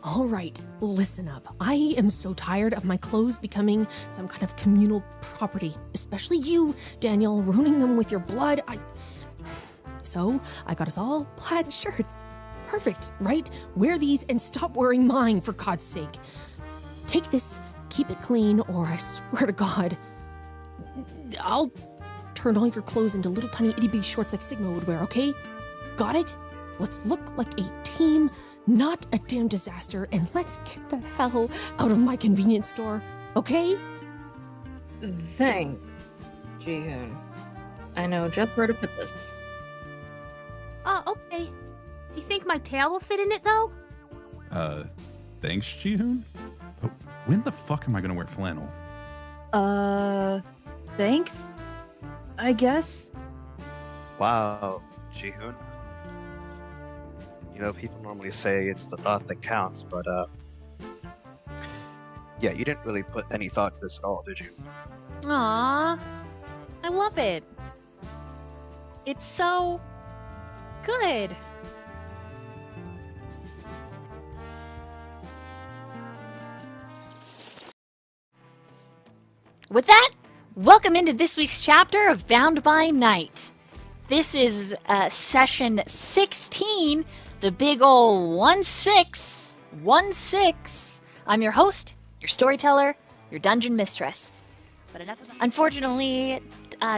All right, listen up. I am so tired of my clothes becoming some kind of communal property, especially you, Daniel, ruining them with your blood. So I got us all plaid shirts. Perfect, right? Wear these and stop wearing mine, for God's sake. Take this, keep it clean, or I swear to God, I'll turn all your clothes into little tiny itty bitty shorts like Sigma would wear, okay? Got it? Let's look like a team, not a damn disaster, and let's get the hell out of my convenience store, okay? Thanks, Ji-hoon. I know just where to put this. Okay. Do you think my tail will fit in it, though? Thanks, Ji-hoon. But when the fuck am I gonna wear flannel? Thanks, I guess. Wow, Ji-hoon. You know, people normally say it's the thought that counts, but, yeah, you didn't really put any thought to this at all, did you? Aww. I love it. It's so good. With that, welcome into this week's chapter of Bound by Night. This is session 16, the big ol' 1616. I'm your host, your storyteller, your dungeon mistress. But enough of that. Unfortunately,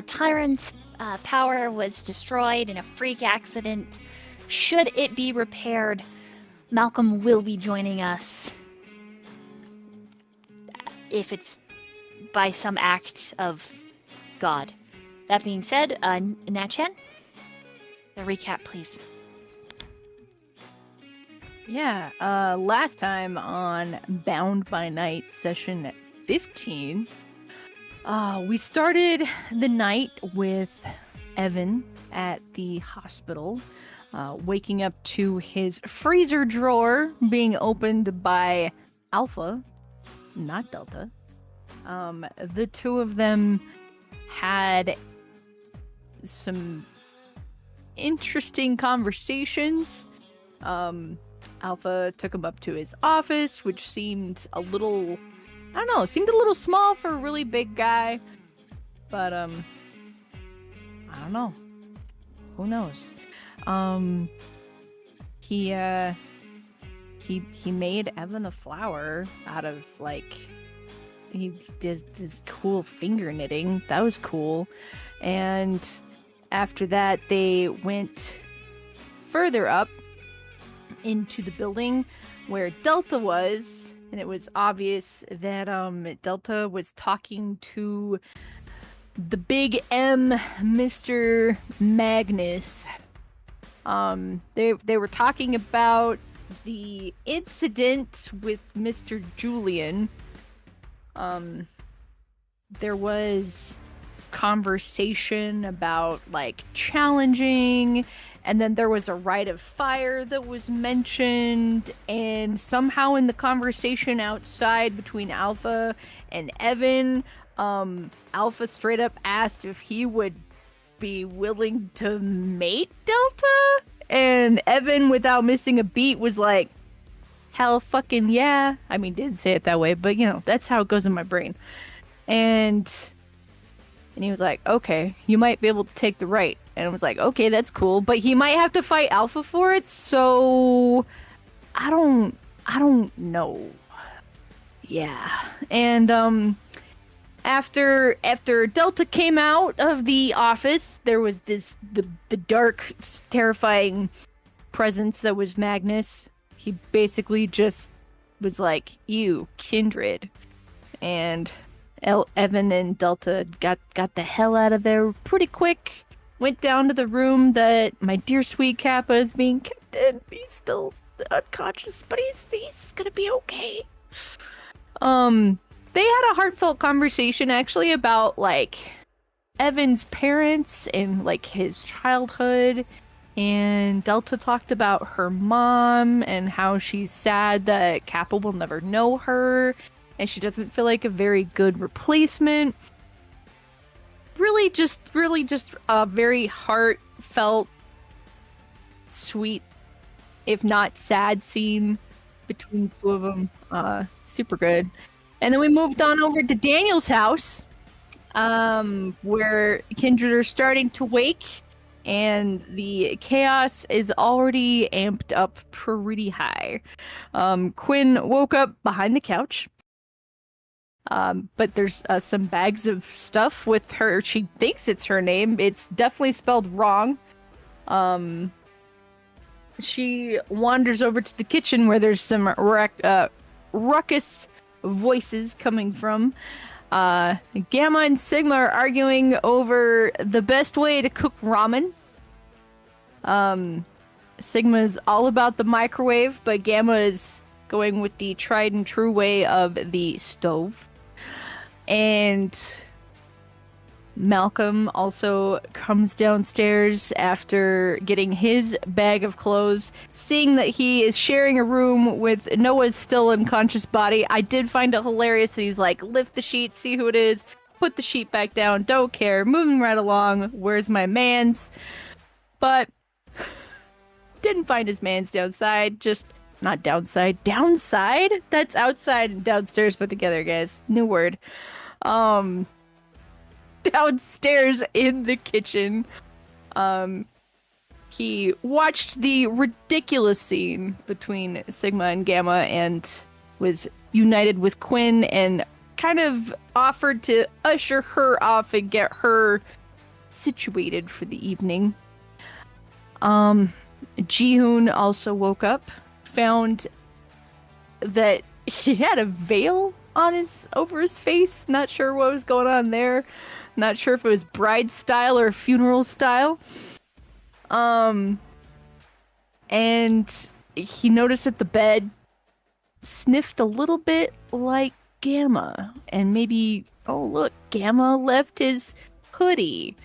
Tyrant's power was destroyed in a freak accident. Should it be repaired, Malcolm will be joining us. If it's by some act of God. That being said, Natchan, the recap, please. Yeah, last time on Bound by Night, session 15, we started the night with Evan at the hospital, waking up to his freezer drawer being opened by Alpha, not Delta. The two of them had some interesting conversations. Alpha took him up to his office, which seemed a little, I don't know, seemed a little small for a really big guy. But, I don't know. Who knows? He made Evan a flower out of, like, he did this cool finger knitting. That was cool. And after that, they went further up into the building where Delta was, and it was obvious that Delta was talking to the big M, Mr. Magnus. They were talking about the incident with Mr. Julian. There was conversation about, like, challenging, and then there was a rite of fire that was mentioned, and somehow in the conversation outside between Alpha and Evan, Alpha straight up asked if he would be willing to mate Delta, and Evan, without missing a beat, was like, hell fucking yeah. I mean, didn't say it that way, but, you know, that's how it goes in my brain. And he was like, okay, you might be able to take the right. And I was like, okay, that's cool, but he might have to fight Alpha for it, so I don't know. Yeah. And after Delta came out of the office, there was the dark, terrifying presence that was Magnus. He basically just was like, ew, Kindred. And Evan and Delta got the hell out of there pretty quick. Went down to the room that my dear sweet Kappa is being kept in. He's still unconscious, but he's gonna be okay. They had a heartfelt conversation actually about, like, Evan's parents and, like, his childhood. And Delta talked about her mom and how she's sad that Kappa will never know her. And she doesn't feel like a very good replacement. Really just a very heartfelt, sweet, if not sad scene. between the two of them. Super good. And then we moved on over to Daniel's house, where Kindred are starting to wake, and the chaos is already amped up pretty high. Quinn woke up behind the couch, but there's some bags of stuff with her. She thinks it's her name. It's definitely spelled wrong. She wanders over to the kitchen where there's some ruckus voices coming from. Gamma and Sigma are arguing over the best way to cook ramen. Sigma's all about the microwave, but Gamma is going with the tried and true way of the stove. And Malcolm also comes downstairs after getting his bag of clothes, seeing that he is sharing a room with Noah's still unconscious body. I did find it hilarious that he's like, lift the sheet, see who it is, put the sheet back down, don't care, moving right along, where's my mans? But didn't find his mans downside, just not downside, downside? That's outside and downstairs put together, guys. New word. Downstairs in the kitchen, he watched the ridiculous scene between Sigma and Gamma and was united with Quinn and kind of offered to usher her off and get her situated for the evening. Jihoon also woke up, found that he had a veil on over his face. Not sure what was going on there. Not sure if it was bride style or funeral style. And he noticed that the bed sniffed a little bit like Gamma. And maybe, oh look, Gamma left his hoodie.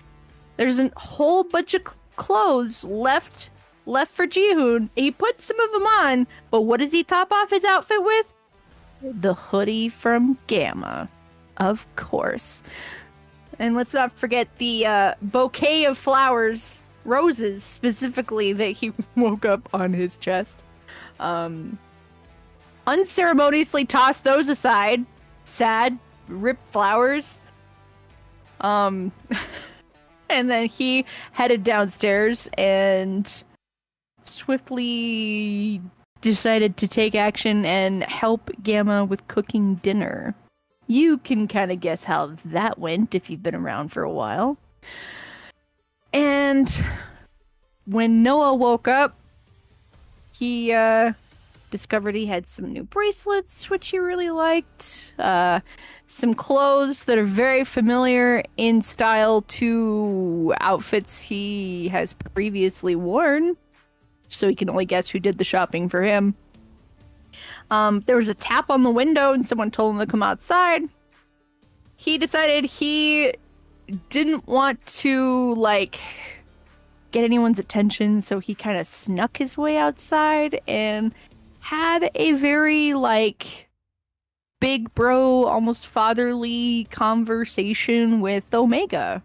There's a whole bunch of clothes left for Jihoon. He put some of them on, but what does he top off his outfit with? The hoodie from Gamma, of course. And let's not forget the bouquet of flowers, roses specifically, that he woke up on his chest. Unceremoniously tossed those aside. Sad, ripped flowers. And then he headed downstairs and swiftly decided to take action and help Gamma with cooking dinner. You can kind of guess how that went if you've been around for a while. And when Noah woke up, he discovered he had some new bracelets, which he really liked. Some clothes that are very familiar in style to outfits he has previously worn. So he can only guess who did the shopping for him. There was a tap on the window and someone told him to come outside. He decided he didn't want to, get anyone's attention, so he kind of snuck his way outside and had a very, big bro, almost fatherly conversation with Omega.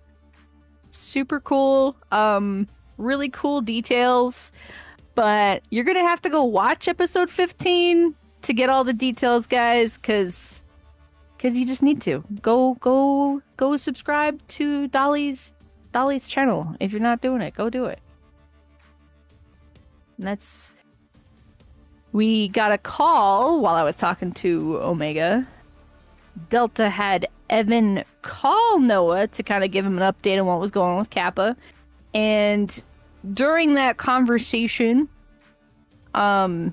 Super cool. Really cool details. But you're going to have to go watch episode 15 to get all the details, guys, because you just need to. Go subscribe to Dolly's channel. If you're not doing it, go do it. And we got a call while I was talking to Omega. Delta had Evan call Noah to kind of give him an update on what was going on with Kappa. And during that conversation, Noah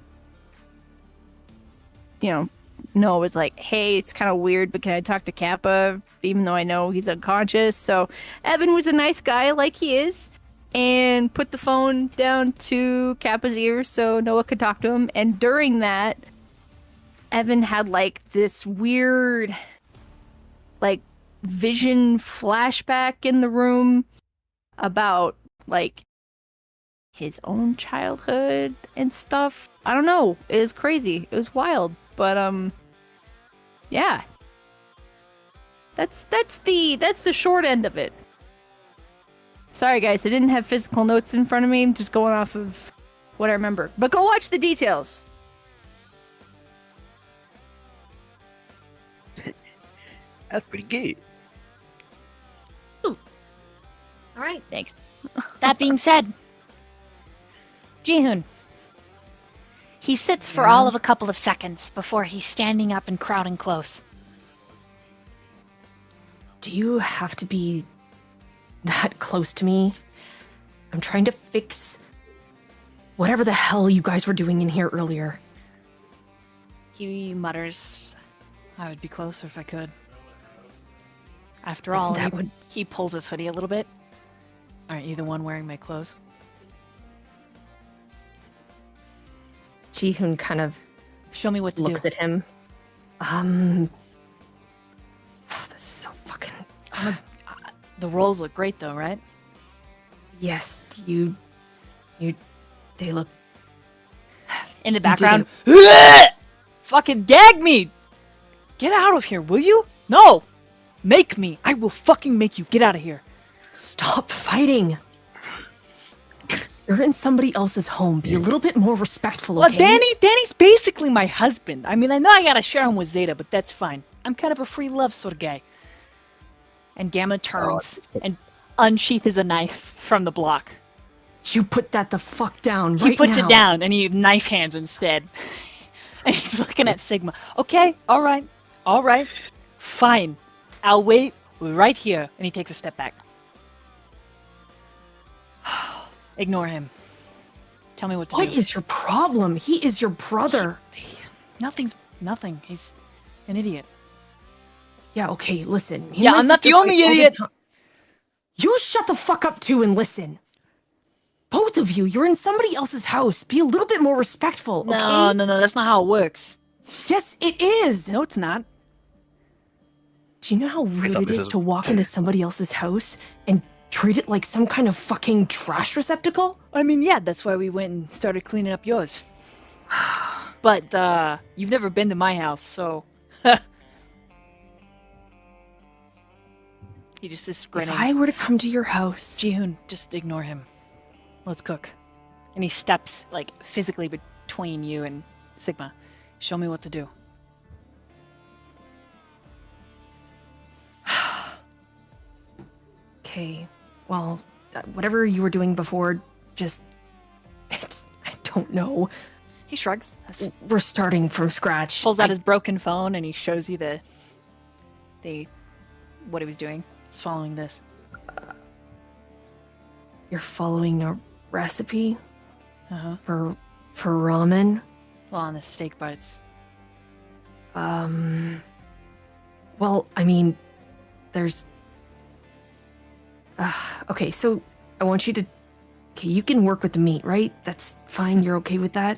was like, hey, it's kind of weird, but can I talk to Kappa, even though I know he's unconscious? So Evan was a nice guy, like he is, and put the phone down to Kappa's ear so Noah could talk to him. And during that, Evan had, this weird, vision flashback in the room about, his own childhood and stuff. I don't know. It was crazy. It was wild. But, yeah. That's the short end of it. Sorry, guys. I didn't have physical notes in front of me. I'm just going off of what I remember. But go watch the details. That's pretty good. All right. Thanks. That being said, Jihoon. He sits for all of a couple of seconds before he's standing up and crowding close. Do you have to be that close to me? I'm trying to fix whatever the hell you guys were doing in here earlier. He mutters, I would be closer if I could. After all, he pulls his hoodie a little bit. Aren't you the one wearing my clothes? Jihoon kind of Show me what to looks do. at him. This is so fucking... The rolls look great though, right? Yes, they look... In the did background, fucking gag me! Get out of here, will you? No! Make me! I will fucking make you get out of here. Stop fighting! You're in somebody else's home. Be a little bit more respectful, okay? Well, Danny's basically my husband. I mean, I know I gotta share him with Zeta, but that's fine. I'm kind of a free love sort of guy. And Gamma turns and unsheathes a knife from the block. You put that the fuck down right now. He puts it down and he knife hands instead. And he's looking at Sigma. Okay, all right, fine. I'll wait right here. And he takes a step back. Ignore him. Tell me what to do. What is your problem? He is your brother. Nothing. He's an idiot. Yeah, okay, listen. Me and Yeah, my I'm not the sister only fight all the idiot. time. You shut the fuck up too and listen. Both of you, you're in somebody else's house. Be a little bit more respectful, okay? No, that's not how it works. Yes, it is. No, it's not. Do you know how rude thought it this is is- to walk into somebody else's house and treat it like some kind of fucking trash receptacle? I mean, yeah, that's why we went and started cleaning up yours. But, you've never been to my house, so... He just is If grinning. I were to come to your house... Jihoon, just ignore him. Let's cook. And he steps, like, physically between you and Sigma. Show me what to do. Okay, well, whatever you were doing before, just... I don't know. He shrugs. We're starting from scratch. Pulls out his broken phone and he shows you what he was doing. He's following this. You're following a recipe Uh-huh. for ramen? Well, on the steak bites. Well, I mean, there's... okay, so I want you to... Okay, you can work with the meat, right? That's fine, you're okay with that?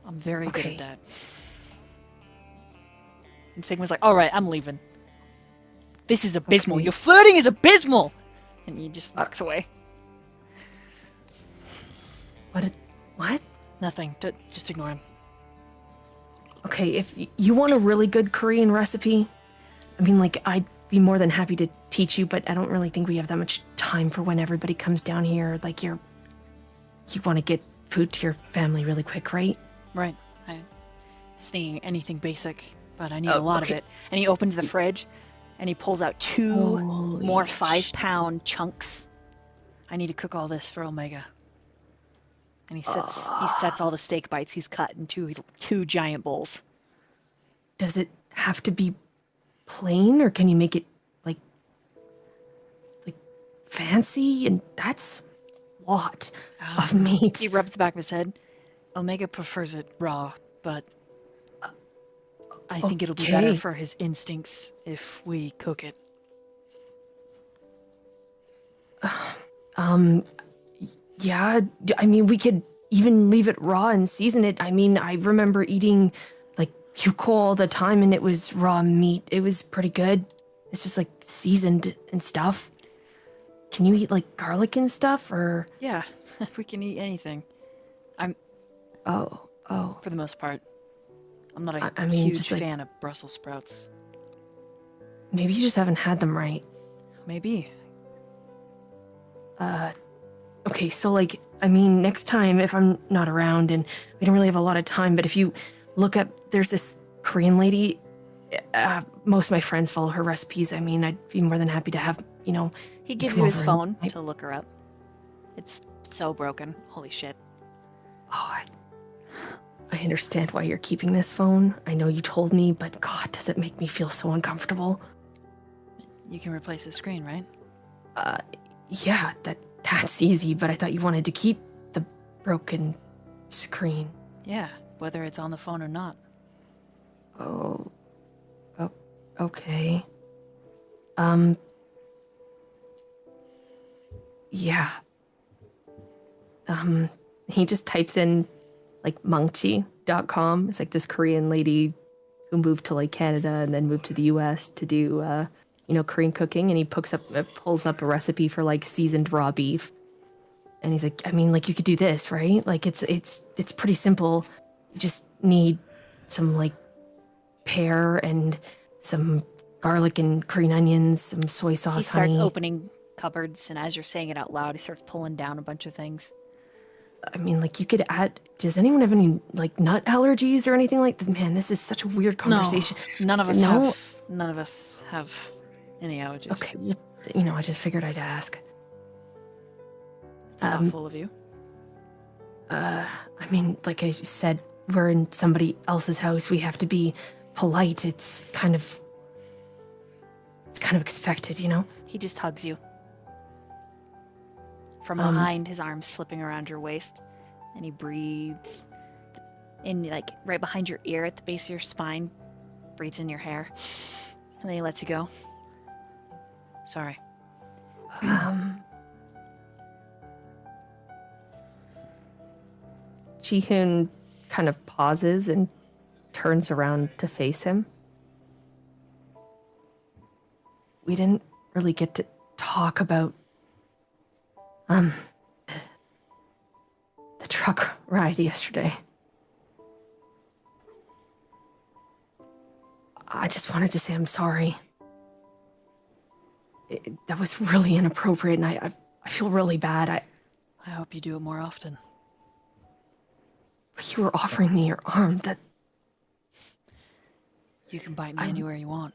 I'm very good Okay. at that. And Sigma's like, alright, I'm leaving. This is abysmal. Okay. Your flirting is abysmal! And he just walks away. What? Nothing. Just ignore him. Okay, if you want a really good Korean recipe, I mean, like, I'd be more than happy to teach you, but I don't really think we have that much time for when everybody comes down here. Like, you want to get food to your family really quick, right? Right. I was thinking anything basic, but I need a lot okay. of it. And he opens the fridge, and he pulls out two Holy more 5-pound chunks. I need to cook all this for Omega. And he sets all the steak bites he's cut in two giant bowls. Does it have to be plain, or can you make it like fancy? And that's a lot of meat. He rubs the back of his head. Omega prefers it raw, but I think it'll be better Okay. for his instincts if we cook it. Yeah, I mean, we could even leave it raw and season it. I mean, I remember eating like yuko all the time, and it was raw meat. It was pretty good. It's just like seasoned and stuff. Can you eat like garlic and stuff, or? Yeah, we can eat anything. Oh. For the most part. I'm not a I mean, huge just, like- fan of Brussels sprouts. Maybe you just haven't had them right. Maybe. Okay, so like, I mean, next time if I'm not around and we don't really have a lot of time, but if you look up, there's this Korean lady most of my friends follow her recipes. I mean, I'd be more than happy to have, He gives come you his over phone and- to look her up. It's so broken. Holy shit. Oh, I understand why you're keeping this phone. I know you told me, but God, does it make me feel so uncomfortable. You can replace the screen, right? Yeah, that's easy, but I thought you wanted to keep the broken screen. Yeah, whether it's on the phone or not. Oh, okay. Yeah. He just types in like mangchi.com. It's like this Korean lady who moved to like Canada and then moved to the US to do Korean cooking, and he pulls up a recipe for like seasoned raw beef. And he's like, I mean, like you could do this, right? Like it's pretty simple. You just need some like pear and some garlic and green onions, some soy sauce, He starts honey. opening cupboards, and as you're saying it out loud, he starts pulling down a bunch of things. I mean, like you could add. Does anyone have any like nut allergies or anything like that? Man, this is such a weird conversation. No, none of us No? have. None of us have any allergies. Okay, I just figured I'd ask. It's thoughtful of you. I mean, like I said, we're in somebody else's house. We have to be polite. It's kind of expected, He just hugs you. From behind, his arms slipping around your waist, and he breathes in, like, right behind your ear at the base of your spine, breathes in your hair, and then he lets you go. Sorry. Jihoon kind of pauses and turns around to face him. We didn't really get to talk about the truck ride yesterday. I just wanted to say I'm sorry. That was really inappropriate, and I feel really bad. I hope you do it more often. You were offering me your arm. That You can bite me anywhere you want.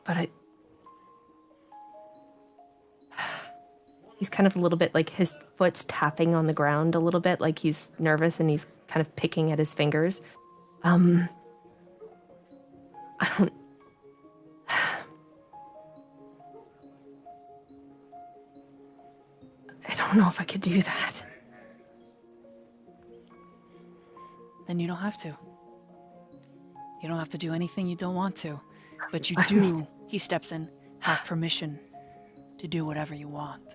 but he's kind of a little bit like his foot's tapping on the ground a little bit, like he's nervous and he's kind of picking at his fingers. I don't know if I could do that. Then you don't have to. You don't have to do anything you don't want to. But you do, he steps in, have permission to do whatever you want.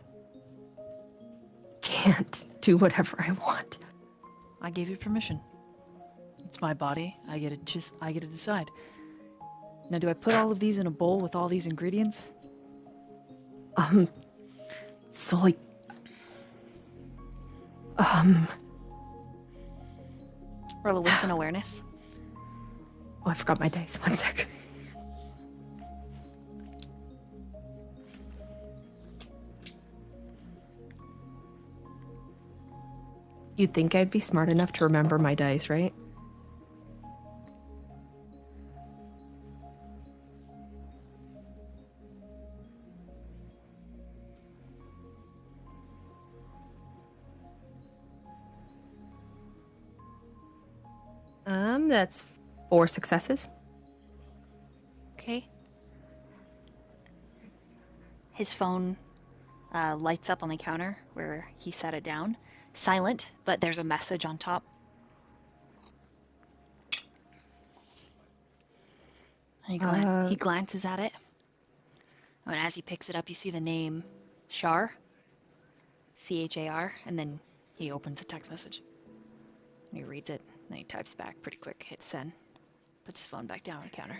Can't do whatever I want. I gave you permission. It's my body. I get to decide. Now, do I put all of these in a bowl with all these ingredients? So like, Roll a wits and awareness. oh, I forgot my dice. 1 sec. You'd think I'd be smart enough to remember my dice, right? That's 4 successes. Okay. His phone lights up on the counter where he set it down. Silent, but there's a message on top. And he glances at it. And as he picks it up, you see the name Char. C-H-A-R. And then he opens a text message. And he reads it. And then he types back pretty quick, hits send. Puts his phone back down on the counter.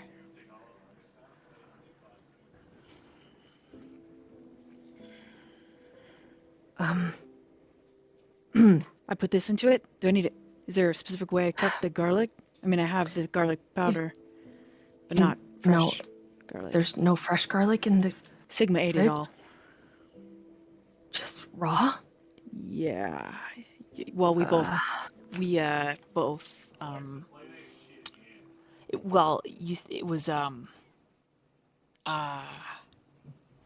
I put this into it. Do I need it? Is there a specific way I cut the garlic? I mean, I have the garlic powder, but not fresh garlic. There's no fresh garlic in the... Sigma ate it Right? all. Just raw? Yeah. Well, we both we both it was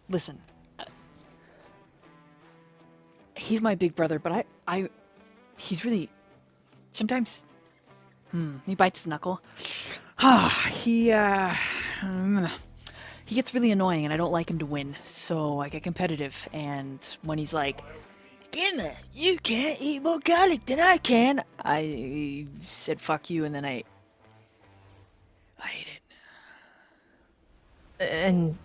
listen, he's my big brother, but he's really sometimes he bites his knuckle. He gets really annoying, and I don't like him to win, so I get competitive. And when he's like, "Gamma, you can't eat more garlic than I can," I said, "Fuck you," and then I ate it. And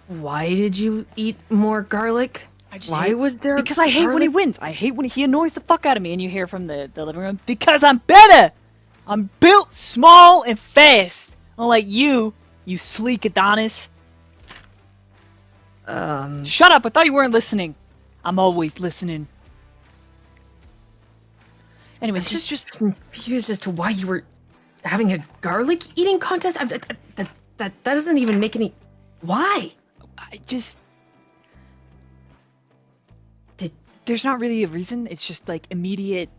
why did you eat more garlic? Why was there Because I hate when he garlic? wins. I hate when he annoys the fuck out of me. And you hear from the living room, because I'm better. I'm built small and fast. Unlike you sleek Adonis. Shut up. I thought you weren't listening. I'm always listening. Anyways, I'm he's just confused as to why you were having a garlic eating contest. That doesn't even make any. Why? There's not really a reason. It's just like immediate.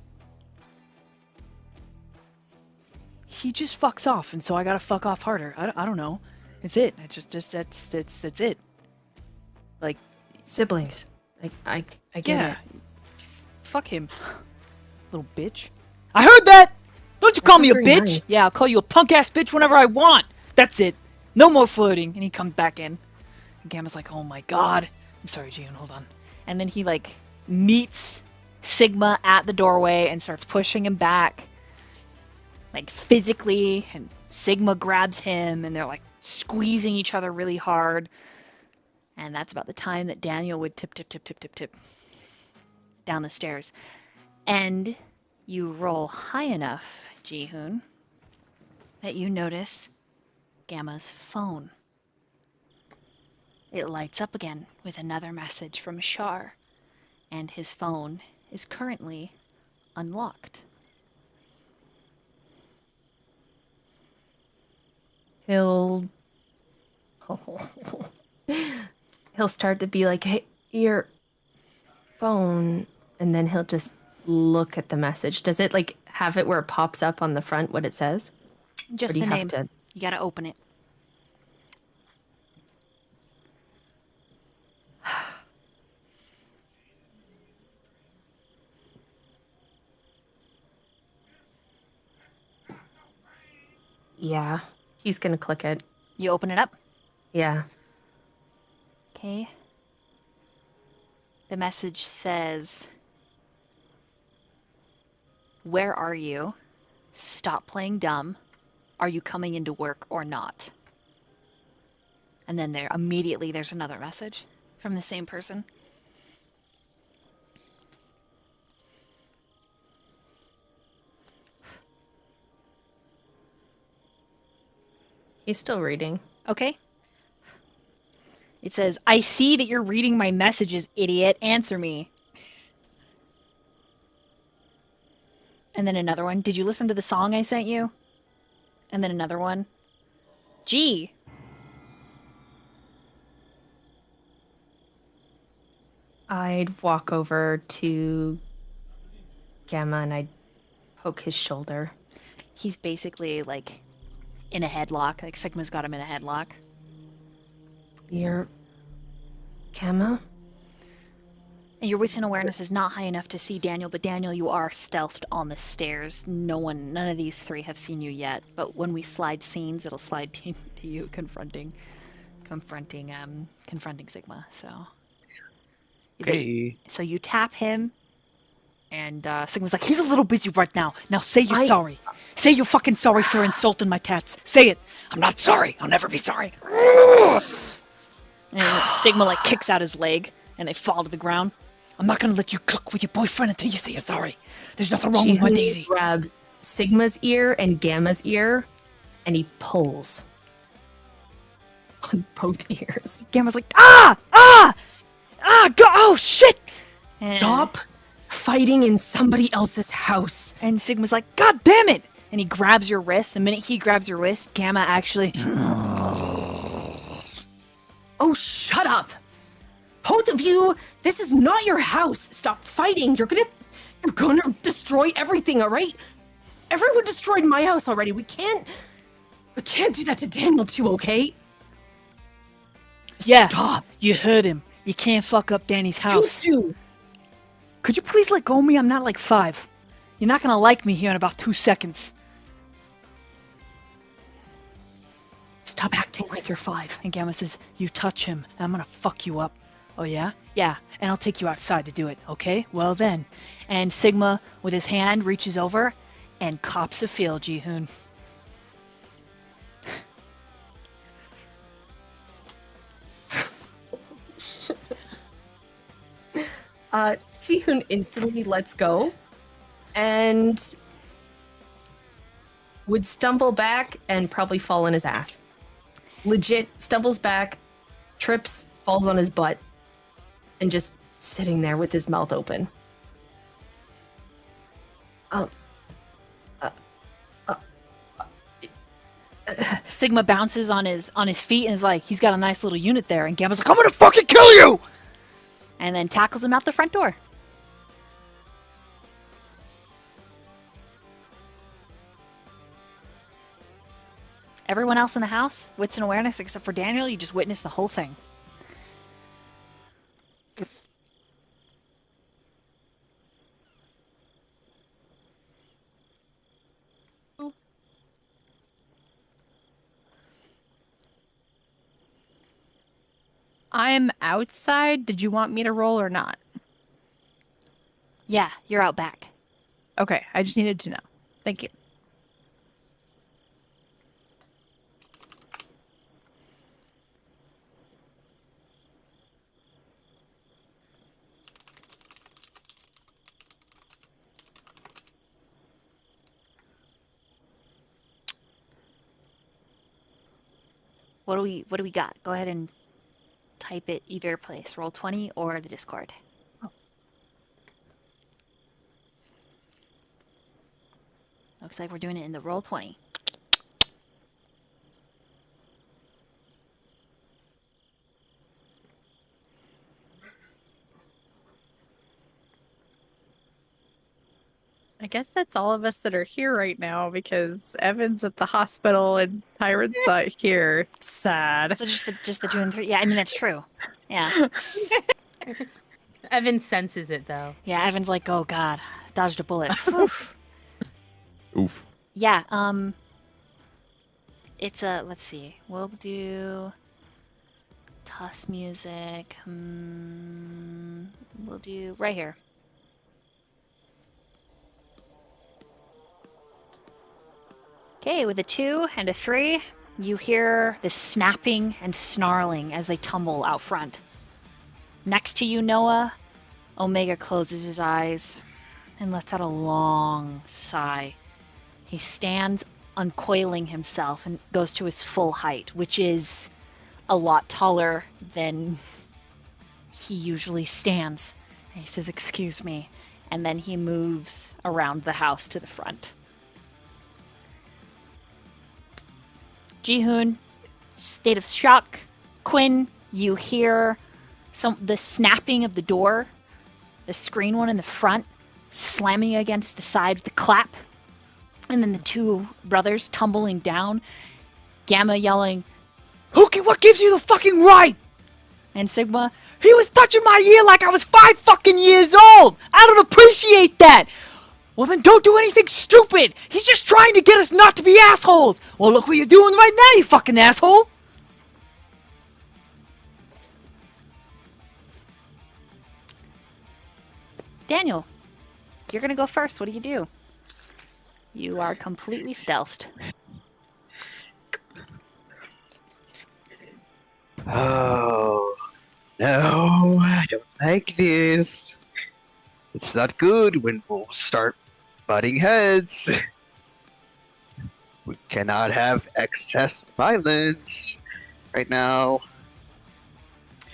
He just fucks off, and so I gotta fuck off harder. I don't know. It's it. That's it. Like Siblings. I get yeah. it. Fuck him, little bitch. I heard that. Don't you call That's me a not bitch? very nice. Yeah, I'll call you a punk ass bitch whenever I want. That's it. No more flirting. And he comes back in. And Gamma's like, "Oh my god." I'm sorry, June. Hold on. And then he like meets Sigma at the doorway and starts pushing him back, like physically. And Sigma grabs him, and they're like squeezing each other really hard. And that's about the time that Daniel would tip down the stairs. And you roll high enough, Jihoon, that you notice Gamma's phone. It lights up again with another message from Shar, and his phone is currently unlocked. He'll start to be like, "Hey, your phone," and then he'll just look at the message. Does it like have it where it pops up on the front what it says? Just Or do the you have name. to- You gotta open it. Yeah, he's gonna click it. You open it up. Yeah. Okay. The message says, "Where are you? Stop playing dumb. Are you coming into work or not?" And then there's another message from the same person. He's still reading. Okay. It says, "I see that you're reading my messages, idiot. Answer me." And then another one. "Did you listen to the song I sent you?" And then another one. "Gee." I'd walk over to Gamma and I'd poke his shoulder. He's basically like in a headlock. Like Sigma's got him in a headlock. You're Gamma? And your wits and awareness is not high enough to see Daniel, but Daniel, you are stealthed on the stairs. None of these three have seen you yet. But when we slide scenes, it'll slide to you confronting Sigma. So, Okay. so you tap him, and Sigma's like, "He's a little busy right now. Now say you're sorry. Say you're fucking sorry for insulting my tats. Say it. I'm not sorry. I'll never be sorry." And Sigma like kicks out his leg, and they fall to the ground. "I'm not gonna let you cook with your boyfriend until you say you're sorry. There's nothing wrong with my Jihoon Daisy." grabs Sigma's ear and Gamma's ear, and he pulls on both ears. Gamma's like, go, oh shit! And, Stop fighting in somebody else's house. And Sigma's like, "God damn it!" And he grabs your wrist. The minute he grabs your wrist, Gamma actually. Oh, shut up! Both of you, this is not your house. Stop fighting. You're gonna You're gonna destroy everything, all right? Everyone destroyed my house already. We can't do that to Daniel too, okay? Yeah, Stop. you heard him. You can't fuck up Danny's house. You too. Could you please let go of me? I'm not like 5. You're not gonna like me here in about 2 seconds. Stop acting like you're 5. And Gamma says, you touch him, and I'm gonna fuck you up. Oh yeah? Yeah, and I'll take you outside to do it, okay? Well then. And Sigma, with his hand, reaches over and cops a feel, Ji-hoon. Ji-hoon instantly lets go and would stumble back and probably fall on his ass. Legit stumbles back, trips, falls on his butt, and just sitting there with his mouth open. Sigma bounces on his feet and is like, he's got a nice little unit there. And Gamma's like, I'm gonna fucking kill you! And then tackles him out the front door. Everyone else in the house, wits and awareness, except for Daniel, you just witnessed the whole thing. I'm outside. Did you want me to roll or not? Yeah, you're out back. Okay, I just needed to know. Thank you. What do we got? Go ahead and type it either place, Roll20 or the Discord. Looks like we're doing it in the Roll20. I guess that's all of us that are here right now because Evan's at the hospital and Tyrant's not here. It's sad. So just the 2 and 3. Yeah, I mean that's true. Yeah. Evan senses it though. Yeah, Evan's like, oh god, dodged a bullet. Oof. Yeah, it's a, let's see, we'll do toss music, we'll do right here. Okay, with a 2 and a 3, you hear the snapping and snarling as they tumble out front. Next to you, Noah, Omega closes his eyes and lets out a long sigh. He stands uncoiling himself and goes to his full height, which is a lot taller than he usually stands. And he says, "Excuse me," and then he moves around the house to the front. Ji-hoon, state of shock. Quinn, you hear the snapping of the door, the screen one in the front, slamming against the side with the clap, and then the 2 brothers tumbling down, Gamma yelling, "Hookie, what gives you the fucking right?" And Sigma, "He was touching my ear like I was 5 fucking years old! I don't appreciate that!" "Well then don't do anything stupid! He's just trying to get us not to be assholes! Well look what you're doing right now, you fucking asshole!" Daniel, you're gonna go first. What do you do? You are completely stealthed. Oh, no, I don't like this. It's not good when we'll start butting heads. We cannot have excess violence right now.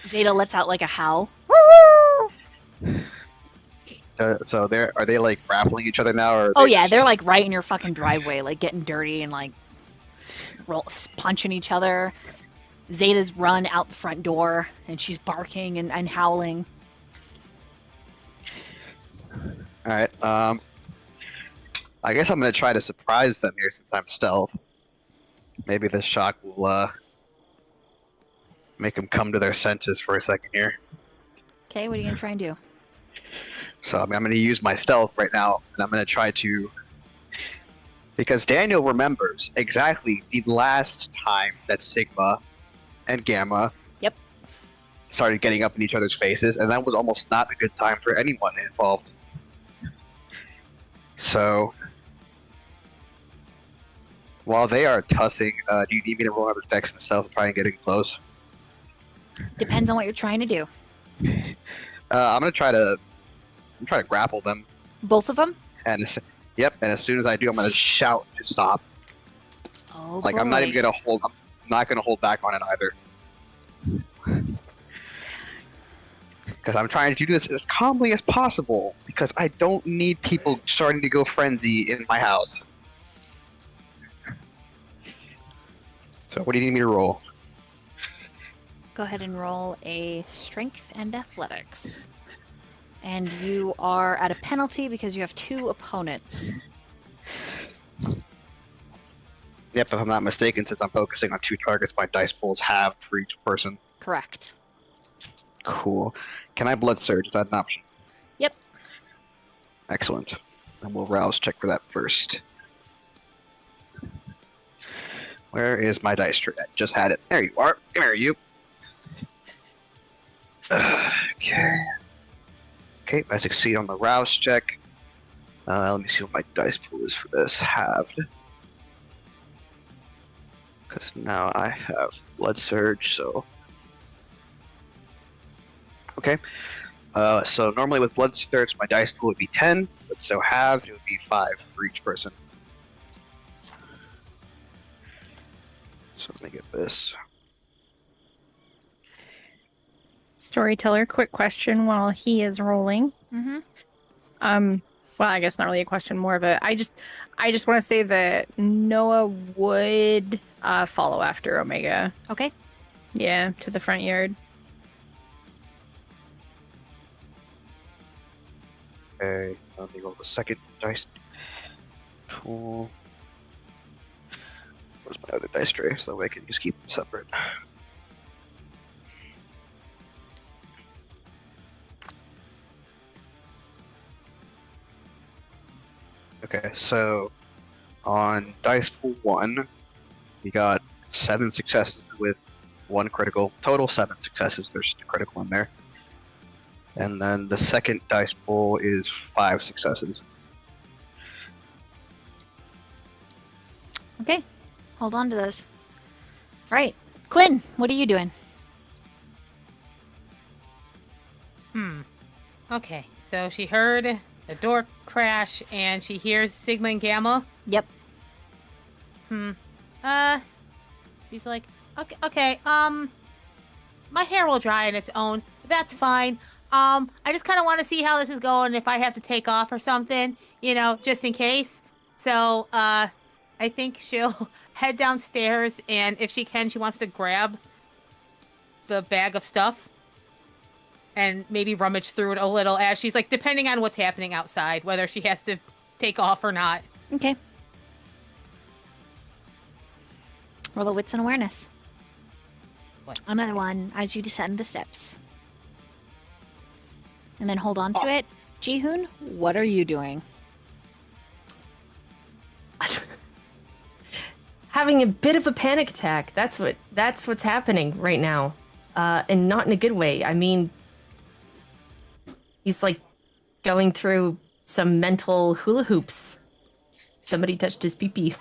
Zeta lets out like a howl. So are they like grappling each other now? Or Oh yeah, they're like right in your fucking driveway, like getting dirty and like punching each other. Zeta's run out the front door and she's barking and howling. All right. I guess I'm gonna try to surprise them here since I'm stealth. Maybe this shock will make them come to their senses for a second here. Okay, what are you gonna try and do? So I'm gonna use my stealth right now, and I'm gonna try to, because Daniel remembers exactly the last time that Sigma and Gamma started getting up in each other's faces, and that was almost not a good time for anyone involved. So, while they are tussing, do you need me to roll out effects and stuff to try and get in close? Depends on what you're trying to do. I'm gonna try to grapple them. Both of them? And as soon as I do, I'm gonna shout to stop. Oh, like boy. I'm not even gonna hold. I'm not gonna hold back on it either. Because I'm trying to do this as calmly as possible, because I don't need people starting to go frenzy in my house. So what do you need me to roll? Go ahead and roll a strength and athletics. And you are at a penalty because you have 2 opponents. Yep, if I'm not mistaken, since I'm focusing on 2 targets, my dice pools halved for each person. Correct. Cool. Can I blood surge? Is that an option? Yep. Excellent. And we'll rouse check for that first. Where is my dice tray? I just had it. There you are. Come here, you. Okay. Okay, I succeed on the rouse check. Let me see what my dice pool is for this. Halved. Because now I have blood surge, so... Okay. So normally with blood surge, my dice pool would be 10, but so halved, it would be 5 for each person. So let me get this. Storyteller, quick question while he is rolling. Mm-hmm. Well, I guess not really a question, more of a. I just want to say that Noah would follow after Omega. Okay. Yeah, to the front yard. Okay, let me roll the second dice pool. Where's my other dice tray? So that way I can just keep them separate. Okay, so on dice pool 1, we got 7 successes with 1 critical. Total 7 successes. There's just a critical in there. And then the second dice pool is 5 successes. Okay. Hold on to those. Right. Quinn, what are you doing? Okay, so she heard the door crash and she hears Sigma and Gamma. Yep. She's like, okay, my hair will dry on its own. That's fine. I just kind of want to see how this is going, if I have to take off or something, just in case. So, I think she'll head downstairs, and if she can, she wants to grab the bag of stuff and maybe rummage through it a little as she's like, depending on what's happening outside, whether she has to take off or not. Okay. Roll a wits and awareness. What? Another one as you descend the steps. And then hold on to it. Jihoon, what are you doing? Having a bit of a panic attack. That's what's happening right now. And not in a good way. I mean, he's like going through some mental hula hoops. Somebody touched his pee-pee.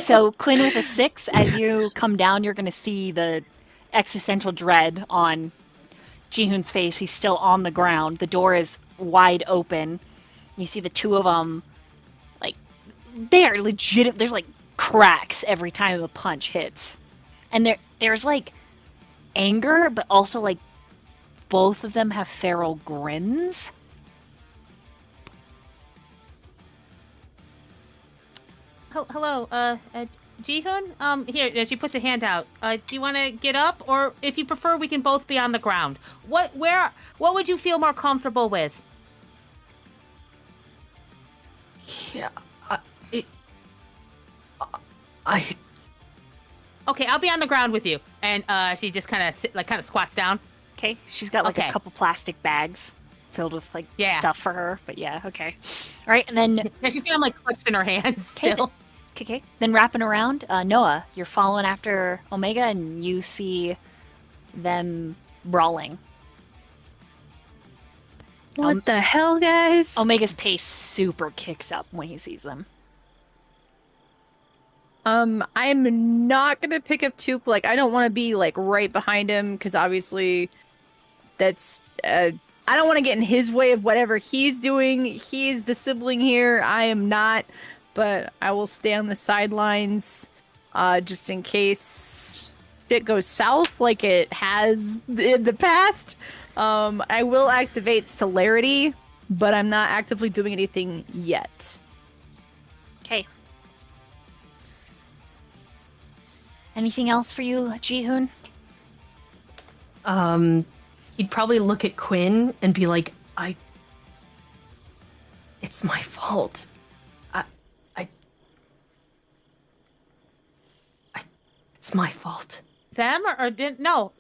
So Quinn with a 6, as you come down, you're going to see the existential dread on Jihoon's face. He's still on the ground. The door is wide open. You see the two of them, like, they are legit. There's like cracks every time a punch hits. And there's like anger, but also like both of them have feral grins. Hello, Jihoon? Here, she puts a hand out. Do you want to get up? Or if you prefer, we can both be on the ground. What would you feel more comfortable with? Yeah, Okay, I'll be on the ground with you. And she just kind of squats down. Okay, she's got like Okay. a couple plastic bags filled with like Yeah. stuff for her. But yeah, okay. All right, and then Yeah, she's kind of like clutched in her hands Okay, still. okay. Then wrapping around, Noah, you're following after Omega, and you see them brawling. What the hell, guys? Omega's pace super kicks up when he sees them. I'm not gonna pick up Took. Like, I don't want to be like right behind him because obviously, that's I don't want to get in his way of whatever he's doing. He's the sibling here. I am not, but I will stay on the sidelines, just in case shit goes south like it has in the past. I will activate celerity, but I'm not actively doing anything yet. Okay. Anything else for you, Jihoon? He'd probably look at Quinn and be like, it's my fault. It's my fault. Them or didn't? No.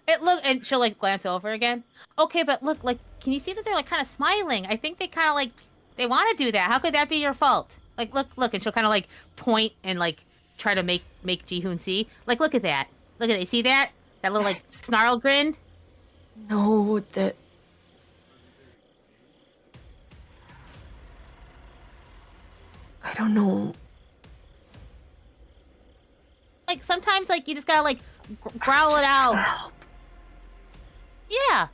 It look, and she'll like glance over again. Okay, but look, like, can you see that they're like kind of smiling? I think they kind of like they want to do that. How could that be your fault? Like, look, and she'll kind of like point and like try to make Jihoon see. Like, look at that. Look at it. See that? That little like snarl grin. No, that. I don't know. Like sometimes, like you just gotta like growl it out. Yeah,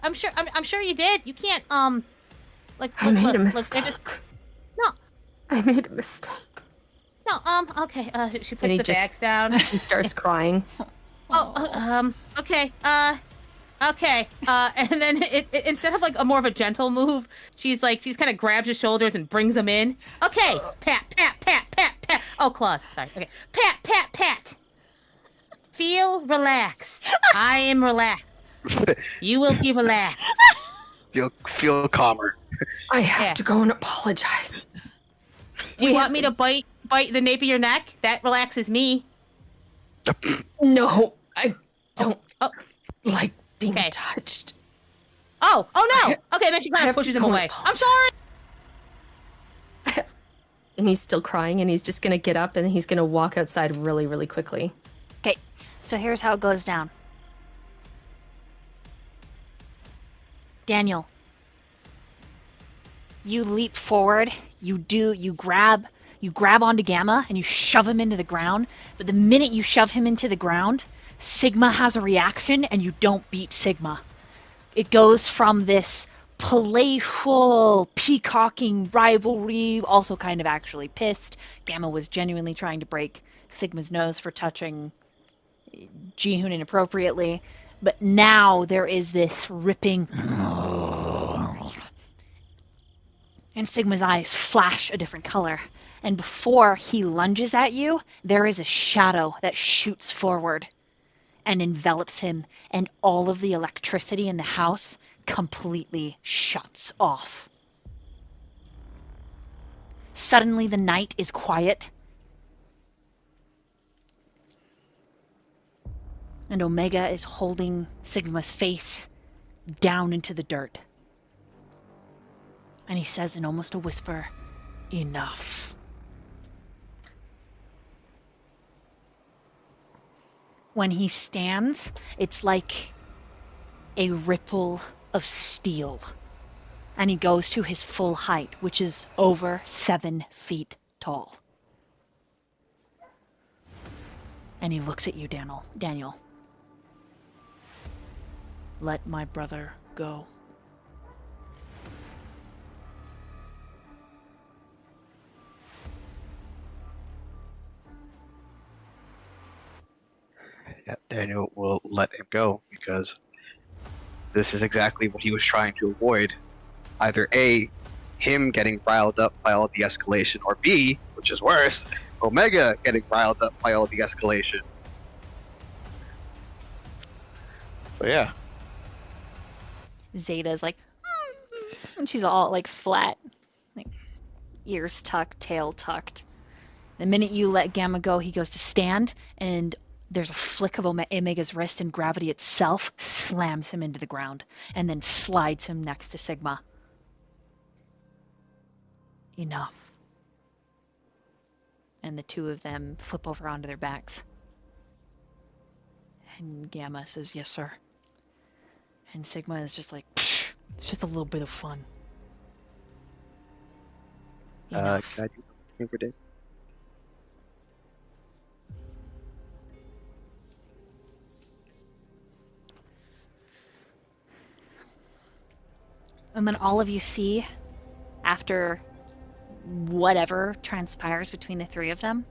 I'm sure you did. You can't like I made a they're mistake. just... No, I made a mistake. no. Okay. She And he puts the just- bags down. He starts crying. Okay. Okay. And then it instead of like a more of a gentle move, she's kind of grabs his shoulders and brings him in. Okay. Pat. Oh, claws. Sorry. Okay. Pat. Feel relaxed. I am relaxed. You will be relaxed. Feel calmer. I have Yeah. to go and apologize. Do you want me to bite the nape of your neck? That relaxes me. No, I don't Oh. like being Okay. touched. Oh no. Okay, then she kind of pushes him away. I'm sorry. And he's still crying, and he's just gonna get up and he's gonna walk outside really, really quickly. Okay, so here's how it goes down. Daniel, you leap forward, you grab onto Gamma and you shove him into the ground, but the minute you shove him into the ground, Sigma has a reaction and you don't beat Sigma. It goes from this playful, peacocking rivalry, also kind of actually pissed. Gamma was genuinely trying to break Sigma's nose for touching Jihoon inappropriately, but now there is this ripping, and Sigma's eyes flash a different color. And before he lunges at you, there is a shadow that shoots forward and envelops him, and all of the electricity in the house completely shuts off. Suddenly the night is quiet, and Omega is holding Sigma's face down into the dirt. And he says in almost a whisper, "Enough." When he stands, it's like a ripple of steel. And he goes to his full height, which is over 7 feet tall. And he looks at you, Daniel. "Let my brother go." Yeah, Daniel will let him go because this is exactly what he was trying to avoid. Either A, him getting riled up by all the escalation, or B, which is worse, Omega getting riled up by all the escalation. So yeah. Zeta's like, and she's all like flat. Like, ears tucked, tail tucked. The minute you let Gamma go, he goes to stand, and there's a flick of Omega's wrist, and gravity itself slams him into the ground, and then slides him next to Sigma. Enough. And the two of them flip over onto their backs. And Gamma says, yes, sir. And Sigma is just like, psh, it's just a little bit of fun. Enough. Can I do Kindred? And then all of you see, after whatever transpires between the three of them,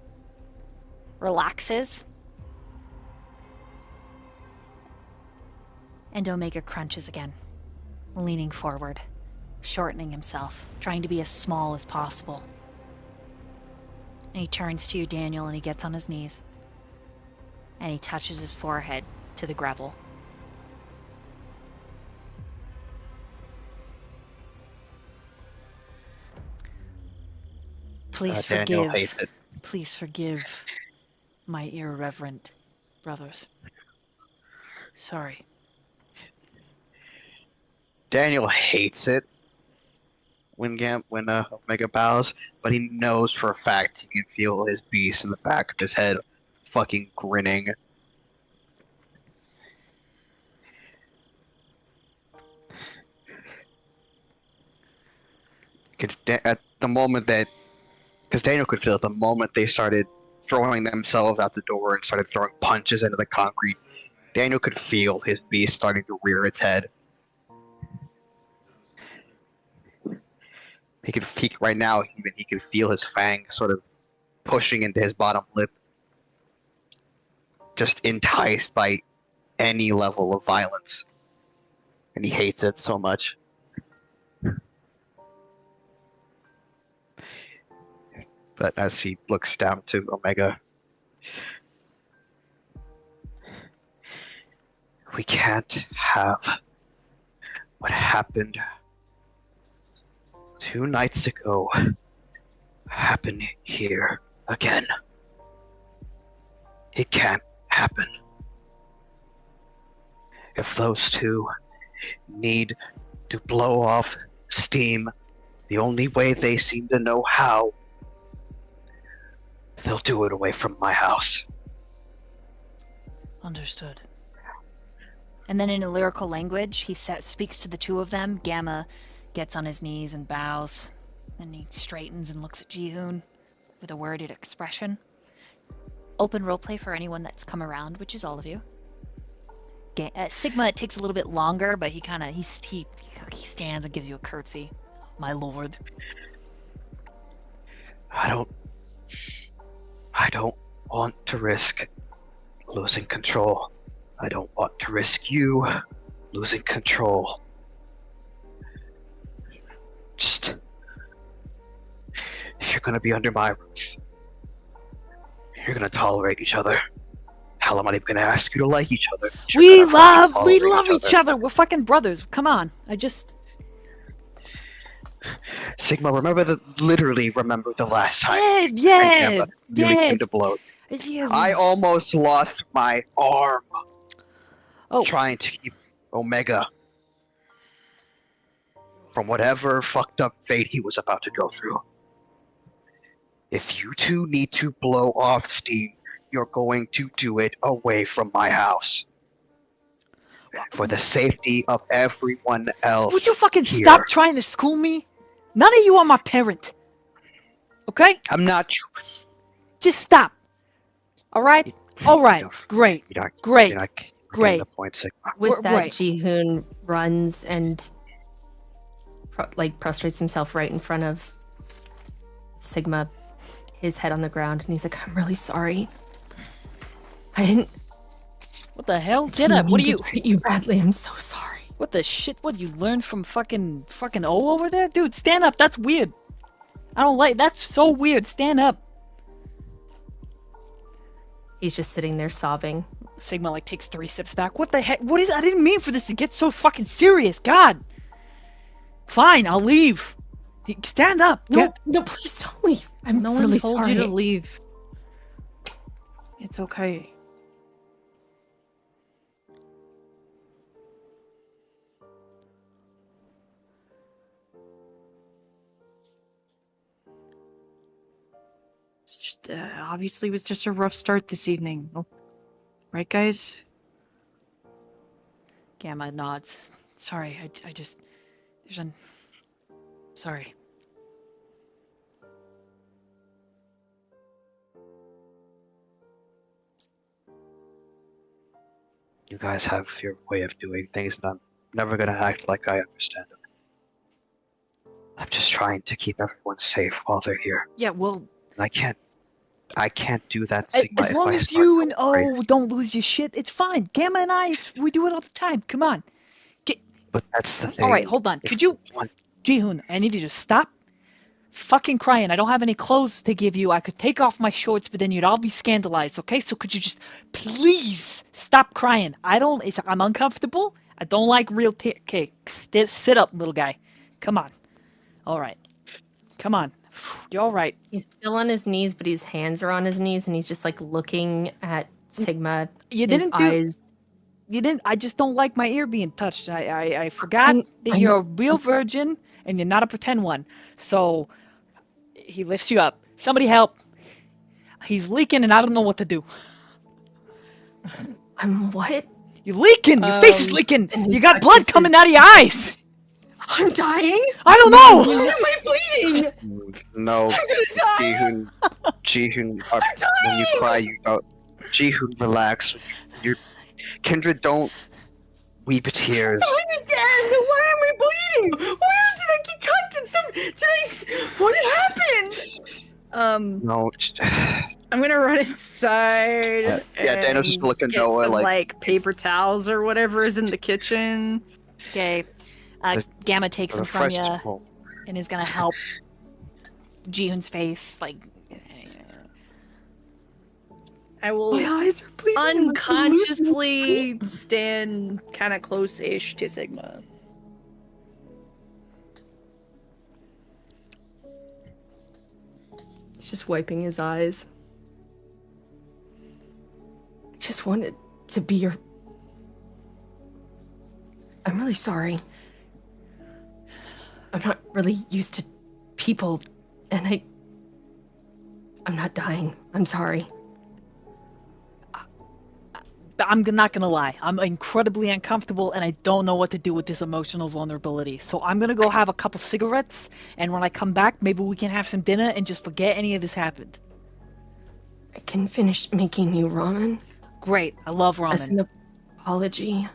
relaxes, and Omega crunches again, leaning forward, shortening himself, trying to be as small as possible. And he turns to you, Daniel, and he gets on his knees, and he touches his forehead to the gravel. Please Daniel forgive. hates it. Please forgive my irreverent brothers. Sorry. Daniel hates it when Omega bows, but he knows for a fact he can feel his beast in the back of his head fucking grinning. At the moment that, because Daniel could feel it the moment they started throwing themselves out the door and started throwing punches into the concrete, Daniel could feel his beast starting to rear its head. Right now, even he can feel his fangs sort of pushing into his bottom lip, just enticed by any level of violence, and he hates it so much. But as he looks down to Omega, we can't have what happened 2 nights ago happen here again. It can't happen. If those two need to blow off steam the only way they seem to know how, they'll do it away from my house. Understood. And then in a lyrical language, he speaks to the two of them. Gamma gets on his knees and bows. Then he straightens and looks at Jihoon with a worded expression. Open roleplay for anyone that's come around, which is all of you. Sigma, it takes a little bit longer, but he stands and gives you a curtsy. My lord. I don't want to risk losing control. I don't want to risk you losing control. Just, if you're gonna be under my roof, you're gonna tolerate each other. Hell, I'm not even gonna ask you to like each other. We love each other. We're fucking brothers. Come on. Sigma, literally remember the last time. Yeah. Nearly came to blows. Yeah. I almost lost my arm. Oh. Trying to keep Omega from whatever fucked up fate he was about to go through. If you two need to blow off steam, you're going to do it away from my house. For the safety of everyone else. Would you fucking here. stop trying to school me? None of you are my parent. Okay? I'm not. Just stop. All right? All right. Great. Great. You're not Great. the point, Sigma. With that, Right. Jihoon runs and prostrates himself right in front of Sigma, his head on the ground, and he's like, "I'm really sorry. I didn't What the hell? Get up. What are you? treat you badly. I'm so sorry." What the shit? What you learned from fucking O over there? Dude, stand up. That's weird. I don't like. That's so weird. Stand up. He's just sitting there sobbing. Sigma takes 3 steps back. What the heck? What is? I didn't mean for this to get so fucking serious. God. Fine, I'll leave. Stand up. No, please don't leave. I'm No really one told sorry. you to leave. It's okay. It's just, obviously, it was just a rough start this evening. Right, guys? Gamma nods. Sorry, I just... Sorry. You guys have your way of doing things, and I'm never gonna act like I understand them. I'm just trying to keep everyone safe while they're here. Yeah, well... And I can't do that, Sigma, As long as you and don't lose your shit, it's fine. Gamma and I, we do it all the time. Come on. But that's the thing. All right, hold on. Could you... Jihoon, I need you to stop fucking crying. I don't have any clothes to give you. I could take off my shorts, but then you'd all be scandalized, okay? So could you just please stop crying? I'm uncomfortable. I don't like real okay, sit up, little guy. Come on. All right. Come on. You're all right. He's still on his knees, but his hands are on his knees, and he's just like looking at Sigma. You his didn't eyes. You didn't. I just don't like my ear being touched. I forgot that you're a real virgin and you're not a pretend one. So he lifts you up. Somebody help. He's leaking and I don't know what to do. I'm what? You're leaking. Your face is leaking. You got blood touches coming his- out of your eyes. I'm dying. I don't know. Why am I bleeding? No, I'm gonna die. Jihoon, when you cry, you don't. Jihoon, relax. Kindred, don't weep tears. Again, why am I bleeding? Where did I get cut? What happened? No. I'm gonna run inside. Yeah, Daniel's just looking get Noah some, like paper towels or whatever is in the kitchen. Okay. Gamma takes them from you and is gonna help Jihoon's face. I will My eyes are bleeding. unconsciously stand kind of close-ish to Sigma. He's just wiping his eyes. I just wanted to be your... I'm really sorry. I'm not really used to people, and I'm not dying. I'm sorry. I'm not gonna lie. I'm incredibly uncomfortable and I don't know what to do with this emotional vulnerability. So I'm gonna go have a couple cigarettes, and when I come back, maybe we can have some dinner and just forget any of this happened. I can finish making you ramen. Great. I love ramen. As an apology.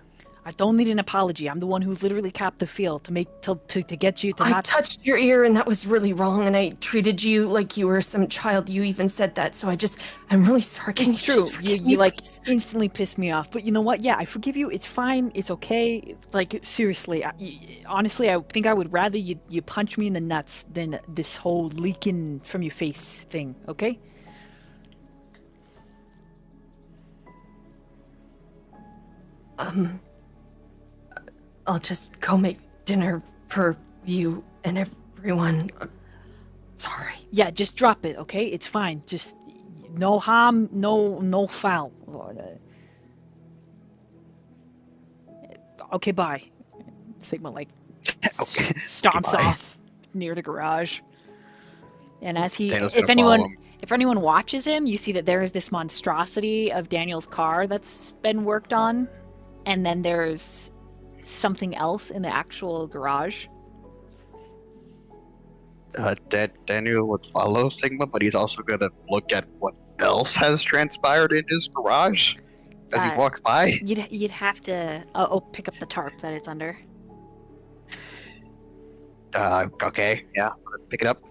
I don't need an apology. I'm the one who literally capped the field to get you to I not... touched your ear and that was really wrong, and I treated you like you were some child. You even said that, so I'm really sorry. Can It's you true. just forgive me, You please? instantly pissed me off. But you know what? Yeah, I forgive you. It's fine. It's okay. Seriously. Honestly, I think I would rather you punch me in the nuts than this whole leaking from your face thing, okay? I'll just go make dinner for you and everyone. Sorry. Yeah, just drop it, okay? It's fine. Just no harm, no foul. Okay, bye. Sigma stomps Goodbye. off near the garage. And as Daniel's gonna follow him. if anyone watches him, you see that there is this monstrosity of Daniel's car that's been worked on, and then there's something else in the actual garage. Daniel would follow Sigma, but he's also gonna look at what else has transpired in his garage as he walks by. You'd have to pick up the tarp that it's under. Okay, yeah, I'm gonna pick it up.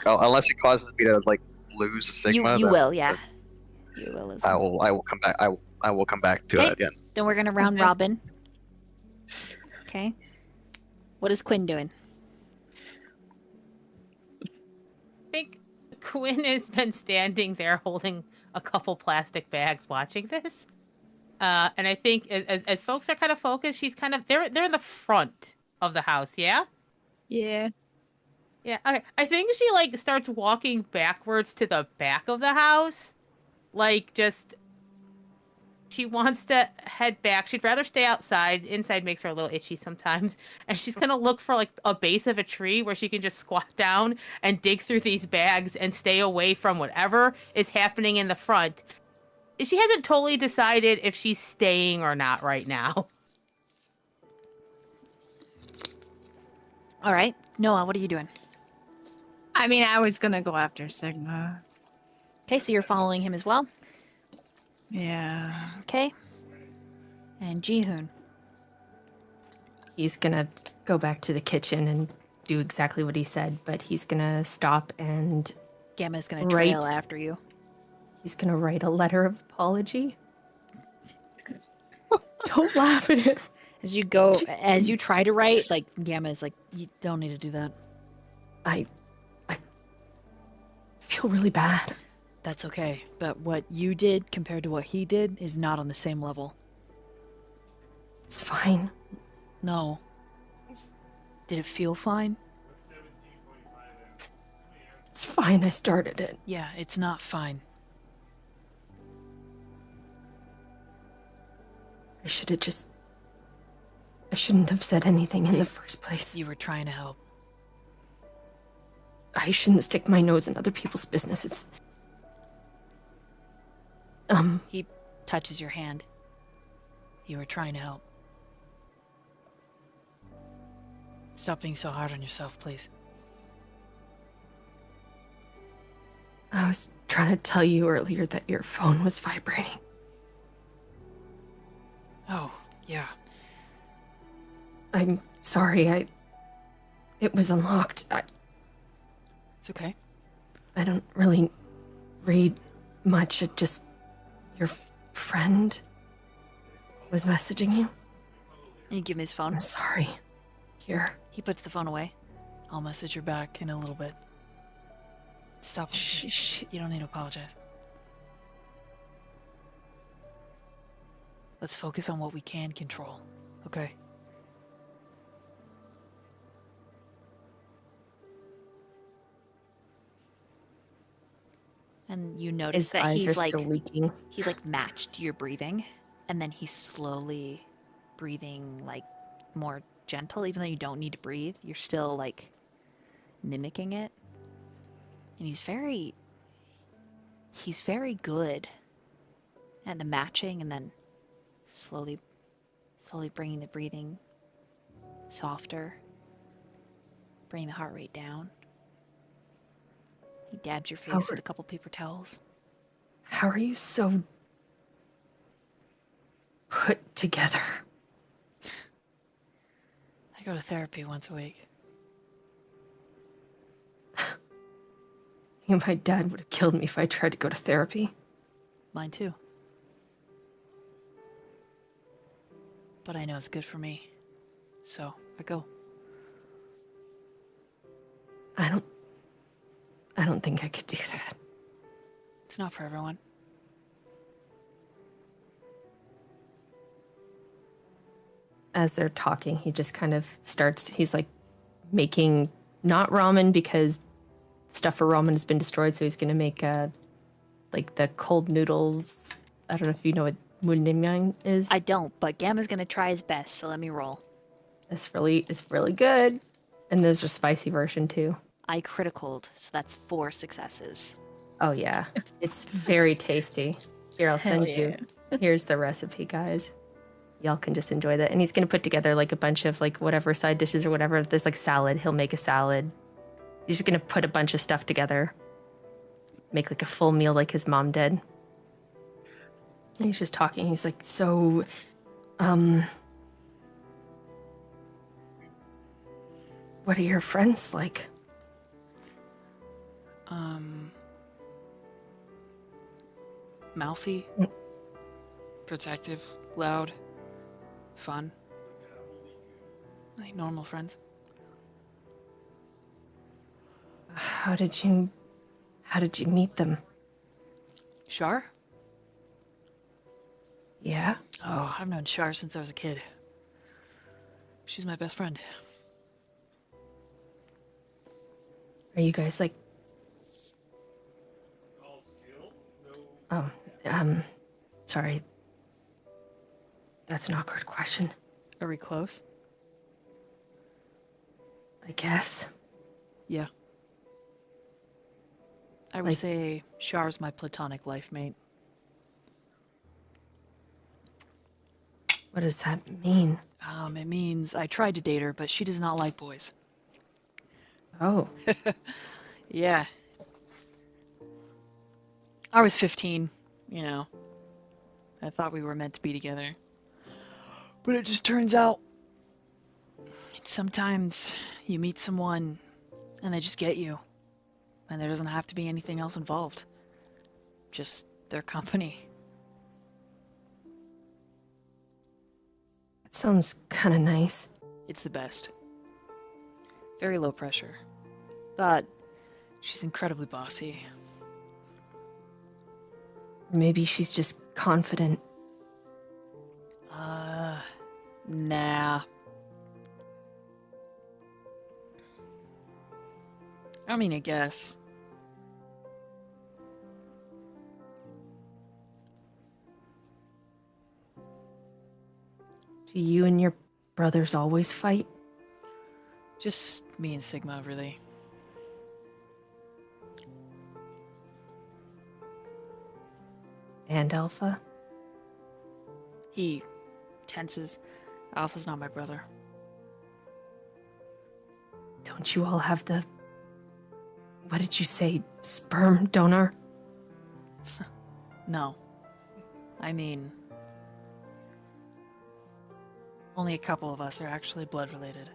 Unless it causes me to lose Sigma, You then will, yeah. You will as well. I will come back. I will come back to Okay. it again. Then we're gonna round robin. Okay. What is Quinn doing? I think Quinn has been standing there holding a couple plastic bags watching this. And I think as folks are kind of focused, they're in the front of the house, yeah? Yeah. Yeah, okay. I think she like starts walking backwards to the back of the house. Like just she wants to head back. She'd rather stay outside. Inside makes her a little itchy sometimes. And she's gonna look for like a base of a tree where she can just squat down and dig through these bags and stay away from whatever is happening in the front. She hasn't totally decided if she's staying or not right now. All right. Noah, what are you doing? I mean, I was gonna go after Sigma. Okay, so you're following him as well. Yeah. Okay. And Jihoon. He's gonna go back to the kitchen and do exactly what he said, but he's gonna stop and Gamma's gonna trail after you. He's gonna write a letter of apology. Don't laugh at him. As you try to write, like Gamma is like, you don't need to do that. I feel really bad. That's okay, but what you did compared to what he did is not on the same level. It's fine. No. Did it feel fine? It's fine, I started it. Yeah, it's not fine. I shouldn't have said anything in the first place. You were trying to help. I shouldn't stick my nose in other people's business. It's... He touches your hand. You were trying to help. Stop being so hard on yourself, please. I was trying to tell you earlier that your phone was vibrating. Oh, yeah. I'm sorry, it was unlocked. It's okay. I don't really read much. It just... Your friend was messaging you? And you give him his phone? I'm sorry. Here. He puts the phone away. I'll message her back in a little bit. Stop. Shh. You don't need to apologize. Let's focus on what we can control, okay? And you notice that he's like still leaking. He's like matched your breathing, and then he's slowly breathing like more gentle, even though you don't need to breathe. You're still like mimicking it. And he's very good at the matching, and then slowly bringing the breathing softer, bringing the heart rate down. He dabs your face with a couple paper towels. How are you so put together? I go to therapy once a week. I think my dad would have killed me if I tried to go to therapy. Mine too. But I know it's good for me. So, I go. I don't think I could do that. It's not for everyone. As they're talking, he just kind of starts, he's like making, not ramen because stuff for ramen has been destroyed, so he's gonna make like the cold noodles. I don't know if you know what munnimyang is. I don't, but Gamma's gonna try his best, so let me roll. It's really good. And there's a spicy version too. I criticaled, so that's 4 successes. Oh yeah, it's very tasty. Here, I'll send you. Here's the recipe, guys. Y'all can just enjoy that. And he's gonna put together like a bunch of like whatever side dishes or whatever. If there's like salad, he'll make a salad. He's just gonna put a bunch of stuff together. Make like a full meal like his mom did. And he's just talking. He's like, so, what are your friends like? Mouthy, protective, loud, fun. Like normal friends. How did you meet them? Shar? Yeah? Oh, I've known Shar since I was a kid. She's my best friend. Are you guys like... Oh, sorry. That's an awkward question. Are we close? I guess. Yeah. I would say Char's my platonic life mate. What does that mean? It means I tried to date her, but she does not like boys. Oh. Yeah. I was 15, you know. I thought we were meant to be together. But it just turns out sometimes you meet someone and they just get you. And there doesn't have to be anything else involved. Just their company. That sounds kind of nice. It's the best. Very low pressure. But she's incredibly bossy. Maybe she's just confident. Nah. I mean, I guess. Do you and your brothers always fight? Just me and Sigma, really. And Alpha? He tenses. Alpha's not my brother. Don't you all have the... What did you say? Sperm donor? No. I mean... Only a couple of us are actually blood related.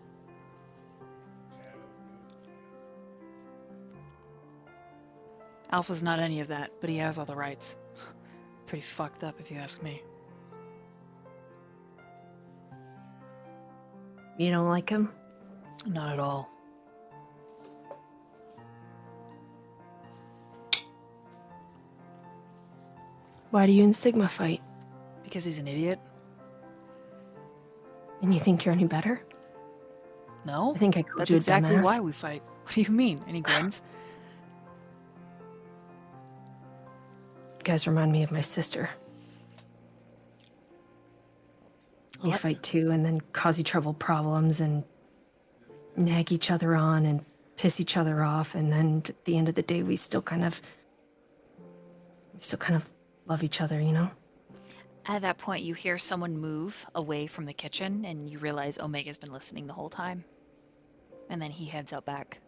Alpha's not any of that, but he has all the rights. Pretty fucked up if you ask me. You don't like him? Not at all. Why do you and Sigma fight? Because he's an idiot. And you think you're any better? No. I think I called That's you a exactly dumbass. why we fight. What do you mean? Any grins? You guys remind me of my sister. We What? fight too, and then cause each other problems, and nag each other on, and piss each other off, and then at the end of the day, we still kind of love each other, you know? At that point, you hear someone move away from the kitchen, and you realize Omega's been listening the whole time. And then he heads out back.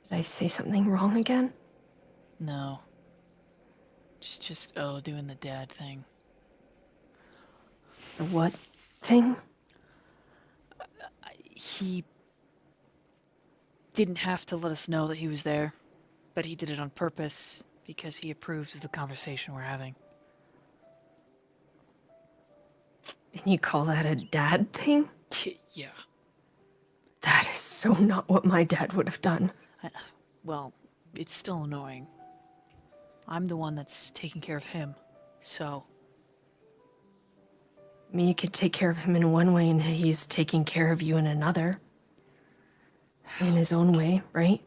Did I say something wrong again? No. Just doing the dad thing. The what thing? He didn't have to let us know that he was there, but he did it on purpose because he approves of the conversation we're having. And you call that a dad thing? Yeah. That is so not what my dad would have done. Well, it's still annoying. I'm the one that's taking care of him, so... I mean, you could take care of him in one way, and he's taking care of you in another. In his own way, right?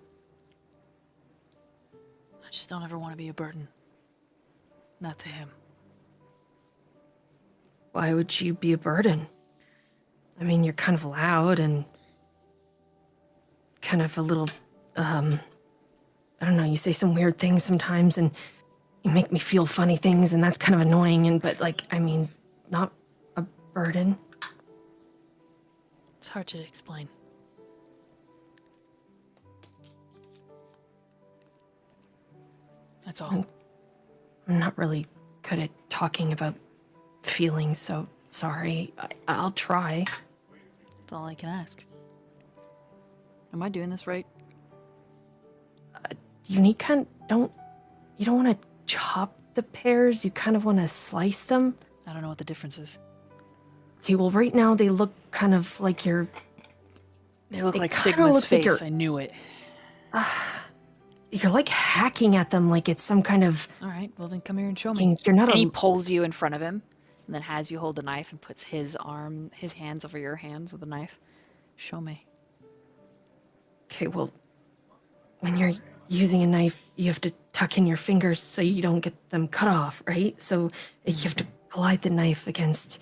I just don't ever want to be a burden. Not to him. Why would you be a burden? I mean, you're kind of loud and kind of a little, I don't know, you say some weird things sometimes and you make me feel funny things and that's kind of annoying but like, I mean, not a burden. It's hard to explain. That's all. I'm not really good at talking about feelings, so sorry. I'll try. That's all I can ask. Am I doing this right? You don't want to chop the pears, you kind of want to slice them. I don't know what the difference is. Okay, well right now they look kind of like you're... They look like kinda Sigma's look like face, I knew it. You're like hacking at them like it's some kind of... Alright, well then come here and show me. You're not and he pulls you in front of him. And then has you hold the knife and puts his hands over your hands with the knife. Show me. Okay, well, when you're using a knife, you have to tuck in your fingers so you don't get them cut off, right? So you have to glide the knife against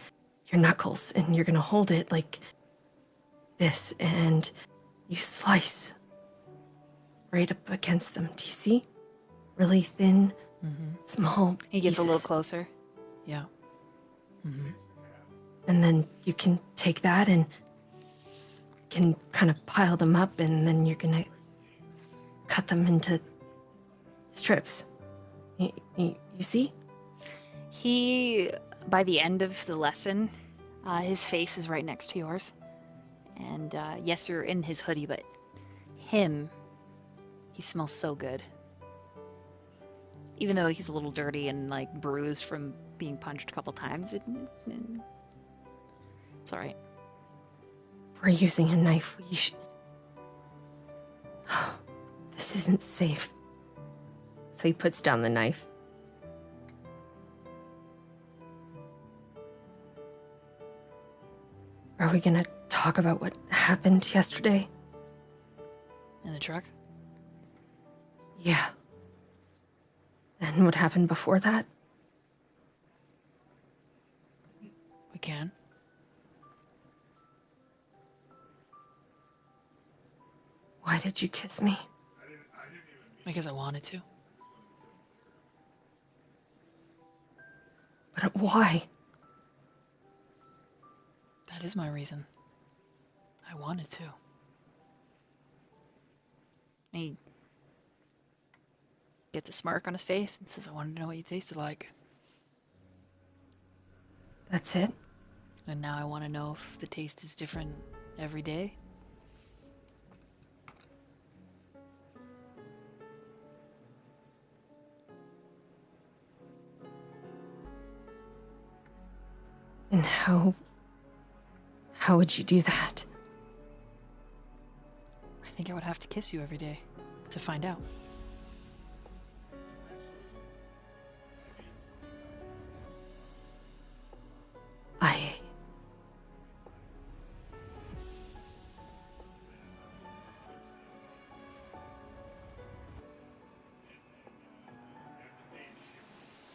your knuckles, and you're gonna hold it like this, and you slice right up against them. Do you see? Really thin, small He gets a little pieces. closer. Yeah. And then you can take that and can kind of pile them up, and then you're gonna cut them into strips. You see? He, by the end of the lesson, his face is right next to yours. And yes, you're in his hoodie, but he smells so good. Even though he's a little dirty and like bruised from being punched a couple times, it's all right. We're using a knife. This isn't safe. So he puts down the knife. Are we gonna talk about what happened yesterday? In the truck? Yeah. And what happened before that? We can. Why did you kiss me? Because I wanted to. But why? That is my reason. I wanted to. He gets a smirk on his face and says, I wanted to know what you tasted like. That's it? And now I want to know if the taste is different every day. And how would you do that? I think I would have to kiss you every day to find out.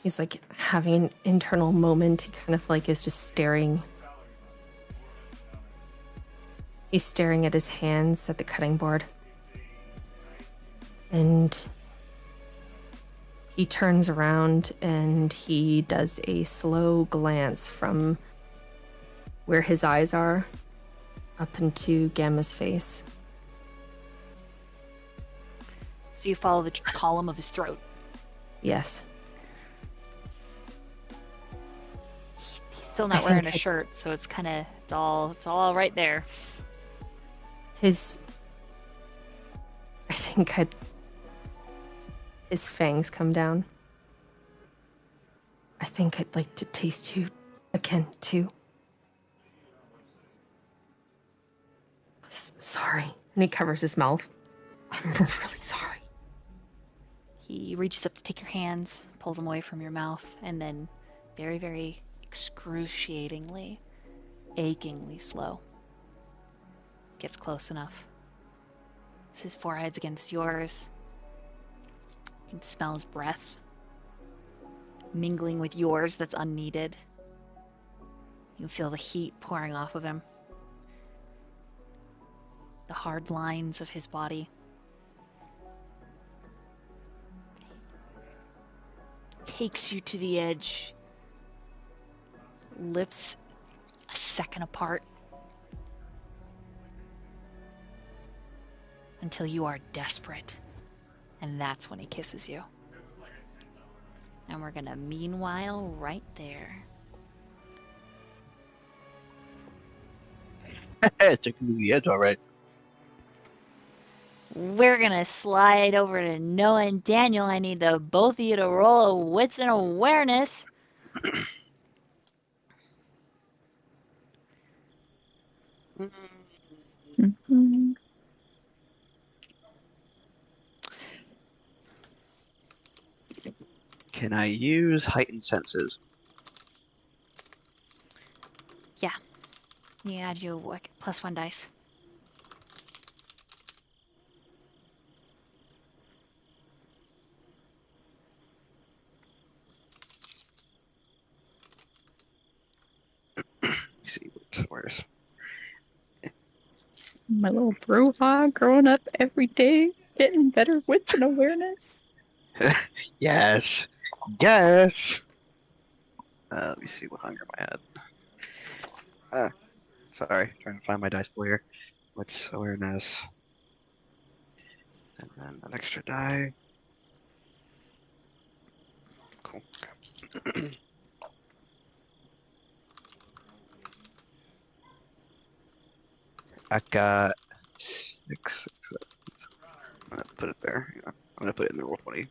He's like having an internal moment. He kind of like is just staring. He's staring at his hands at the cutting board. And he turns around and he does a slow glance from where his eyes are up into Gamma's face. So you follow the column of his throat. Yes. He's still not wearing a shirt, so it's kind of it's all right there. His fangs come down. I think I'd like to taste you again, too. Sorry. And he covers his mouth. I'm really sorry. He reaches up to take your hands, pulls them away from your mouth, and then very, very excruciatingly, achingly slow, gets close enough. His forehead's against yours. You can smell his breath mingling with yours that's unneeded. You can feel the heat pouring off of him. The hard lines of his body. Takes you to the edge. Lips a second apart. Until you are desperate. And that's when he kisses you. And we're gonna meanwhile right there. Took me to the edge, all right. We're gonna slide over to Noah and Daniel. I need the both of you to roll a wits and awareness. Can I use heightened senses? Yeah. You add your +1 dice. Let me see where's. My little brouhaha growing up every day, getting better wits and awareness. Yes. Yes. Let me see what hunger am I at. Sorry, trying to find my dice pool here. What's awareness? And then an extra die. Cool. I got 6. I'm gonna put it there. Yeah, I'm gonna put it in the roll 20.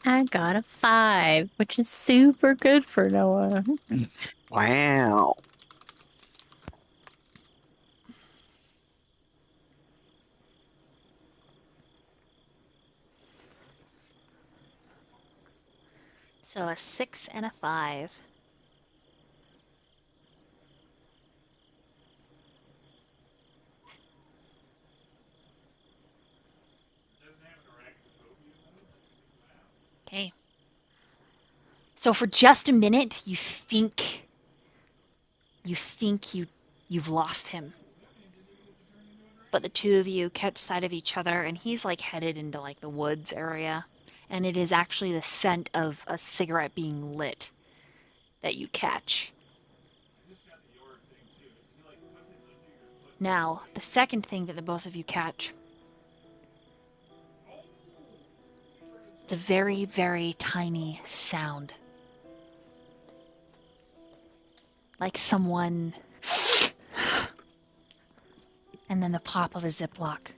I got a 5, which is super good for Noah. Wow. So a 6 and a 5. Okay. So for just a minute, you've lost him. But the two of you catch sight of each other, and he's like headed into like the woods area. And it is actually the scent of a cigarette being lit that you catch. Now, the second thing that the both of you catch, it's a very, very tiny sound. Like someone... and then the pop of a Ziploc.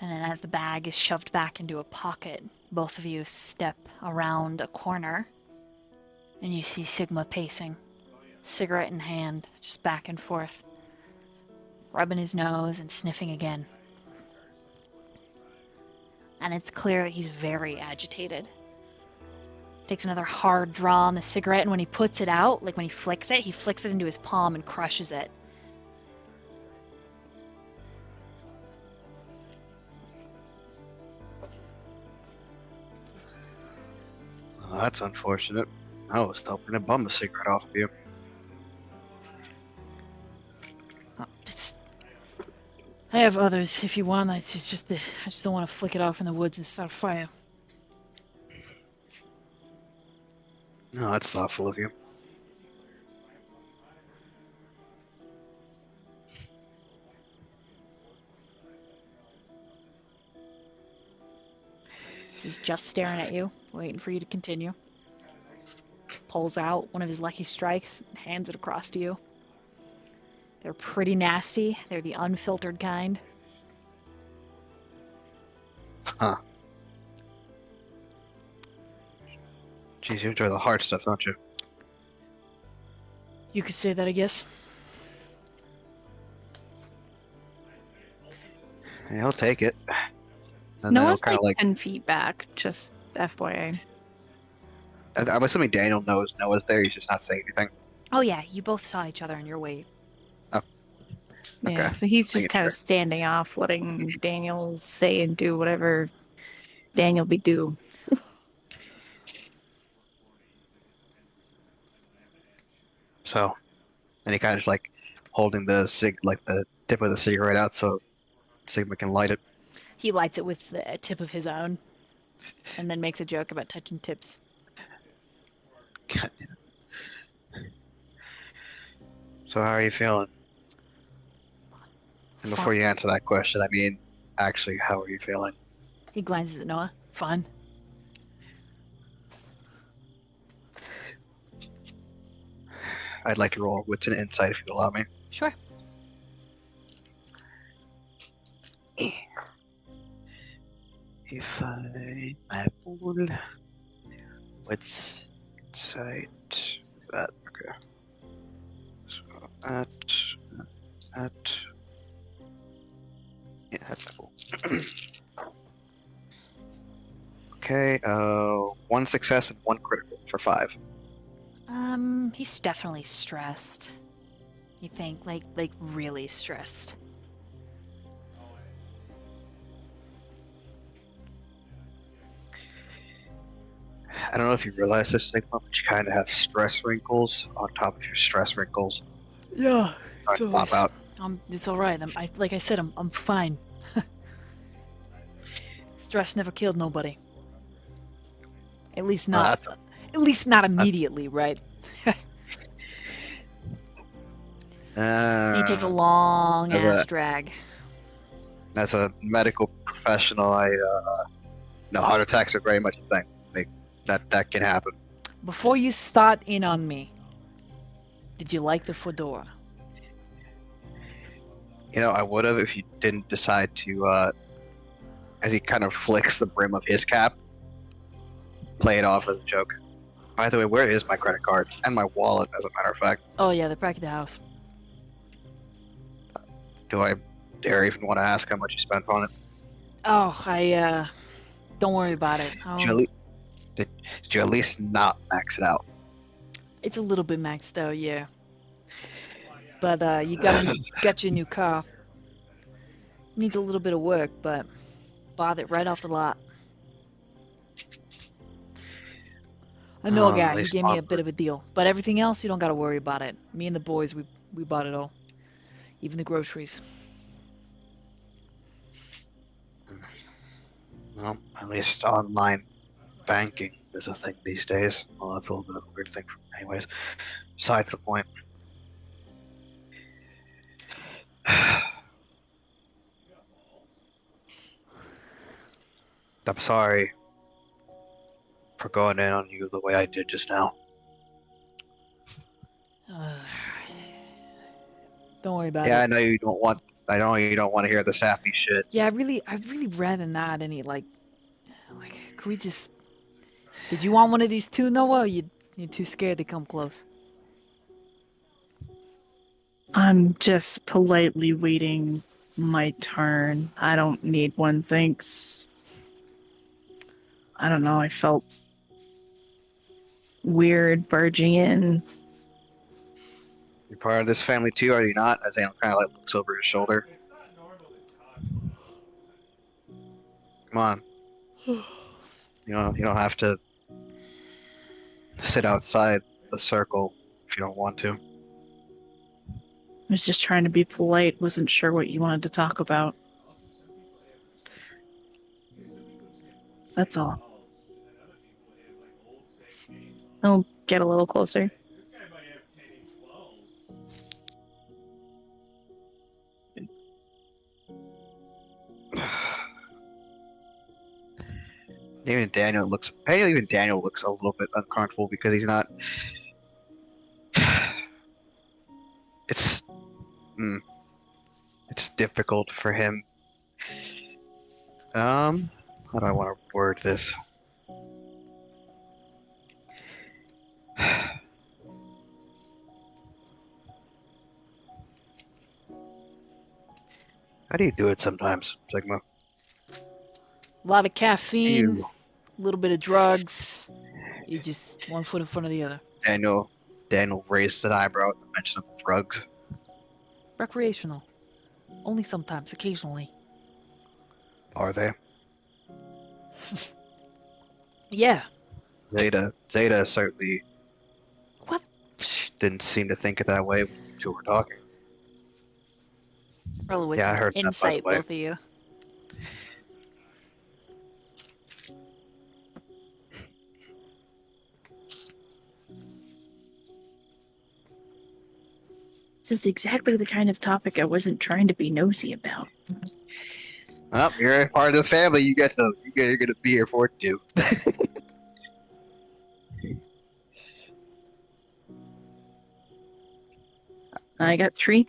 And then as the bag is shoved back into a pocket, both of you step around a corner, and you see Sigma pacing, cigarette in hand, just back and forth, rubbing his nose and sniffing again. And it's clear that he's very agitated. Takes another hard draw on the cigarette, and when he puts it out, like when he flicks it into his palm and crushes it. Well, that's unfortunate. I was hoping to bum a cigarette off of you. I have others if you want. I just don't want to flick it off in the woods and start a fire. No, that's thoughtful of you. He's just staring at you, waiting for you to continue. Pulls out one of his lucky strikes, hands it across to you. They're pretty nasty. They're the unfiltered kind. Huh. Jeez, you enjoy the hard stuff, don't you? You could say that, I guess. Yeah, I'll take it. And Noah's kind like of 10 feet back, just FYI. I'm assuming Daniel knows Noah's there. He's just not saying anything. Oh yeah, you both saw each other on your way. Oh. Yeah, Okay. so he's just kind of standing off, letting Daniel say and do whatever Daniel be do. So, and he kind of just like holding the the tip of the cigarette out so Sigma can light it. He lights it with the tip of his own, and then makes a joke about touching tips. God damn it. So how are you feeling? And before you answer that question, I mean, actually, how are you feeling? He glances at Noah. Fun. I'd like to roll wits and insight if you'd allow me. Sure. If I my pool, wits, insight, that okay. So at yeah, that's cool. Okay, 1 success and 1 critical for 5. He's definitely stressed. You think, like really stressed. I don't know if you realize this, Sigma, but you kind of have stress wrinkles on top of your stress wrinkles. Yeah, it's Trying to pop out. It's all right. Like I said, I'm fine. Stress never killed nobody. At least not. At least not immediately, right? He takes a long ass drag. As a medical professional, no, heart attacks are very much a thing. That can happen. Before you start in on me, did you like the fedora? You know, I would have if you didn't decide to, as he kind of flicks the brim of his cap, play it off as a joke. By the way, where is my credit card? And my wallet, as a matter of fact. Oh yeah, they're back at the house. Do I dare even want to ask how much you spent on it? Oh, don't worry about it. Did you at least not max it out? It's a little bit maxed out, yeah. But you got your new car. Needs a little bit of work, but bought it right off the lot. I know a guy. He gave me a bit of a deal. But everything else, you don't got to worry about it. Me and the boys, we bought it all. Even the groceries. Well, at least online banking is a thing these days. Well, that's a little bit of a weird thing. Anyways, besides the point. I'm sorry for going in on you the way I did just now. Don't worry about it. Yeah, I know you don't want. I know you don't want to hear the sappy shit. Yeah, I'd really rather not any like. Could we just? Did you want one of these too, Noah? Or you're too scared to come close. I'm just politely waiting my turn. I don't need one, thanks. I don't know, I felt weird barging in. You're part of this family too, are you not? As Anne kind of like looks over his shoulder. Come on. You don't have to sit outside the circle if you don't want to. I was just trying to be polite, wasn't sure what you wanted to talk about. That's all. I'll get a little closer. Even Daniel looks a little bit uncomfortable because he's not. It's difficult for him. How do I want to word this? How do you do it sometimes, Sigma? A lot of caffeine, a little bit of drugs. You just one foot in front of the other. Daniel raised an eyebrow at the mention of drugs. Recreational. Only sometimes, occasionally. Are they? Yeah. Zeta certainly didn't seem to think it that way when you two were talking. Roll with I heard insight, that, by the way. both of you. This is exactly the kind of topic I wasn't trying to be nosy about. Well, you're a part of this family. You're gonna be here for it too. I got 3.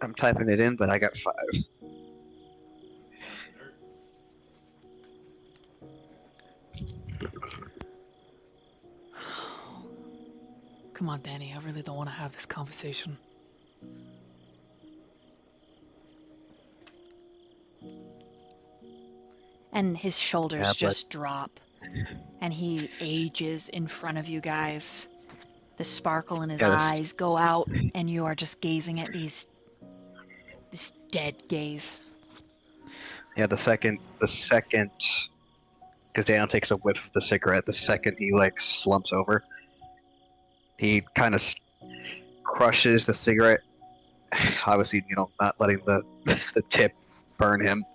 I'm typing it in, but I got 5. Come on, Danny. I really don't want to have this conversation. And his shoulders Yeah, but- just drop. And he ages in front of you guys. The sparkle in his eyes go out, and you are just gazing at this dead gaze. Yeah, the second, because Daniel takes a whiff of the cigarette, the second he like slumps over, he kind of crushes the cigarette. Obviously, not letting the tip burn him.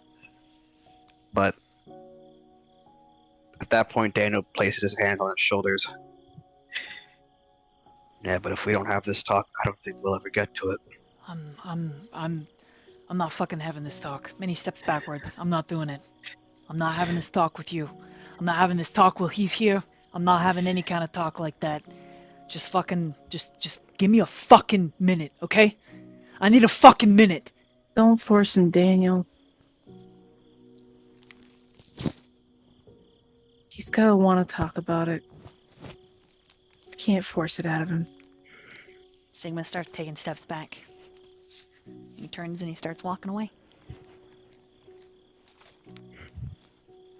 But at that point, Daniel places his hand on his shoulders. Yeah, but if we don't have this talk, I don't think we'll ever get to it. I'm not fucking having this talk. Many steps backwards. I'm not doing it. I'm not having this talk with you. I'm not having this talk while he's here. I'm not having any kind of talk like that. Just give me a fucking minute, okay? I need a fucking minute. Don't force him, Daniel. He's gotta want to talk about it. Can't force it out of him. Sigma starts taking steps back. He turns and he starts walking away.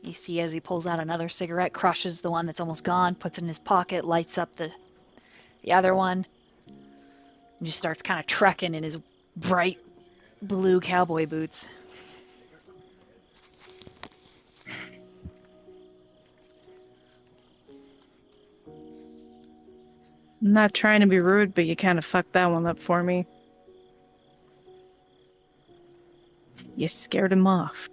You see as he pulls out another cigarette, crushes the one that's almost gone, puts it in his pocket, lights up the other one, and just starts kind of trekking in his bright blue cowboy boots. I'm not trying to be rude, but you kind of fucked that one up for me. You scared him off.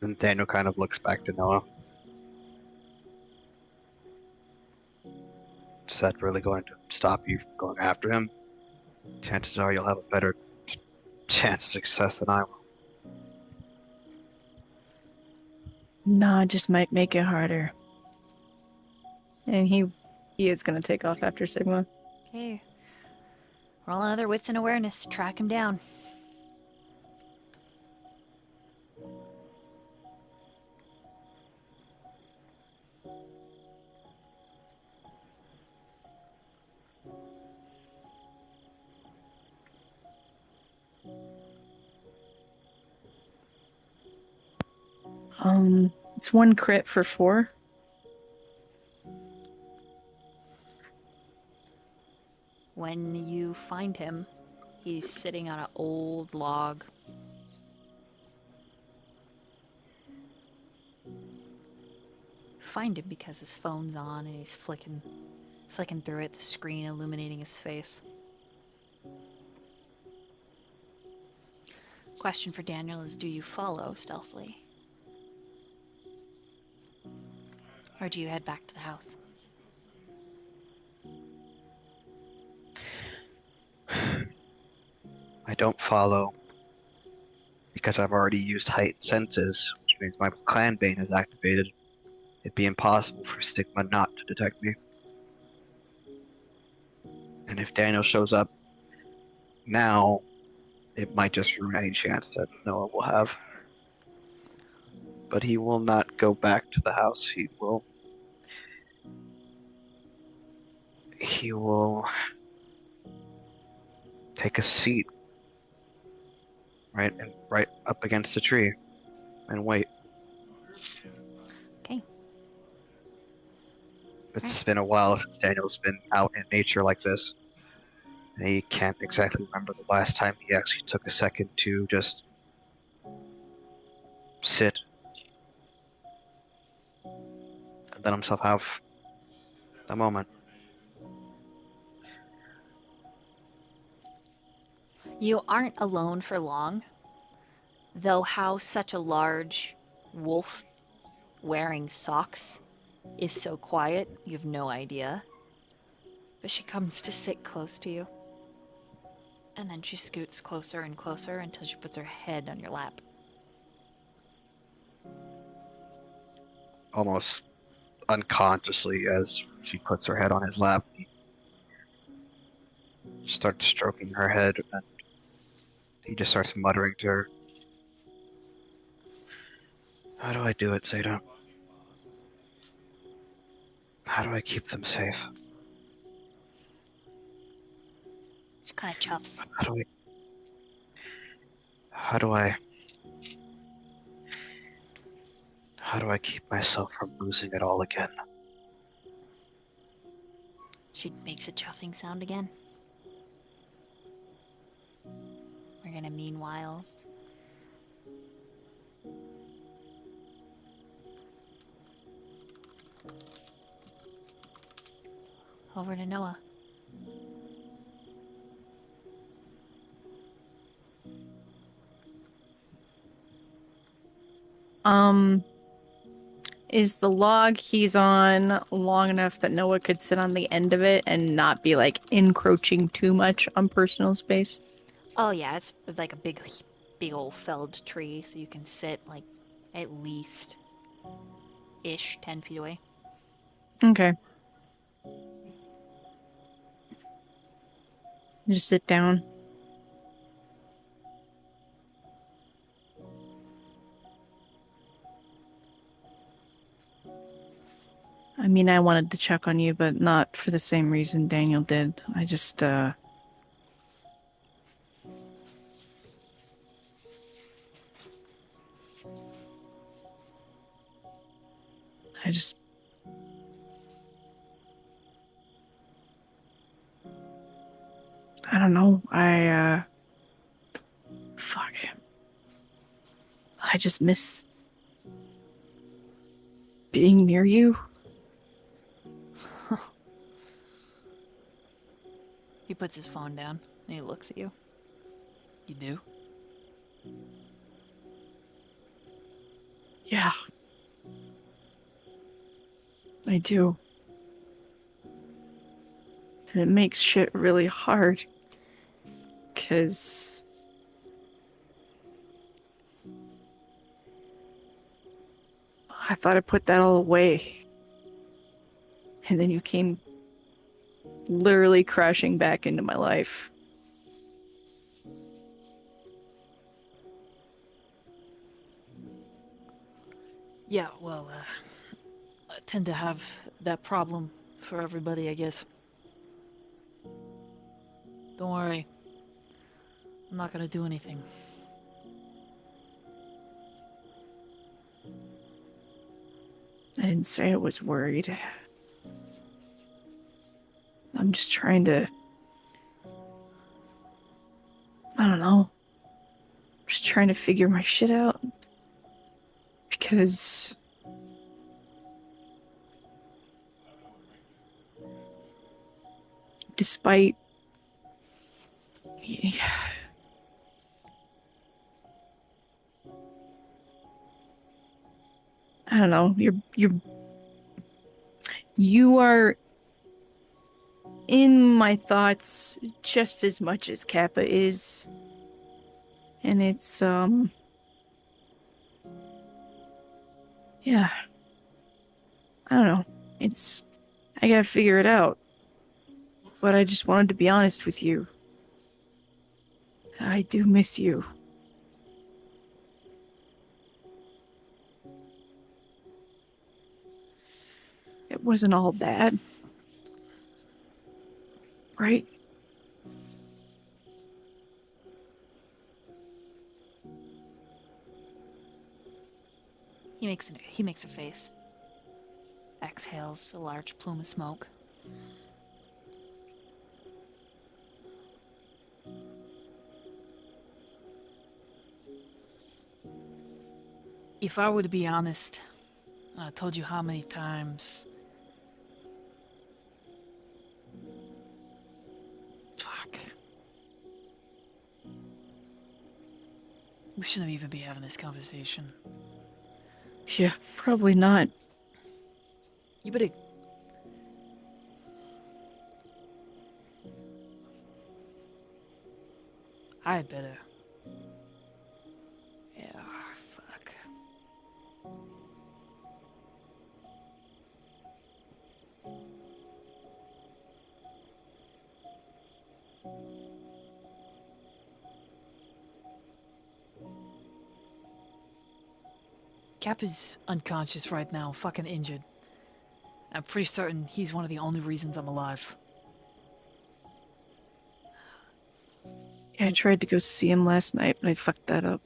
And Daniel kind of looks back to Noah. Is that really going to stop you from going after him? Chances are you'll have a better chance of success than I will. Nah, just might make it harder. And he is gonna take off after Sigma. Okay. Roll another wits and awareness. Track him down. It's 1 crit for 4. When you find him, he's sitting on an old log. Find him because his phone's on and he's flicking through it, the screen illuminating his face. Question for Daniel is, do you follow stealthily? Or do you head back to the house? I don't follow because I've already used heightened senses, which means my clan bane is activated. It'd be impossible for Sigma not to detect me. And if Daniel shows up now, it might just ruin any chance that Noah will have. But he will not go back to the house. He will take a seat right up against the tree and wait. Okay. It's been a while since Daniel's been out in nature like this. And he can't exactly remember the last time he actually took a second to just sit and let himself have a moment. You aren't alone for long, though how such a large wolf wearing socks is so quiet, you have no idea. But she comes to sit close to you. And then she scoots closer and closer until she puts her head on your lap. Almost unconsciously, as she puts her head on his lap, he starts stroking her head, and he just starts muttering to her. How do I do it, Zeta? How do I keep them safe? She kind of chuffs. How do I... How do I keep myself from losing it all again? She makes a chuffing sound again. We're gonna meanwhile over to Noah. Is the log he's on long enough that Noah could sit on the end of it and not be like encroaching too much on personal space? Oh yeah, it's like a big old felled tree, so you can sit like at least 10 feet away. Okay. Just sit down. I mean, I wanted to check on you, but not for the same reason Daniel did. I just, I don't know. Fuck. I just miss being near you. He puts his phone down and he looks at you. You do? Yeah. I do. And it makes shit really hard. 'Cause I thought I put that all away. And then you came literally crashing back into my life. Yeah, well, I tend to have that problem for everybody, I guess. Don't worry. I'm not gonna do anything. I didn't say I was worried. I'm just trying to... I don't know. Just trying to figure my shit out. Because... despite... I don't know, you are in my thoughts just as much as Kappa is. And it's, yeah. I don't know. I gotta figure it out. But I just wanted to be honest with you. I do miss you. It wasn't all bad. Right? He makes a face. Exhales a large plume of smoke. If I were to be honest, I told you how many times. Fuck. We shouldn't even be having this conversation. Yeah, probably not. You better... I better... Yeah, fuck. Cap is unconscious right now, fucking injured. I'm pretty certain he's one of the only reasons I'm alive. Yeah, I tried to go see him last night, but I fucked that up.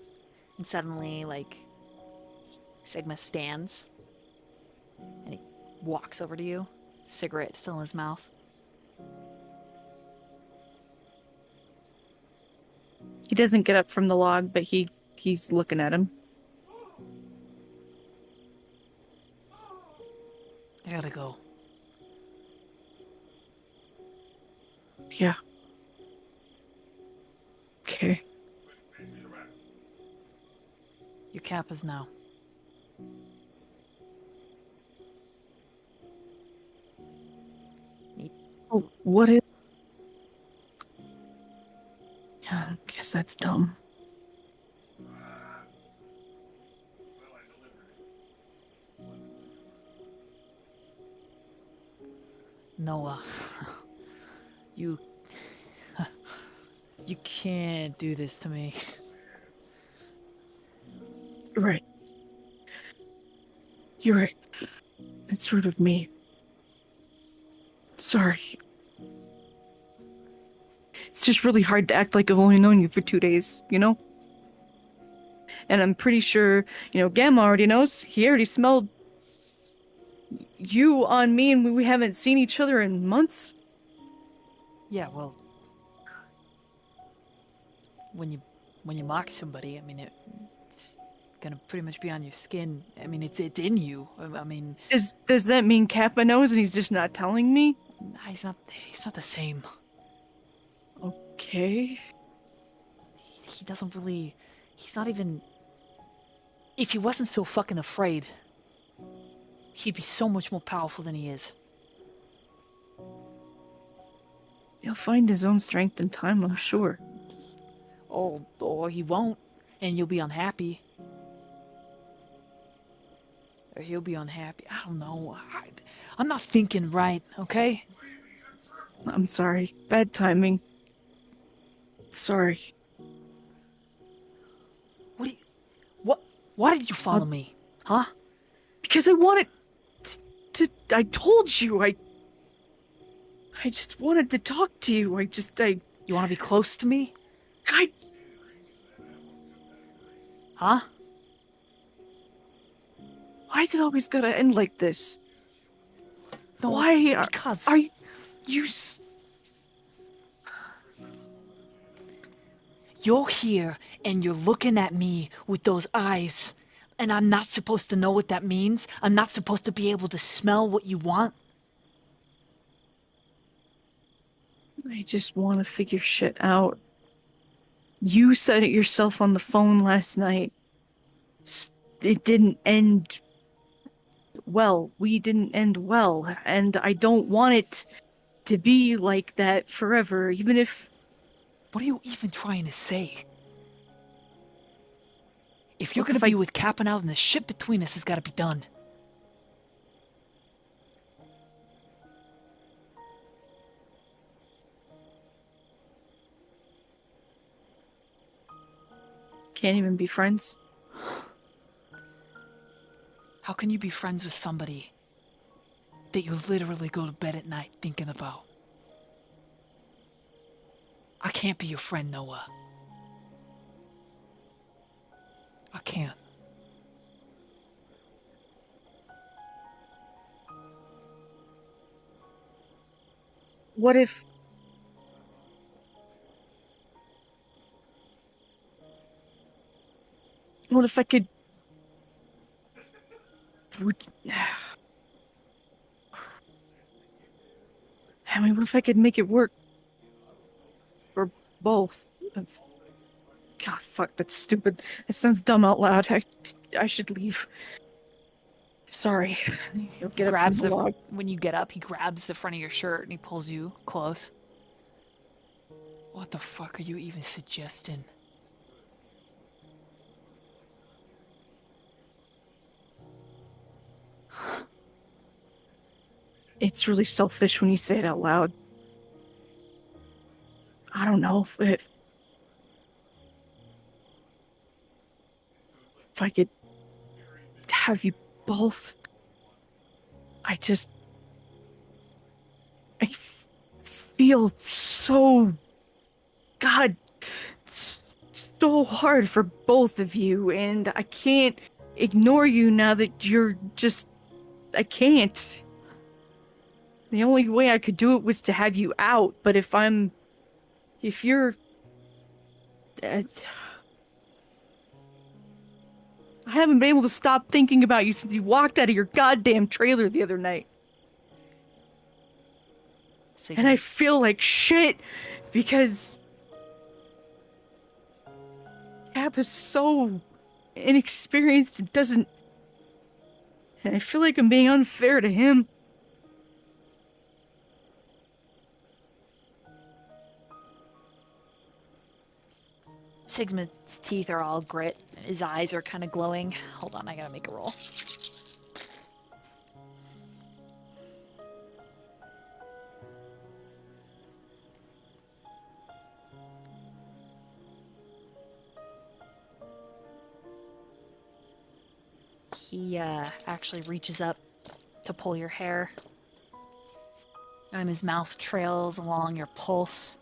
And suddenly, like, Sigma stands and he walks over to you, cigarette still in his mouth. He doesn't get up from the log, but he's looking at him. I gotta go. Yeah. Okay. Your cap is now. Oh, what if... Yeah, I guess that's dumb. Noah, you can't do this to me. Right. You're right. It's rude of me. Sorry. It's just really hard to act like I've only known you for 2 days, you know? And I'm pretty sure, Gamma already knows. He already smelled you on me, and we haven't seen each other in months. Yeah, well, when you mock somebody, I mean, it's gonna pretty much be on your skin. I mean, it's in you. I mean, Does that mean Kappa knows and he's just not telling me? he's not the same. Okay. He doesn't really. He's not even. If he wasn't so fucking afraid, he'd be so much more powerful than he is. He'll find his own strength in time, I'm sure. Or he won't, and you'll be unhappy. Or he'll be unhappy. I don't know. I'm not thinking right, okay? I'm sorry. Bad timing. Sorry. Why did you follow me? Huh? Because I wanted to I told you, I just wanted to talk to you. You want to be close to me? I... Huh? Why is it always gotta end like this? No, Why because... are you... You're here, and you're looking at me with those eyes, and I'm not supposed to know what that means? I'm not supposed to be able to smell what you want? I just want to figure shit out. You said it yourself on the phone last night. It didn't end well. We didn't end well, and I don't want it to be like that forever, even if... What are you even trying to say? If you're gonna be with Kappa now, then the shit between us has gotta be done. Can't even be friends? How can you be friends with somebody that you literally go to bed at night thinking about? I can't be your friend, Noah. I can't. What if... What if I could... I mean, what if I could make it work? Or both. God, fuck, that's stupid. It sounds dumb out loud. I should leave. Sorry. He'll get up from the log. When you get up, he grabs the front of your shirt and he pulls you close. What the fuck are you even suggesting? It's really selfish when you say it out loud. I don't know if I could have you both. I feel so... God, so hard for both of you, and I can't ignore you now that you're just... I can't. The only way I could do it was to have you out, but if you're... I haven't been able to stop thinking about you since you walked out of your goddamn trailer the other night. And I feel like shit because Cap is so inexperienced and doesn't... And I feel like I'm being unfair to him. Sigmund's teeth are all grit. His eyes are kind of glowing. Hold on, I gotta make a roll. He actually reaches up to pull your hair, and his mouth trails along your pulse,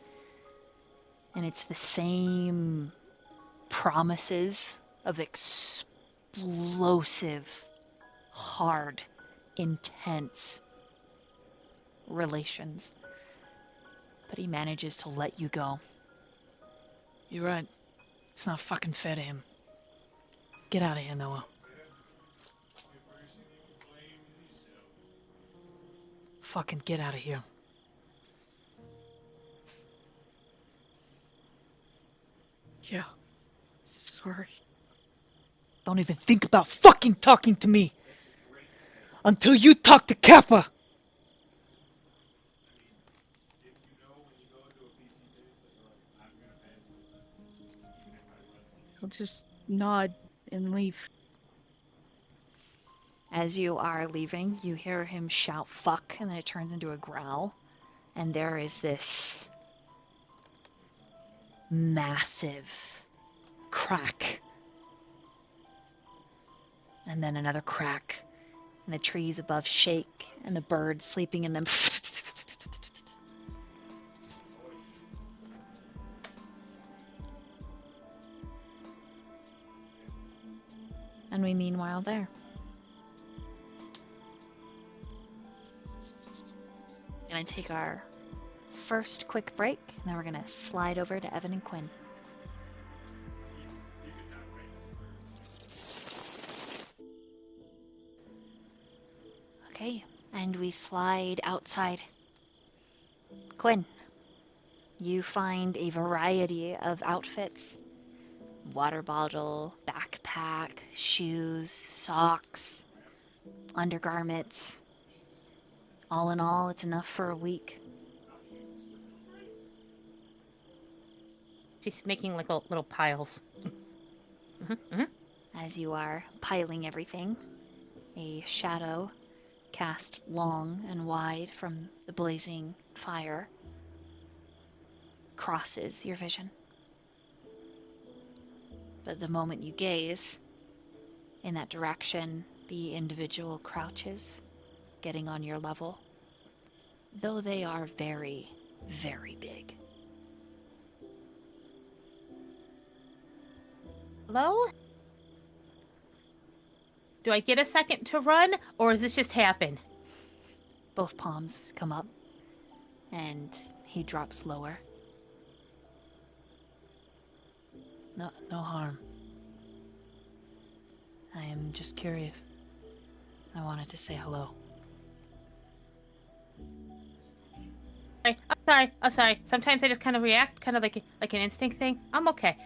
and it's the same promises of explosive, hard, intense relations. But he manages to let you go. You're right. It's not fucking fair to him. Get out of here, Noah. Fucking get out of here. Yeah. Sorry. Don't even think about fucking talking to me until you talk to Kappa. I'll just nod and leave. As you are leaving, you hear him shout fuck, and then it turns into a growl. And there is this massive crack. And then another crack. And the trees above shake, and the birds sleeping in them. And we meanwhile there. Gonna take our first quick break, and then we're gonna slide over to Evan and Quinn. Okay, and we slide outside. Quinn, you find a variety of outfits. Water bottle, backpack, shoes, socks, undergarments. All in all, it's enough for a week. She's making like little piles. As you are piling everything, a shadow cast long and wide from the blazing fire crosses your vision. But the moment you gaze in that direction, the individual crouches, getting on your level, though they are very, very big. Hello? Do I get a second to run, or does this just happen? Both palms come up, and he drops lower. No harm. I am just curious. I wanted to say hello. I'm sorry. Sometimes I just kind of react, kind of like an instinct thing. I'm okay.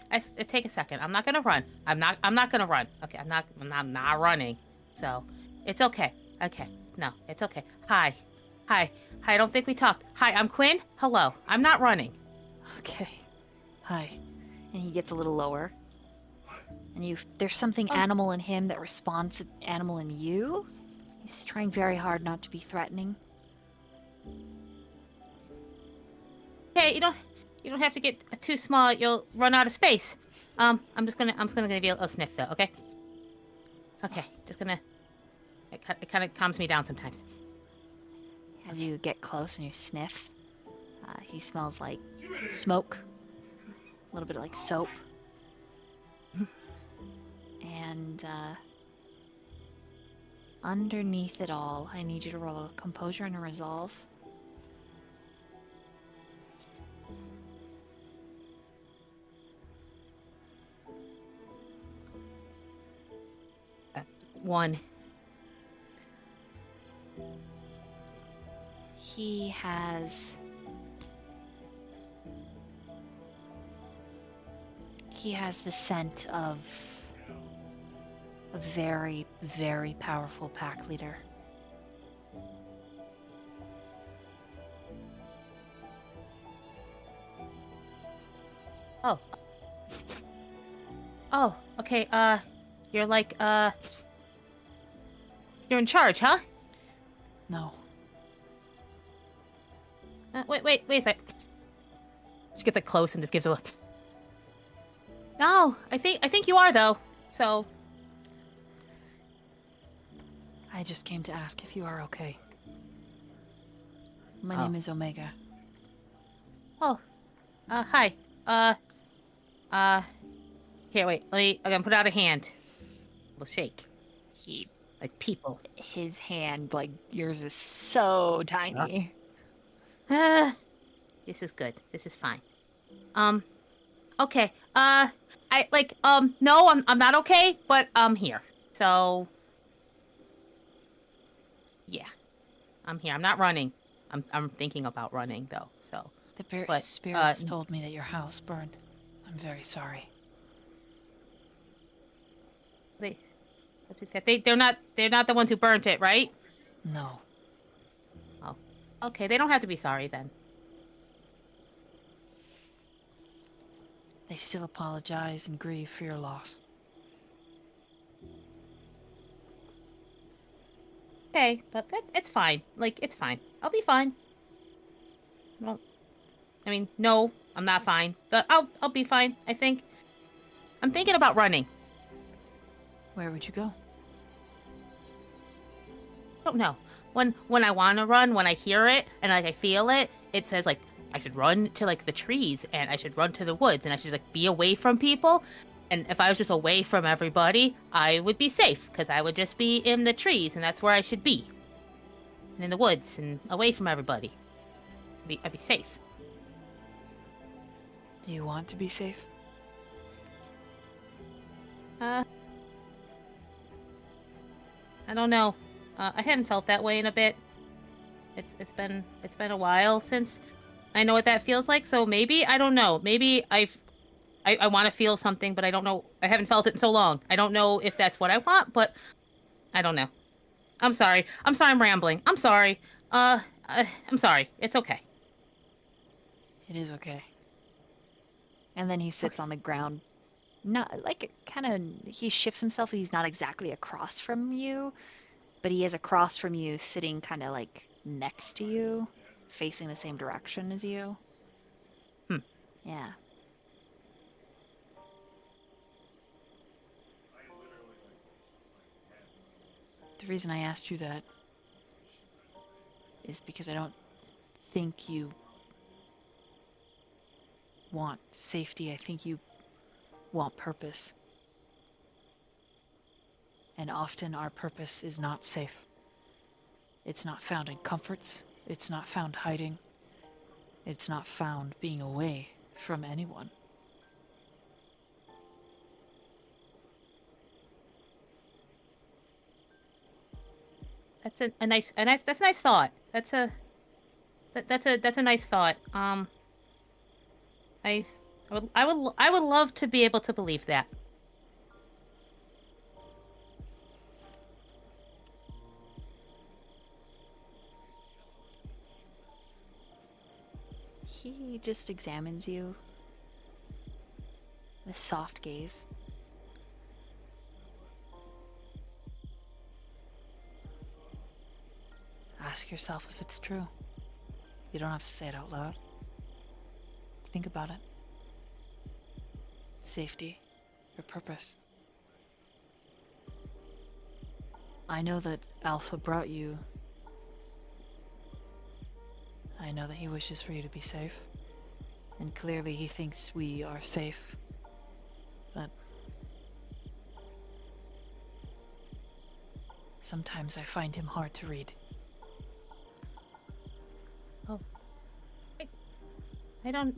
Take a second. I'm not gonna run. I'm not gonna run. Okay, I'm not running. So, it's okay. Okay, no, it's okay. Hi. I don't think we talked. Hi, I'm Quinn. Hello. I'm not running. Okay. Hi. And he gets a little lower. And there's something animal in him that responds to animal in you. He's trying very hard not to be threatening. Okay, you don't have to get too small. You'll run out of space. I'm just gonna give you a sniff though. Okay. Okay. Just gonna. It kind of calms me down sometimes. As you get close and you sniff, he smells like smoke, a little bit like soap, And underneath it all, I need you to roll a composure and a resolve. One. He has the scent of a very, very powerful pack leader. Oh. Oh, okay, you're like, you're in charge, huh? No. Wait a sec. She gets like close and just gives a look. No, I think you are though. So. I just came to ask if you are okay. My name is Omega. Oh. Hi. Here, wait. I'm gonna put out a hand. We'll shake. He, like people. His hand, like yours, is so tiny. This is good. This is fine. Okay. No, I'm not okay, but I'm here. So. Yeah. I'm here. I'm not running. I'm thinking about running though. So. The spirits told me that your house burned. I'm very sorry. They're not the ones who burnt it, right? No. Oh. Okay, they don't have to be sorry then. They still apologize and grieve for your loss. Okay, but it's fine. Like, it's fine. I'll be fine. Well, I mean, no, I'm not fine, but I'll be fine, I think. I'm thinking about running. Where would you go? I don't know. When I want to run, when I hear it and like I feel it, it says like I should run to like the trees and I should run to the woods and I should like be away from people. And if I was just away from everybody, I would be safe because I would just be in the trees and that's where I should be. And in the woods and away from everybody. I'd be safe. Do you want to be safe? I don't know. I haven't felt that way in a bit. It's been a while since I know what that feels like. So maybe I don't know. Maybe I want to feel something, but I don't know. I haven't felt it in so long. I don't know if that's what I want, but I don't know. I'm sorry. I'm rambling. I'm sorry. I'm sorry. It's okay. It is okay. And then he sits on the ground. Not like he shifts himself. He's not exactly across from you, but he is across from you, sitting kind of like next to you, facing the same direction as you. Yeah. The reason I asked you that is because I don't think you want safety. I think you want purpose. And often our purpose is not safe. It's not found in comforts. It's not found hiding. It's not found being away from anyone. That's a nice thought. That's a nice thought. I would love to be able to believe that. He just examines you with soft gaze. Ask yourself if it's true. You don't have to say it out loud. Think about it. Safety, your purpose. I know that Alpha brought you. I know that he wishes for you to be safe. And clearly he thinks we are safe. But Sometimes I find him hard to read. Oh. I don't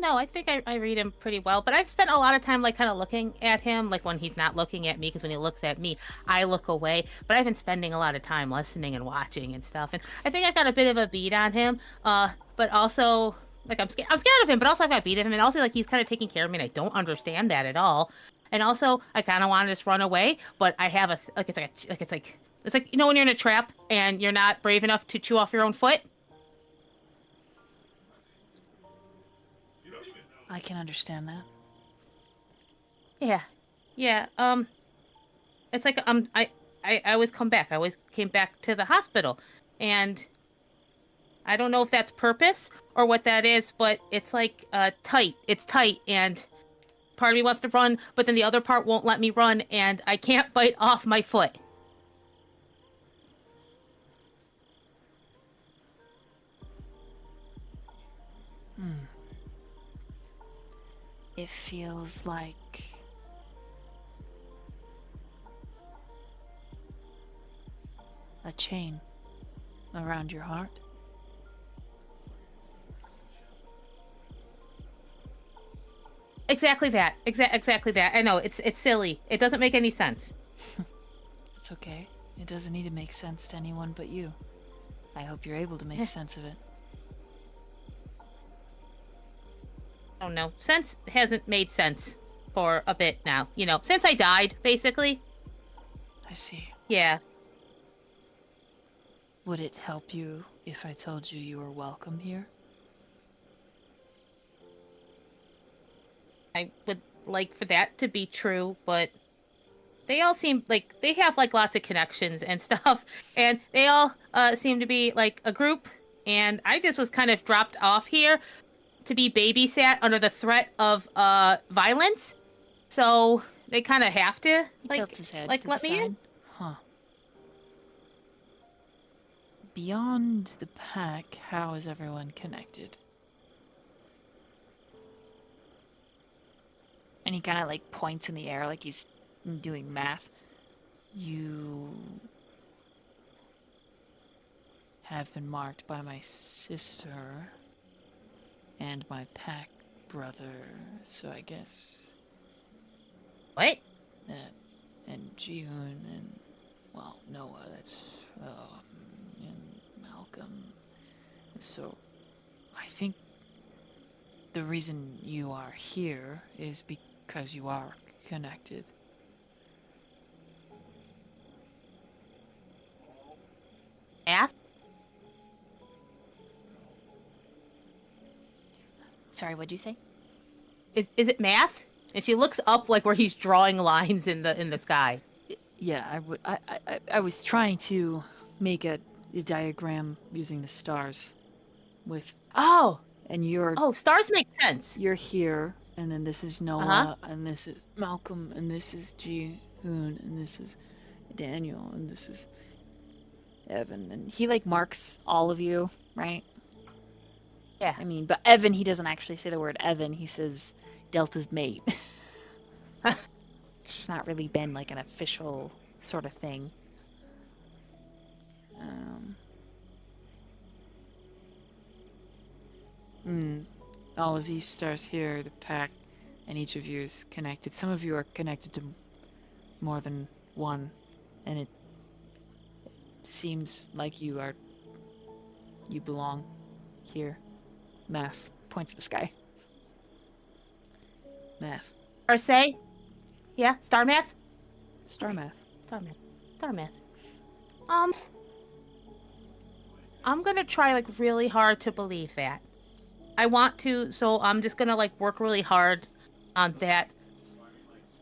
know. I think I read him pretty well, but I've spent a lot of time like kind of looking at him, like when he's not looking at me, because when he looks at me, I look away. But I've been spending a lot of time listening and watching and stuff, and I think I got a bit of a beat on him. But also like I'm scared of him, but also I've got a beat of him, and also like he's kind of taking care of me, and I don't understand that at all. And also I kind of want to just run away, but I have it's like you know when you're in a trap and you're not brave enough to chew off your own foot. I can understand that. Yeah. It's like I always come back. I always came back to the hospital, and I don't know if that's purpose or what that is, but it's like tight. It's tight, and part of me wants to run, but then the other part won't let me run, and I can't bite off my foot. It feels like a chain around your heart. Exactly that. Exactly that. I know it's silly. It doesn't make any sense. It's okay. It doesn't need to make sense to anyone but you. I hope you're able to make sense of it. I don't know. Sense hasn't made sense for a bit now. You know, since I died, basically. I see. Yeah. Would it help you if I told you you were welcome here? I would like for that to be true, but they all seem like they have like lots of connections and stuff, and they all seem to be like a group, and I just was kind of dropped off here to be babysat under the threat of violence, so they kind of have to Tilts his head like to let the me side. in. Huh. Beyond the pack, how is everyone connected? And he kind of like points in the air like he's doing math. You have been marked by my sister and my pack brother, so I guess... What? And Jihoon and, well, Noah, that's, and Malcolm. So, I think the reason you are here is because you are connected. Math? Sorry, what'd you say? Is it math? And she looks up like where he's drawing lines in the sky. Yeah, I was trying to make a diagram using the stars with... Oh! And you're... Oh, stars make sense. You're here, and then this is Noah, and this is Malcolm, and this is Jihoon, and this is Daniel, and this is Evan. And he, like, marks all of you, right? Yeah. I mean, but Evan, he doesn't actually say the word Evan. He says Delta's mate. It's not really been, like, an official sort of thing. All of these stars here, the pack, and each of you is connected. Some of you are connected to more than one, and it seems like you belong here. Math points to the sky. Math. Or say? Yeah, star math? Star math. Star math. Star math. I'm gonna try like really hard to believe that. I want to, so I'm just gonna like work really hard on that.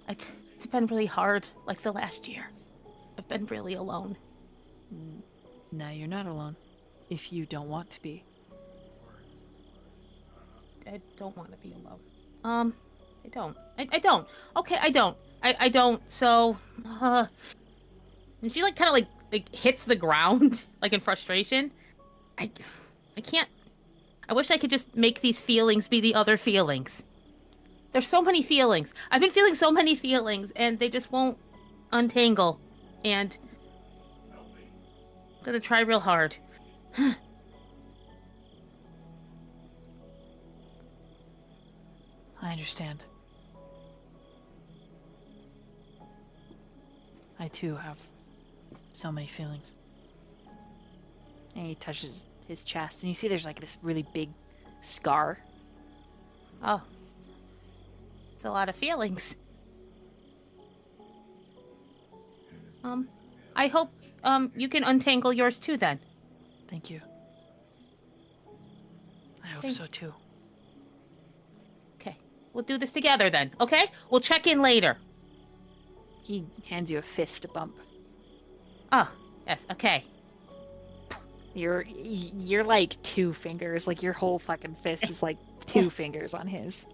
It's been really hard, like the last year. I've been really alone. Now you're not alone, if you don't want to be. I don't want to be alone. I don't. I don't. Okay, I don't. I don't. So, and she like kind of like hits the ground like in frustration. I can't. I wish I could just make these feelings be the other feelings. There's so many feelings. I've been feeling so many feelings, and they just won't untangle. And Gonna try real hard. I understand. I too have so many feelings. And he touches his chest, and you see there's like this really big scar. Oh. It's a lot of feelings. I hope, you can untangle yours too then. Thank you. I hope so too. Okay. We'll do this together then, okay? We'll check in later. He hands you a fist bump. Oh, yes, okay. You're like 2 fingers. Like your whole fucking fist is like 2 fingers on his.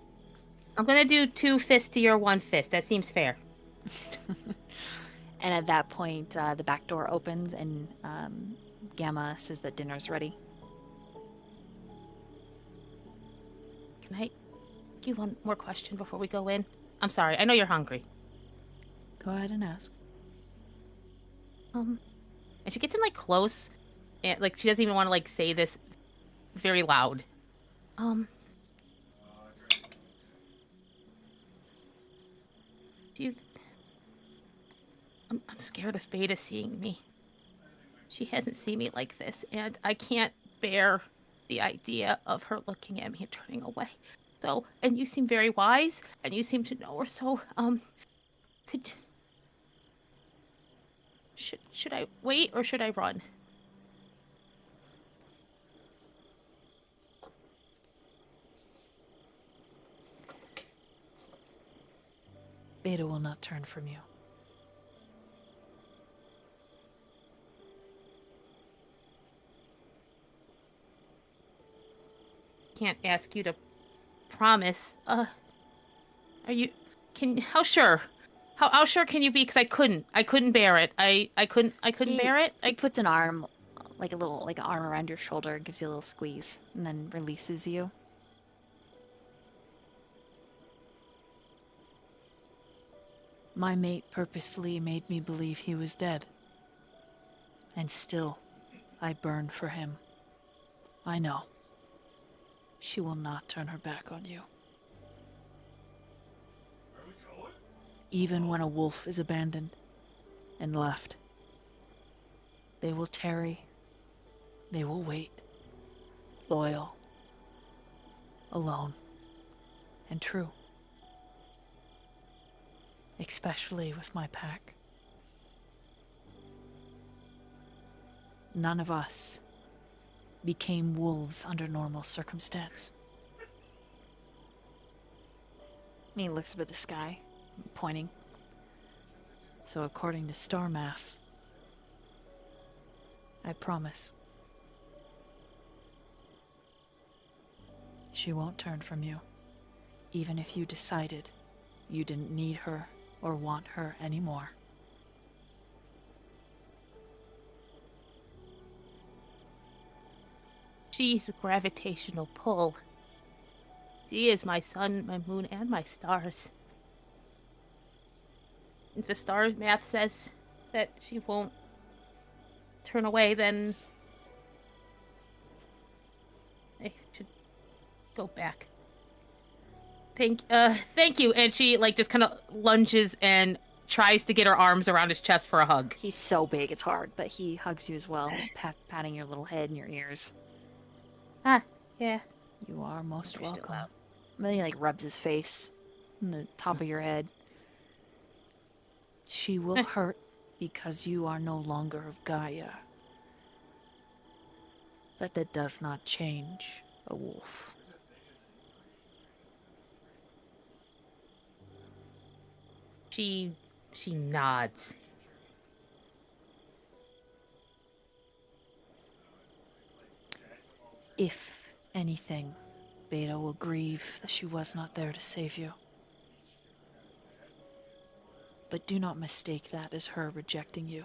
I'm gonna do 2 fists to your 1 fist. That seems fair. And at that point, the back door opens and Gamma says that dinner's ready. Can I ask you one more question before we go in? I'm sorry. I know you're hungry. Go ahead and ask. And she gets in like close, and like she doesn't even want to like say this very loud. Do you? I'm scared of Beta seeing me. She hasn't seen me like this, and I can't bear the idea of her looking at me and turning away. So, and you seem very wise, and you seem to know her. So, should I wait or should I run? Beta will not turn from you. Can't ask you to promise. How sure? How sure can you be? Because I couldn't bear it. I couldn't bear it. He puts an arm, like an arm around your shoulder, gives you a little squeeze, and then releases you. My mate purposefully made me believe he was dead. And still, I burned for him. I know. She will not turn her back on you. Even when a wolf is abandoned and left, they will tarry, they will wait, loyal, alone, and true. Especially with my pack. None of us became wolves under normal circumstance. And he looks up at the sky, pointing. So according to star math, I promise. She won't turn from you, even if you decided you didn't need her or want her anymore. She's a gravitational pull. She is my sun, my moon, and my stars. If the stars math says that she won't turn away, then I should go back. Thank you. And she like just kind of lunges and tries to get her arms around his chest for a hug. He's so big, it's hard, but he hugs you as well, patting your little head and your ears. Ah, yeah. You are most welcome. And then he like rubs his face on the top of your head. She will hurt because you are no longer of Gaia. But that does not change a wolf. She nods. If anything, Beta will grieve that she was not there to save you. But do not mistake that as her rejecting you.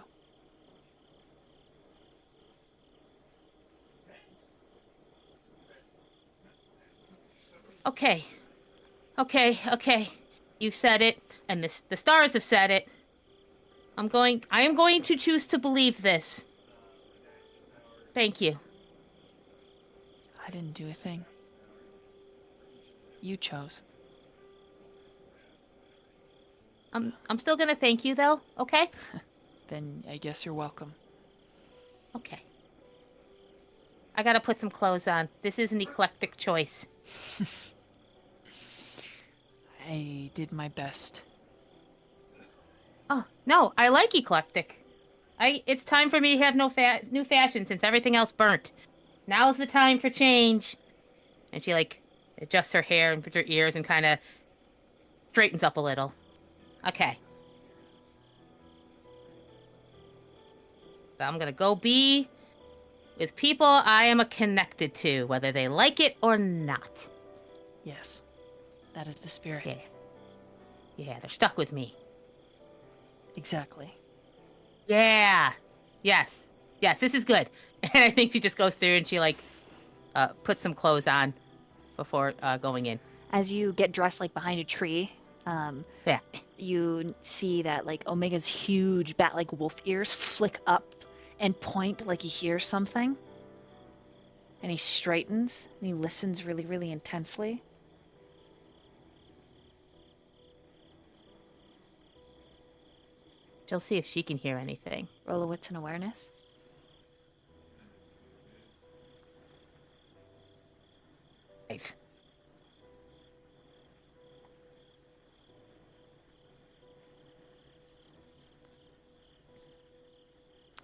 Okay. You said it, and the stars have said it. I am going to choose to believe this. Thank you. I didn't do a thing. You chose. I'm still gonna thank you though, okay? Then I guess you're welcome. Okay. I gotta put some clothes on. This is an eclectic choice. I did my best. Oh, no, I like eclectic. It's time for me to have new fashion since everything else burnt. Now's the time for change. And she, like, adjusts her hair and puts her ears and kind of straightens up a little. Okay. So I'm gonna go be with people I am connected to, whether they like it or not. Yes. That is the spirit. Yeah. Yeah, they're stuck with me. Exactly. Yeah. Yes. Yes, this is good. And I think she just goes through and she, like, puts some clothes on before going in. As you get dressed, like, behind a tree, yeah, you see that, like, Omega's huge bat-like wolf ears flick up and point like he hears something. And he straightens, and he listens really, really intensely. She'll see if she can hear anything. Roll a wits and awareness. Five.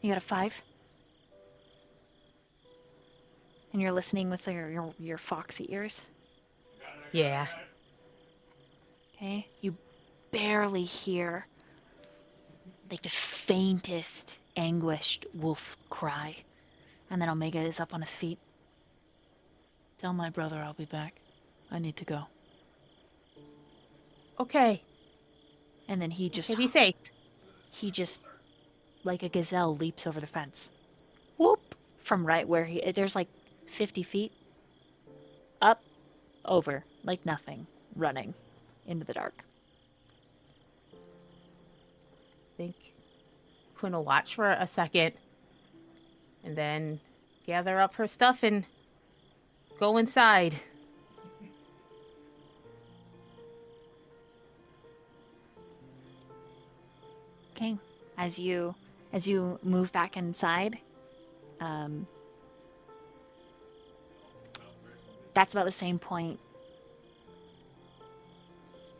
You got a 5? And you're listening with your foxy ears? Yeah. Okay. You barely hear, like, the faintest, anguished wolf cry. And then Omega is up on his feet. Tell my brother I'll be back. I need to go. Okay. And then he just... Okay, be safe. He just, like a gazelle, leaps over the fence. Whoop! From right where there's like 50 feet. Up, over, like nothing, running into the dark. I think Quinn will watch for a second and then gather up her stuff and go inside. Okay. As you move back inside, that's about the same point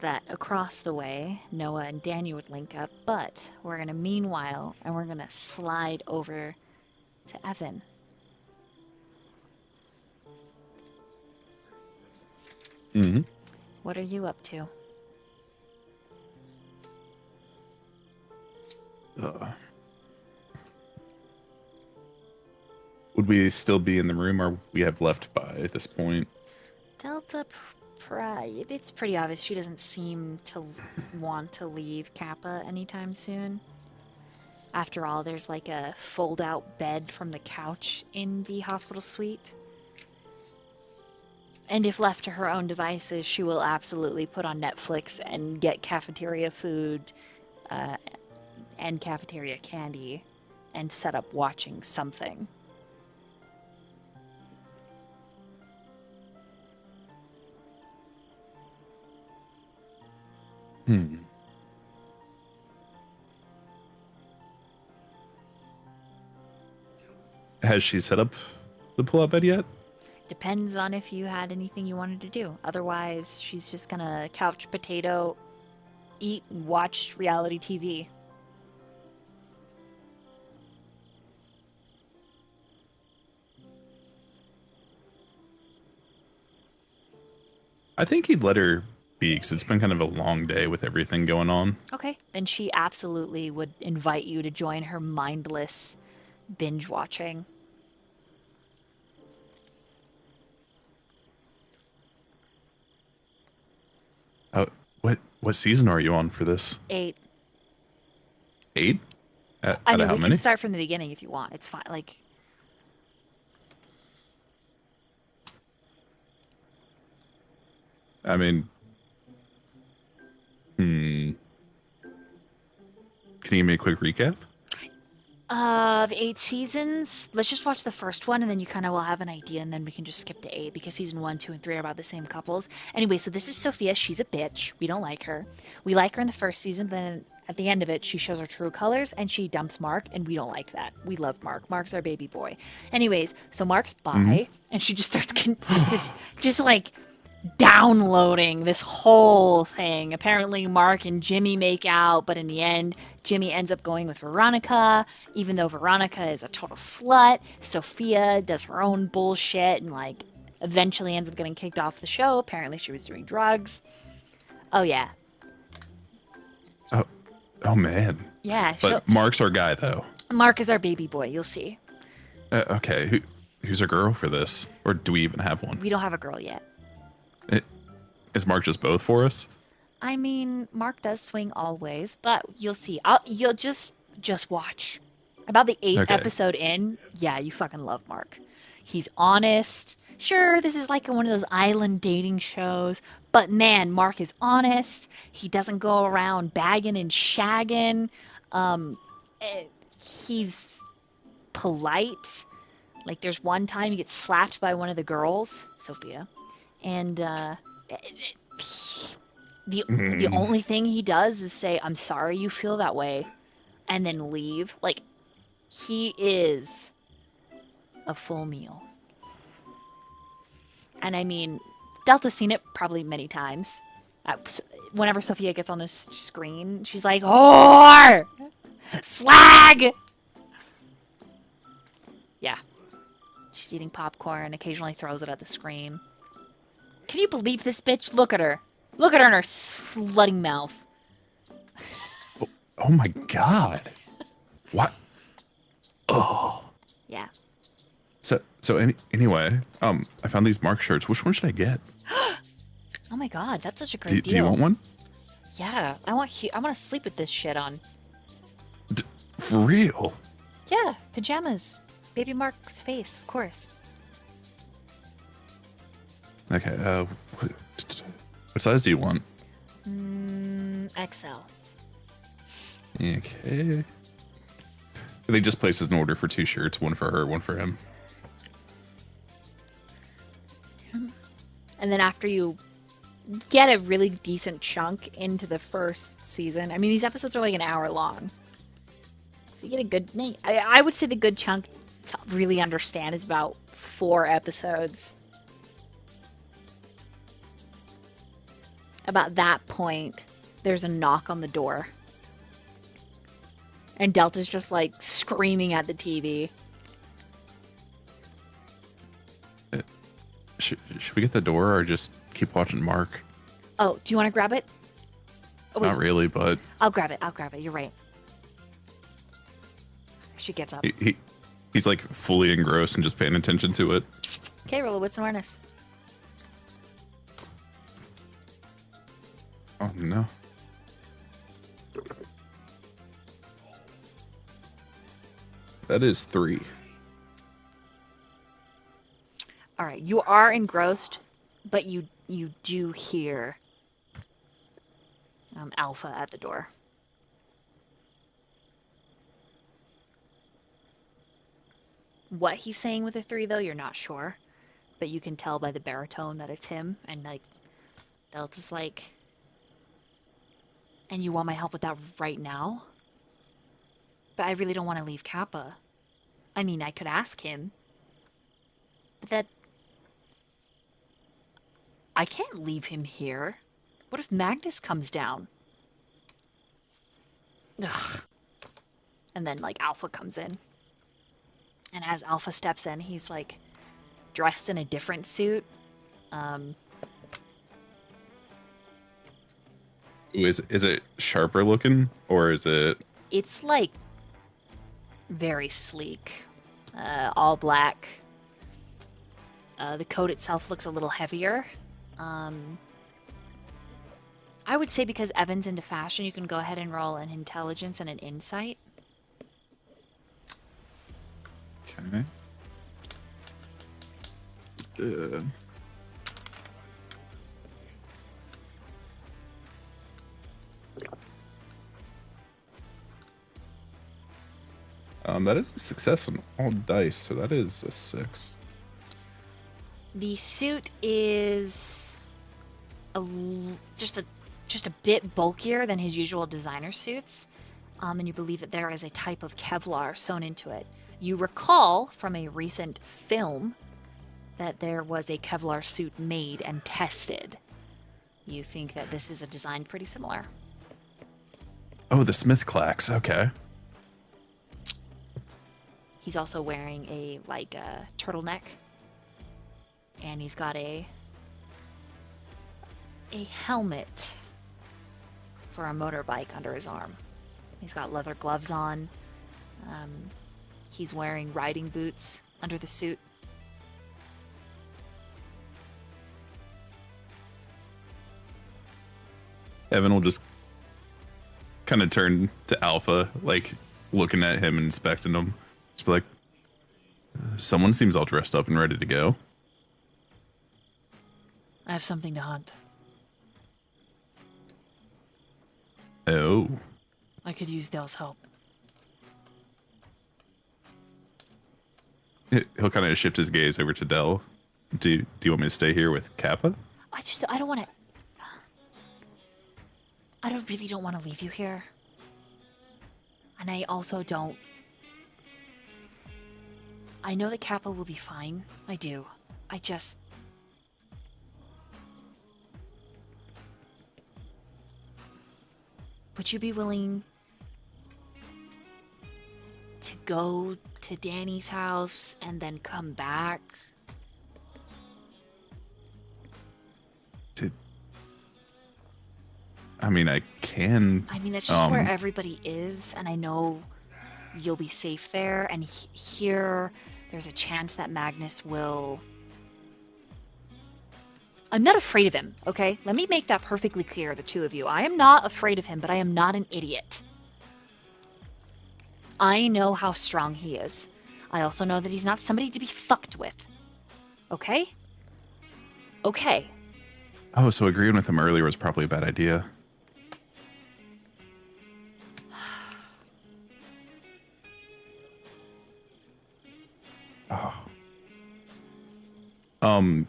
that across the way, Noah and Daniel would link up, but we're gonna meanwhile, and we're gonna slide over to Evan. Mm-hmm. What are you up to? Would we still be in the room, or we have left by this point? Delta Pride. It's pretty obvious she doesn't seem to want to leave Kappa anytime soon. After all, there's like a fold-out bed from the couch in the hospital suite. And if left to her own devices, she will absolutely put on Netflix and get cafeteria food and cafeteria candy and set up watching something. Has she set up the pull-out bed yet? Depends on if you had anything you wanted to do. Otherwise, she's just gonna couch potato, eat, and watch reality TV. I think he'd let her be, because it's been kind of a long day with everything going on. Okay. Then she absolutely would invite you to join her mindless binge watching. What season are you on for this? 8. 8? I Out mean, of how we many? can start from the beginning if you want. It's fine. Like, I mean, Can you give me a quick recap? Of 8 seasons, let's just watch the first one and then you kind of will have an idea and then we can just skip to 8 because season 1, 2, and 3 are about the same couples. Anyway, so this is Sophia. She's a bitch. We don't like her. We like her in the first season, then at the end of it, she shows her true colors and she dumps Mark, and we don't like that. We love Mark. Mark's our baby boy. Anyways, so Mark's bi, and she just starts just like downloading this whole thing. Apparently, Mark and Jimmy make out, but in the end, Jimmy ends up going with Veronica, even though Veronica is a total slut. Sophia does her own bullshit and, like, eventually ends up getting kicked off the show. Apparently, she was doing drugs. Oh, yeah. Oh man. Yeah. But Mark's our guy, though. Mark is our baby boy. You'll see. Okay. Who's our girl for this? Or do we even have one? We don't have a girl yet. Is Mark just both for us? I mean, Mark does swing always, but you'll see. You'll just watch. About the 8th episode in, yeah, you fucking love Mark. He's honest. Sure, this is like one of those island dating shows, but man, Mark is honest. He doesn't go around bagging and shagging. He's polite. Like, there's one time he gets slapped by one of the girls, Sophia, and the only thing he does is say, "I'm sorry you feel that way," and then leave. Like, he is a full meal. And I mean, Delta's seen it probably many times. Whenever Sophia gets on the screen, she's like, "Whore! Slag!" Yeah. She's eating popcorn, occasionally throws it at the screen. Can you believe this bitch? Look at her. Look at her in her slutty mouth. Oh my god. What? Oh. Yeah. So anyway, I found these Mark shirts. Which one should I get? Oh my god, that's such a great deal. Do you want one? Yeah, I want to sleep with this shit on. For real? Yeah, pajamas. Baby Mark's face, of course. Okay, what size do you want? XL. Okay. They just placed an order for 2 shirts, one for her, one for him. And then after you get a really decent chunk into the first season, I mean, these episodes are like an hour long. So you get a good, I would say the good chunk to really understand is about 4 episodes. About that point, there's a knock on the door. And Delta's just like screaming at the TV. Should we get the door or just keep watching Mark? Oh, do you want to grab it? Oh, wait. Not really, but... I'll grab it. You're right. She gets up. He's like fully engrossed and just paying attention to it. Okay, roll a wits and awareness. Oh no. That is 3. All right, you are engrossed, but you do hear Alpha at the door. What he's saying with the 3, though, you're not sure, but you can tell by the baritone that it's him, and like Delta's like, "And you want my help with that right now? But I really don't want to leave Kappa. I mean, I could ask him, but that... I can't leave him here. What if Magnus comes down?" Ugh. And then, like, Alpha comes in. And as Alpha steps in, he's, like, dressed in a different suit. Is it sharper looking, or is it... It's, like, very sleek. All black. The coat itself looks a little heavier. I would say because Evan's into fashion, you can go ahead and roll an intelligence and an insight. Okay. That is a success on all dice, so that is a 6. The suit is just a bit bulkier than his usual designer suits, and you believe that there is a type of Kevlar sewn into it. You recall from a recent film that there was a Kevlar suit made and tested. You think that this is a design pretty similar. Oh, the Smith clacks. Okay. He's also wearing a turtleneck, and he's got a helmet for a motorbike under his arm. He's got leather gloves on. He's wearing riding boots under the suit. Evan will just kind of turn to Alpha, like looking at him and inspecting him. Just be like, someone seems all dressed up and ready to go. I have something to hunt. Oh. I could use Dell's help. He'll kind of shift his gaze over to Dell. Do you want me to stay here with Kappa? I don't want to... really don't want to leave you here. And I also don't... I know that Kappa will be fine. I do. I just... Would you be willing to go to Danny's house and then come back? I mean, I can. I mean, that's just where everybody is, and I know you'll be safe there. And here, there's a chance that Magnus will... I'm not afraid of him, okay? Let me make that perfectly clear, the two of you. I am not afraid of him, but I am not an idiot. I know how strong he is. I also know that he's not somebody to be fucked with. Okay? Okay. Oh, so agreeing with him earlier was probably a bad idea. Oh.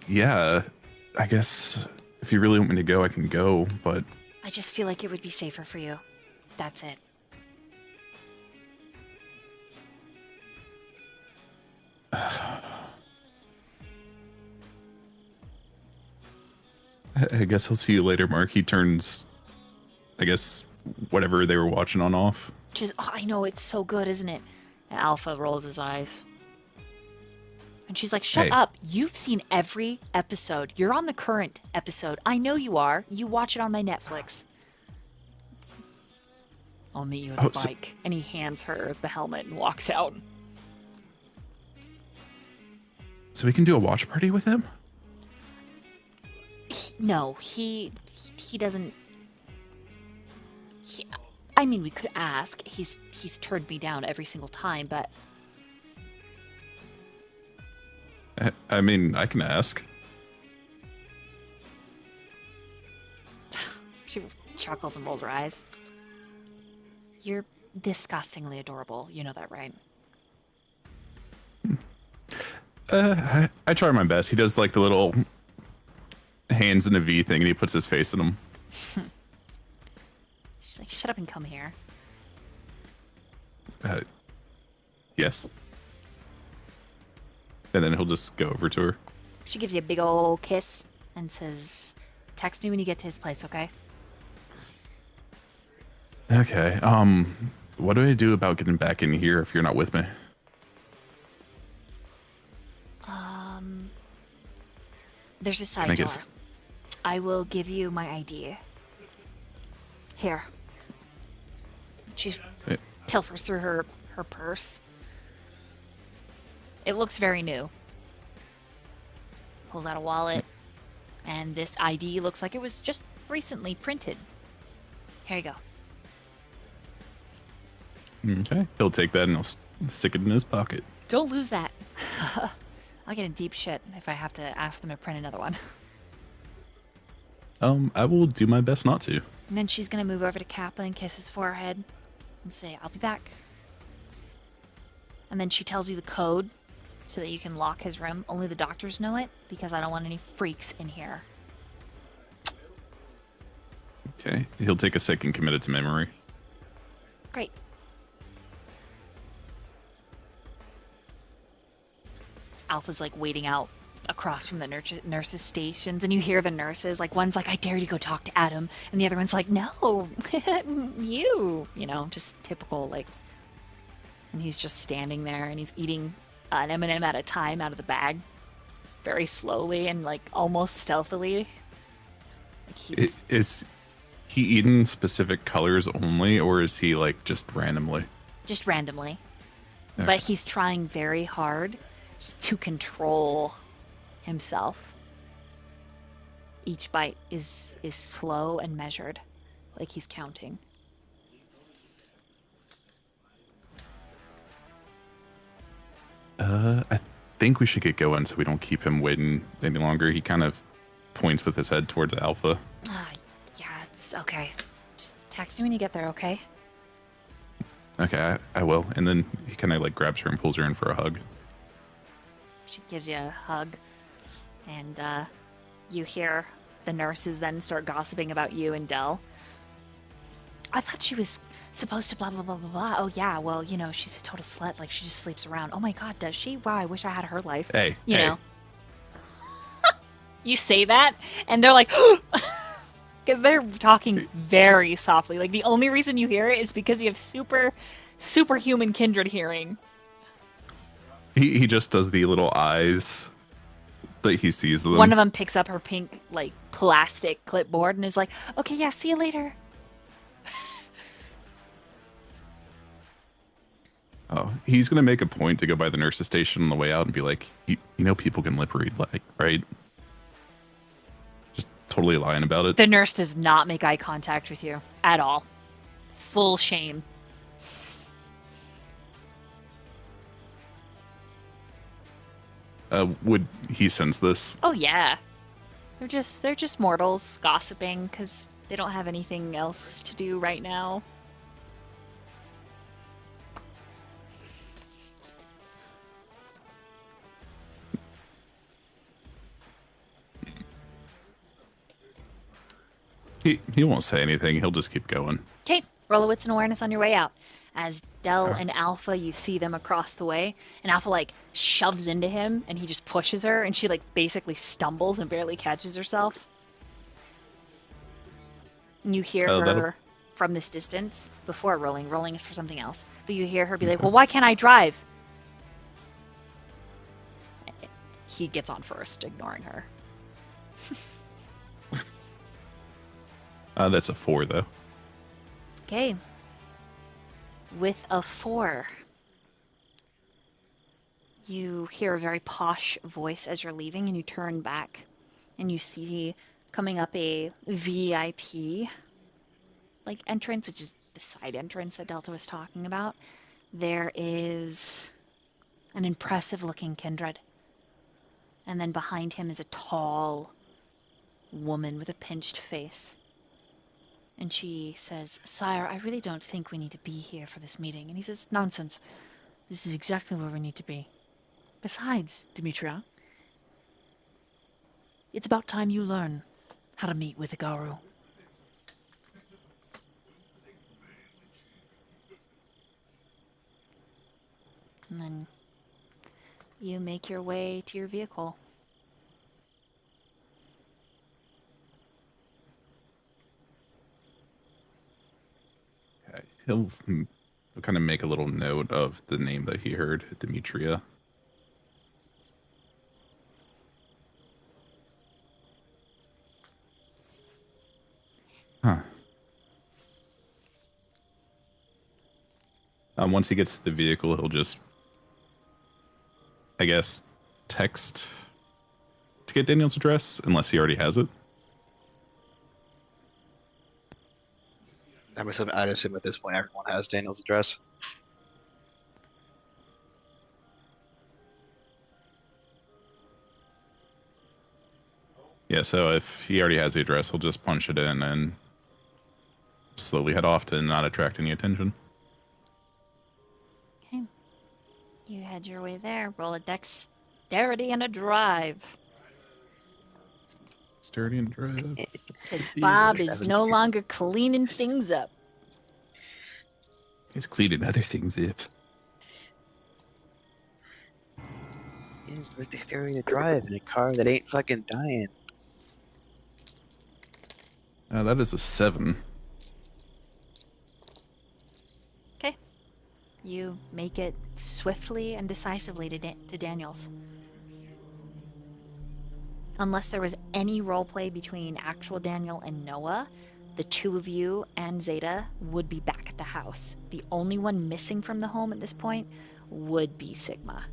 Yeah. I guess if you really want me to go, I can go, but... I just feel like it would be safer for you. That's it. I guess I'll see you later, Mark. He turns, I guess, whatever they were watching on off. I know, it's so good, isn't it? And Alpha rolls his eyes. And she's like, shut up. You've seen every episode. You're on the current episode. I know you are. You watch it on my Netflix. I'll meet you at the bike. And he hands her the helmet and walks out. So we can do a watch party with him? No, he doesn't... I mean, we could ask. He's turned me down every single time, but... I mean, I can ask. She chuckles and rolls her eyes. You're disgustingly adorable. You know that, right? I try my best. He does like the little hands in a V thing and he puts his face in them. She's like, shut up and come here. Yes. And then he'll just go over to her. She gives you a big old kiss and says, text me when you get to his place, okay? Okay. What do I do about getting back in here if you're not with me? There's a side door. I will give you my ID. Here. She pilfers through her purse. It looks very new. Pulls out a wallet. And this ID looks like it was just recently printed. Here you go. Okay. He'll take that and he'll stick it in his pocket. Don't lose that. I'll get in deep shit if I have to ask them to print another one. I will do my best not to. And then she's gonna move over to Kappa and kiss his forehead and say, I'll be back. And then she tells you the code so that you can lock his room. Only the doctors know it because I don't want any freaks in here. Okay. He'll take a second, commit it to memory. Great. Alpha's like waiting out across from the nurses' stations, and you hear the nurses, like, one's like, I dare you to go talk to Adam, and the other one's like, no, you know, just typical, like, and he's just standing there, and he's eating an M&M at a time out of the bag, very slowly and, like, almost stealthily. Like he's... Is he eating specific colors only, or is he, like, just randomly? Just randomly. Okay. But he's trying very hard to control himself. Each bite is slow and measured, like he's counting. I think we should get going so we don't keep him waiting any longer. He kind of points with his head towards Alpha. Yeah, it's okay. Just text me when you get there, okay? Okay, I will. And then he kind of like grabs her and pulls her in for a hug. She gives you a hug, and you hear the nurses then start gossiping about you and Dell. I thought she was supposed to blah, blah, blah, blah, blah. Oh, yeah, well, you know, she's a total slut. Like, she just sleeps around. Oh, my God, does she? Wow, I wish I had her life. Hey, you know? You say that, and they're like, because they're talking very softly. Like, the only reason you hear it is because you have superhuman kindred hearing. He just does the little eyes that he sees them. One of them picks up her pink, like, plastic clipboard and is like, okay, yeah, see you later. Oh, he's going to make a point to go by the nurse's station on the way out and be like, you know people can lip read, like, right? Just totally lying about it. The nurse does not make eye contact with you at all. Full shame. Would he sense this? Oh yeah. They're just mortals gossiping because they don't have anything else to do right now. He won't say anything. He'll just keep going. Okay, roll a wits and awareness on your way out. As Dell and Alpha, you see them across the way, and Alpha, like, shoves into him, and he just pushes her, and she, like, basically stumbles and barely catches herself. And you hear her from this distance, before rolling. Rolling is for something else. But you hear her be like, well, why can't I drive? He gets on first, ignoring her. That's a 4, though. Okay. With a 4, you hear a very posh voice as you're leaving, and you turn back, and you see coming up a VIP like entrance, which is the side entrance that Delta was talking about. There is an impressive-looking Kindred, and then behind him is a tall woman with a pinched face. And she says, Sire, I really don't think we need to be here for this meeting. And he says, nonsense. This is exactly where we need to be. Besides, Demetria, it's about time you learn how to meet with a Garu. And then you make your way to your vehicle. He'll kind of make a little note of the name that he heard, Demetria. Huh. Once he gets to the vehicle, he'll just, I guess, text to get Daniel's address, unless he already has it. I'd assume at this point everyone has Daniel's address. Yeah, so if he already has the address, he'll just punch it in and slowly head off to not attract any attention. Okay. You head your way there. Roll a dexterity and a drive. Sturdy and drive. Because Bob is no longer cleaning things up. He's cleaning other things up. He's with dexterity to drive in a car that ain't fucking dying. That is a 7. Okay. You make it swiftly and decisively to Daniels. Unless there was any roleplay between actual Daniel and Noah, the two of you and Zeta would be back at the house. The only one missing from the home at this point would be Sigma.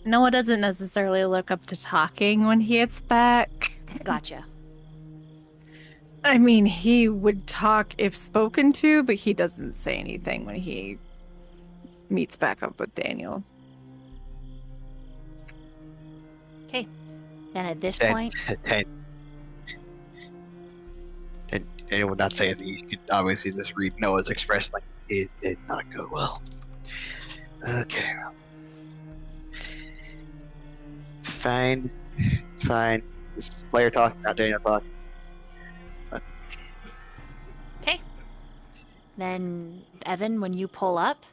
Noah doesn't necessarily look up to talking when he gets back. Gotcha. I mean, he would talk if spoken to, but he doesn't say anything when he meets back up with Daniel. Okay. Then at this point... Daniel would not say anything. You could obviously just read Noah's expression like, it did not go well. Okay. Fine. Fine. This is player talking, not Daniel talking. Okay. Then, Evan, when you pull up,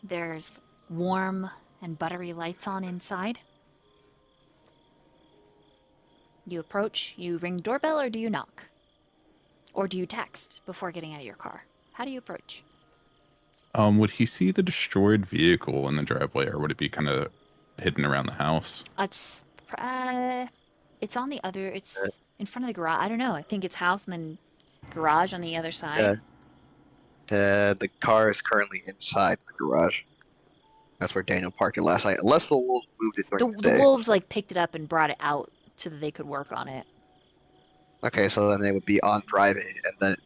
there's warm and buttery lights on inside. You approach, you ring doorbell, or do you knock? Or do you text before getting out of your car? How do you approach? Would he see the destroyed vehicle in the driveway, or would it be kind of hidden around the house? It's on the other, it's in front of the garage. I don't know. I think it's house and then garage on the other side. The car is currently inside the garage. That's where Daniel parked it last night. Unless the wolves moved it during the day. The wolves like picked it up and brought it out so that they could work on it. Okay, so then they would be on private and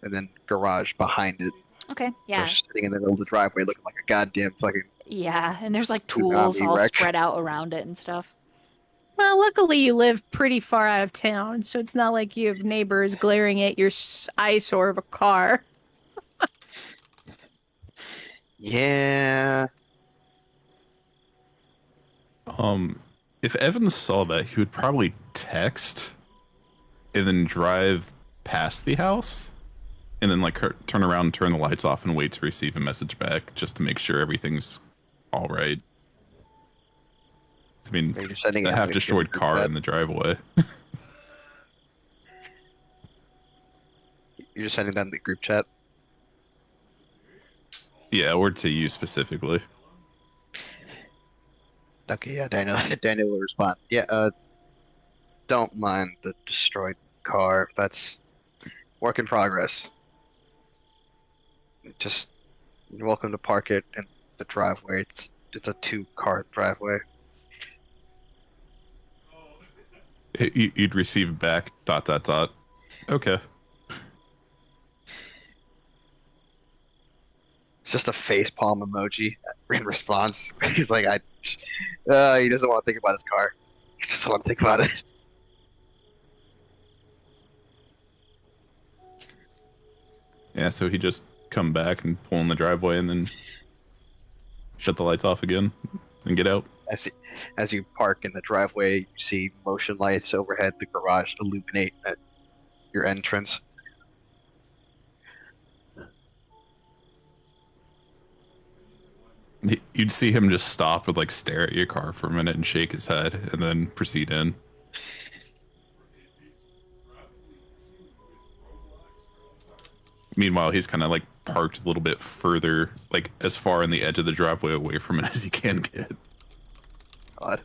then garage behind it. Okay, yeah. So sitting in the middle of the driveway looking like a goddamn fucking... Yeah, and there's like tools all spread out around it and stuff. Well, luckily you live pretty far out of town, so it's not like you have neighbors glaring at your eyesore of a car. Yeah. If Evan saw that, he would probably text and then drive past the house and then like turn around, turn the lights off, and wait to receive a message back just to make sure everything's all right. I mean, the half-destroyed car in the driveway. You're just sending them the group chat? Yeah, or to you specifically. Okay, yeah, Daniel will respond. Yeah, don't mind the destroyed car. That's work in progress. Just, you're welcome to park it in the driveway. It's a 2-car driveway. You'd receive back ... Okay. It's just a facepalm emoji in response. He's like, he doesn't want to think about his car. He doesn't want to think about it. Yeah, so he just come back and pull in the driveway and then shut the lights off again and get out. As you park in the driveway, you see motion lights overhead the garage illuminate at your entrance. You'd see him just stop and like stare at your car for a minute and shake his head and then proceed in. Meanwhile, he's kind of like parked a little bit further, like as far in the edge of the driveway away from it as he can get. God.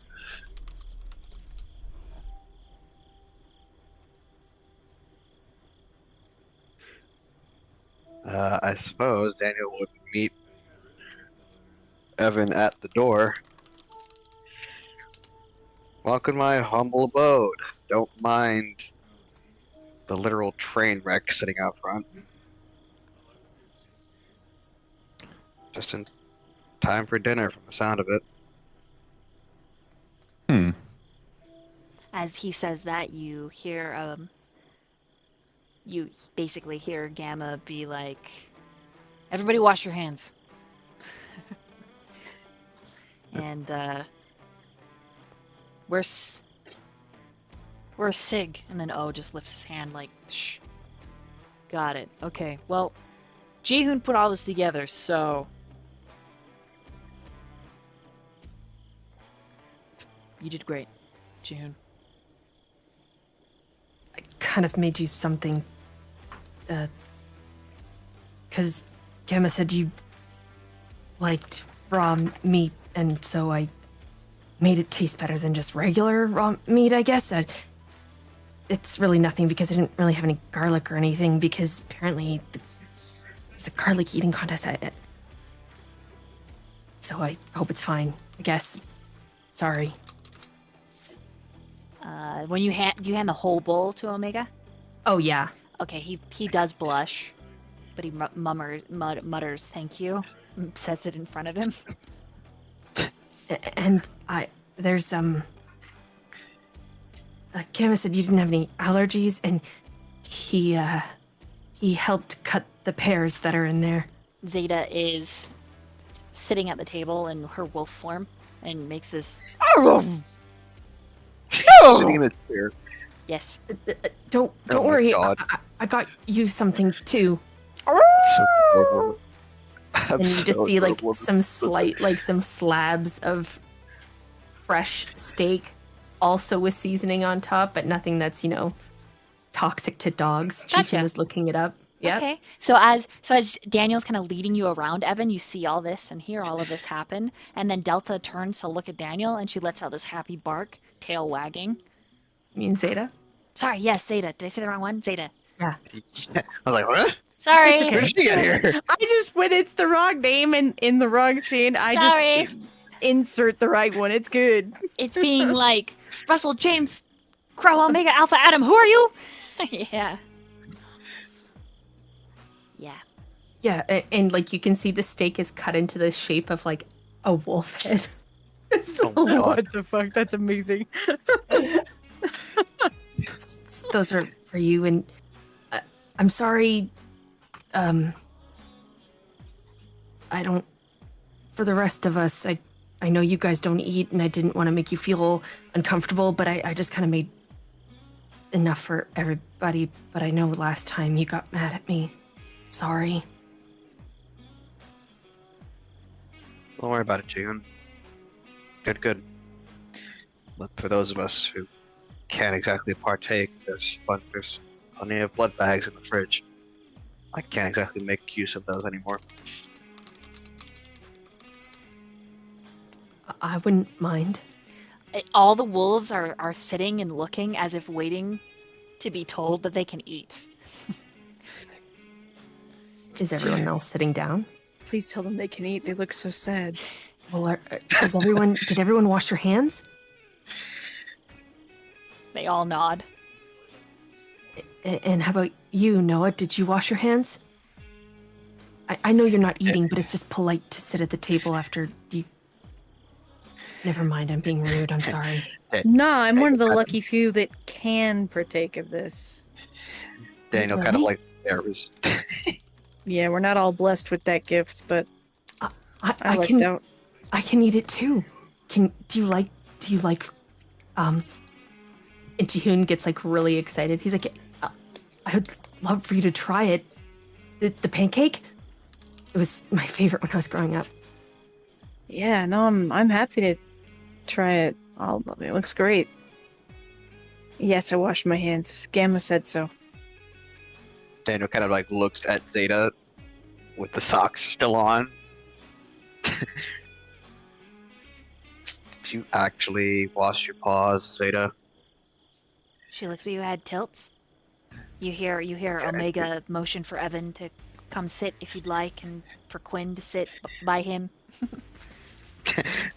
I suppose Daniel would meet Evan at the door. Welcome to my humble abode. Don't mind the literal train wreck sitting out front. Just in time for dinner from the sound of it. As he says that, you hear you basically hear Gamma be like, "Everybody wash your hands." And where's Sig? And then O just lifts his hand like, shh. Got it. Okay. Well, Jihoon put all this together, so you did great, Jihoon. I kind of made you something. Because Gamma said you liked raw meat, and so I made it taste better than just regular raw meat, I guess. It's really nothing because I didn't really have any garlic or anything because apparently there's a garlic eating contest at it. So I hope it's fine, I guess. Sorry. When you hand the whole bowl to Omega? Oh, yeah. Okay, he does blush, but he mutters thank you, sets it in front of him. And there's Gamma said you didn't have any allergies, and he helped cut the pears that are in there. Zeta is sitting at the table in her wolf form and makes this. Sitting in the chair. Yes. Don't Oh my worry. God. I got you something too. So adorable. I'm And you so just see like adorable. some slabs of fresh steak, also with seasoning on top, but nothing that's toxic to dogs. Gotcha. Chief was looking it up. Yeah. Okay. So as Daniel's kind of leading you around, Evan, you see all this and hear all of this happen, and then Delta turns to look at Daniel, and she lets out this happy bark, tail wagging. You mean Zeta? Sorry, yes, Zeta. Did I say the wrong one? Zeta. Yeah. I was like, what? Sorry. It's okay. Where did she get here? I just when it's the wrong name and in the wrong scene, I Sorry. just insert the right one. It's good. It's being like Russell, James, Crow, Omega, Alpha, Adam. Who are you? Yeah. Yeah. Yeah, and like you can see the steak is cut into the shape of like a wolf head. Oh my God. What the fuck? That's amazing. Those are for you, and I'm sorry. I don't. For the rest of us, I know you guys don't eat, and I didn't want to make you feel uncomfortable, but I just kind of made enough for everybody. But I know last time you got mad at me. Sorry. Don't worry about it, June. Good. But for those of us who can't exactly partake, there's plenty of blood bags in the fridge. I can't exactly make use of those anymore. I wouldn't mind. All the wolves are sitting and looking as if waiting to be told that they can eat. Is everyone else sitting down? Please tell them they can eat. They look so sad. Well, did everyone wash their hands? They all nod. And how about you, Noah? Did you wash your hands? I know you're not eating, but it's just polite to sit at the table after you... Never mind, I'm being rude. I'm sorry. No, I'm one of the lucky few that can partake of this. Daniel kind of like nervous. Yeah, we're not all blessed with that gift, but I lucked can out. I can eat it too. Do you like and Jihoon gets like really excited. He's like, I would love for you to try it. The pancake? It was my favorite when I was growing up. Yeah, no, I'm happy to try it. It looks great. Yes, I washed my hands. Gamma said so. Daniel kind of like looks at Zeta with the socks still on. Did you actually wash your paws, Zeta? She looks at you, head tilts. You hear Omega motion for Evan to come sit if you'd like, and for Quinn to sit by him.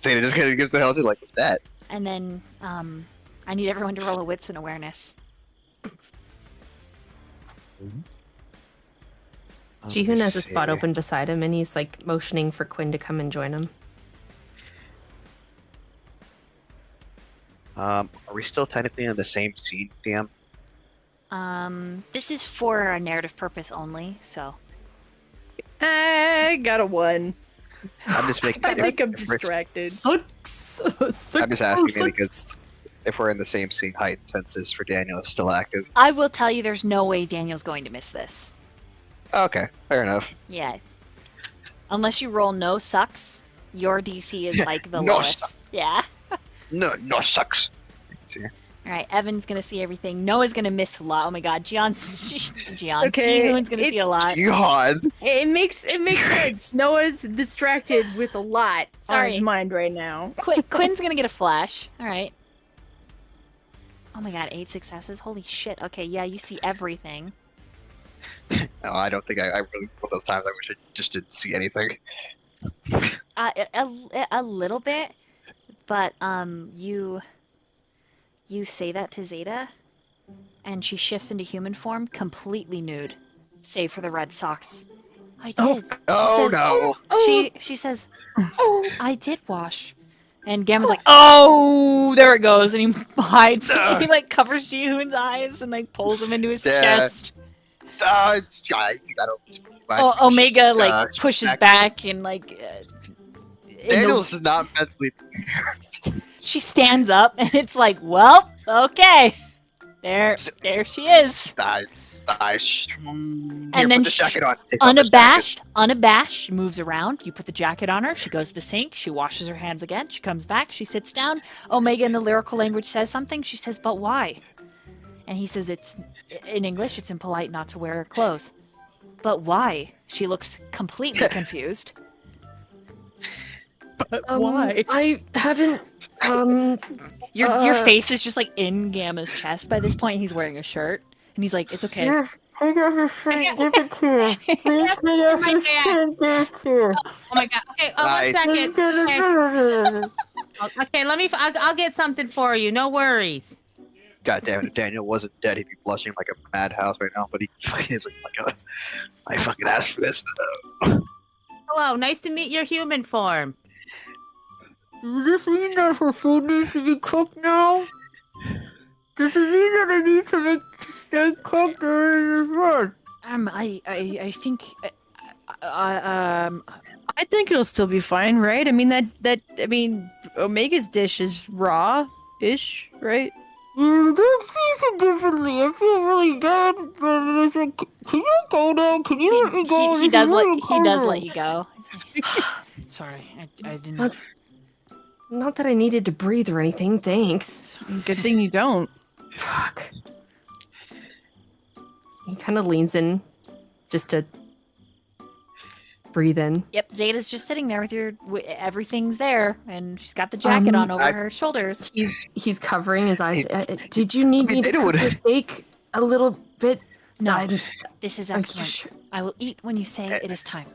Zeta just kind of gives the hell to like, what's that? And then I need everyone to roll a wits and awareness. Jihoon has a spot open beside him, and he's like motioning for Quinn to come and join him. Are we still technically in the same scene, DM? This is for a narrative purpose only, so. I got a 1. I'm just making. I think I'm distracted. Sucks. I'm just asking mainly because if we're in the same scene, height senses for Daniel is still active. I will tell you there's no way Daniel's going to miss this. Okay, fair enough. Yeah. Unless you roll no sucks, your DC is like the No lowest. sucks. Yeah. No sucks. Alright, Evan's gonna see everything. Noah's gonna miss a lot. Oh my god, Jihoon's Okay, Jihoon's gonna see a lot. God. It makes sense. Noah's distracted with a lot on Sorry. his mind right now. Quinn's gonna get a flash. Alright. Oh my god, 8 successes? Holy shit. Okay, yeah, you see everything. No, I don't think I really. One of those times I wish I just didn't see anything. A little bit, but you say that to Zeta, and she shifts into human form, completely nude, save for the red socks. I did. Oh no! She says, "Oh, I did wash." And Gamma's like, "Oh, there it goes," and he hides. He like covers Jihoon's eyes and like pulls him into his chest. Omega like pushes back and like. Daniel's not mentally. She stands up and it's like, well, okay, there she is. And then put the jacket on. unabashed, moves around. You put the jacket on her. She goes to the sink. She washes her hands again. She comes back. She sits down. Omega in the lyrical language says something. She says, "But why?" And he says, "It's in English. It's impolite not to wear clothes." But why? She looks completely confused. Why? I haven't. Your face is just like in Gamma's chest. By this point, he's wearing a shirt, and he's like, "It's okay." Yes, I got the shirt. Give it to her. Please, I got the shirt. Give it to her. Oh my god. Okay, 1 second. Okay, let me. I'll get something for you. No worries. God damn it! If Daniel wasn't dead, he'd be blushing like a madhouse right now. But he's like, I fucking asked for this. Hello, nice to meet your human form. Does this mean that her food needs to be cooked now? Does it mean that I need to make steak cooked or is this what? I think, I think it'll still be fine, right? I mean I mean Omega's dish is raw-ish, right? That seasoned differently. I feel really bad, but it's like, can you go now? Can you let me go? He does let you go. Sorry, I didn't. Not that I needed to breathe or anything, thanks. Good thing you don't. Fuck. He kind of leans in just to breathe in. Yep, Zeta's just sitting there with everything's there, and she's got the jacket on over her shoulders. He's covering his eyes. Did you need me to cook your steak a little bit? No, this is excellent. Sure. I will eat when you say it is time.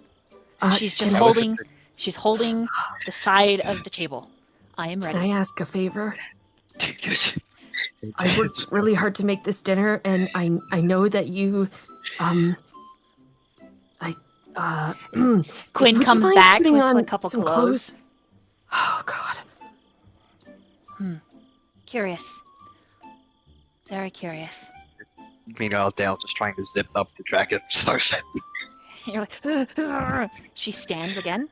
She's can just I- holding. She's holding the side of the table. I am ready. Can I ask a favor? I worked really hard to make this dinner, and I know that you, Quinn would you comes mind back putting with on a couple some clothes. Oh God. Curious. Very curious. Meanwhile, Dale's just trying to zip up the jacket. You're like, she stands again.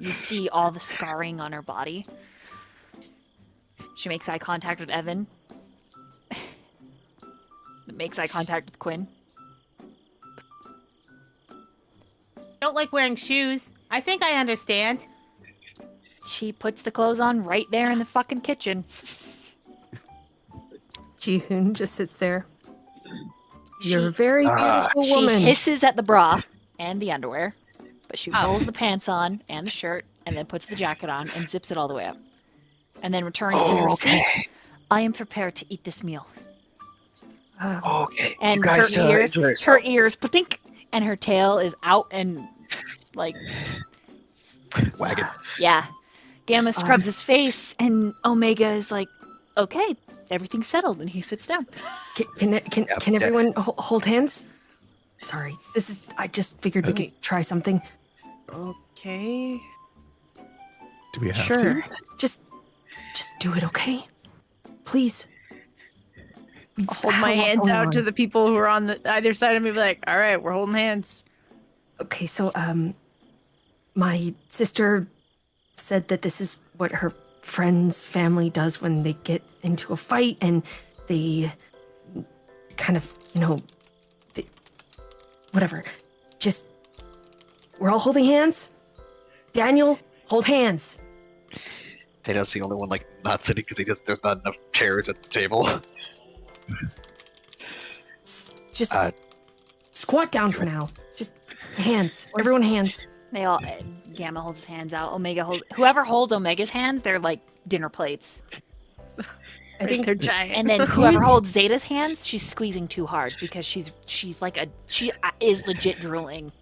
You see all the scarring on her body. She makes eye contact with Evan. Makes eye contact with Quinn. Don't like wearing shoes. I think I understand. She puts the clothes on right there in the fucking kitchen. Jihoon just sits there. You're a very beautiful woman. She hisses at the bra and the underwear, but she rolls the pants on and the shirt and then puts the jacket on and zips it all the way up. And then returns to her seat. I am prepared to eat this meal. Okay. And you guys, her ears, plink, and her tail is out and like wagon. Yeah. Gamma scrubs his face, and Omega is like, "Okay, everything's settled," and he sits down. Can everyone hold hands? Sorry, I just figured we could try something. Okay. Do we have Sure. to? Just do it, okay? Please. I'll hold my hands out to the people who are on the either side of me, be like, all right, we're holding hands. Okay, so, my sister said that this is what her friend's family does when they get into a fight, and they kind of, whatever. Just, we're all holding hands? Daniel, hold hands. Daniel's the only one, not sitting because there's not enough chairs at the table. Just squat down for now. Just hands. Everyone hands. They all Gamma holds his hands out. Omega holds whoever holds Omega's hands, they're like dinner plates. I think they're giant. And then whoever holds Zeta's hands, she's squeezing too hard because she is legit drooling.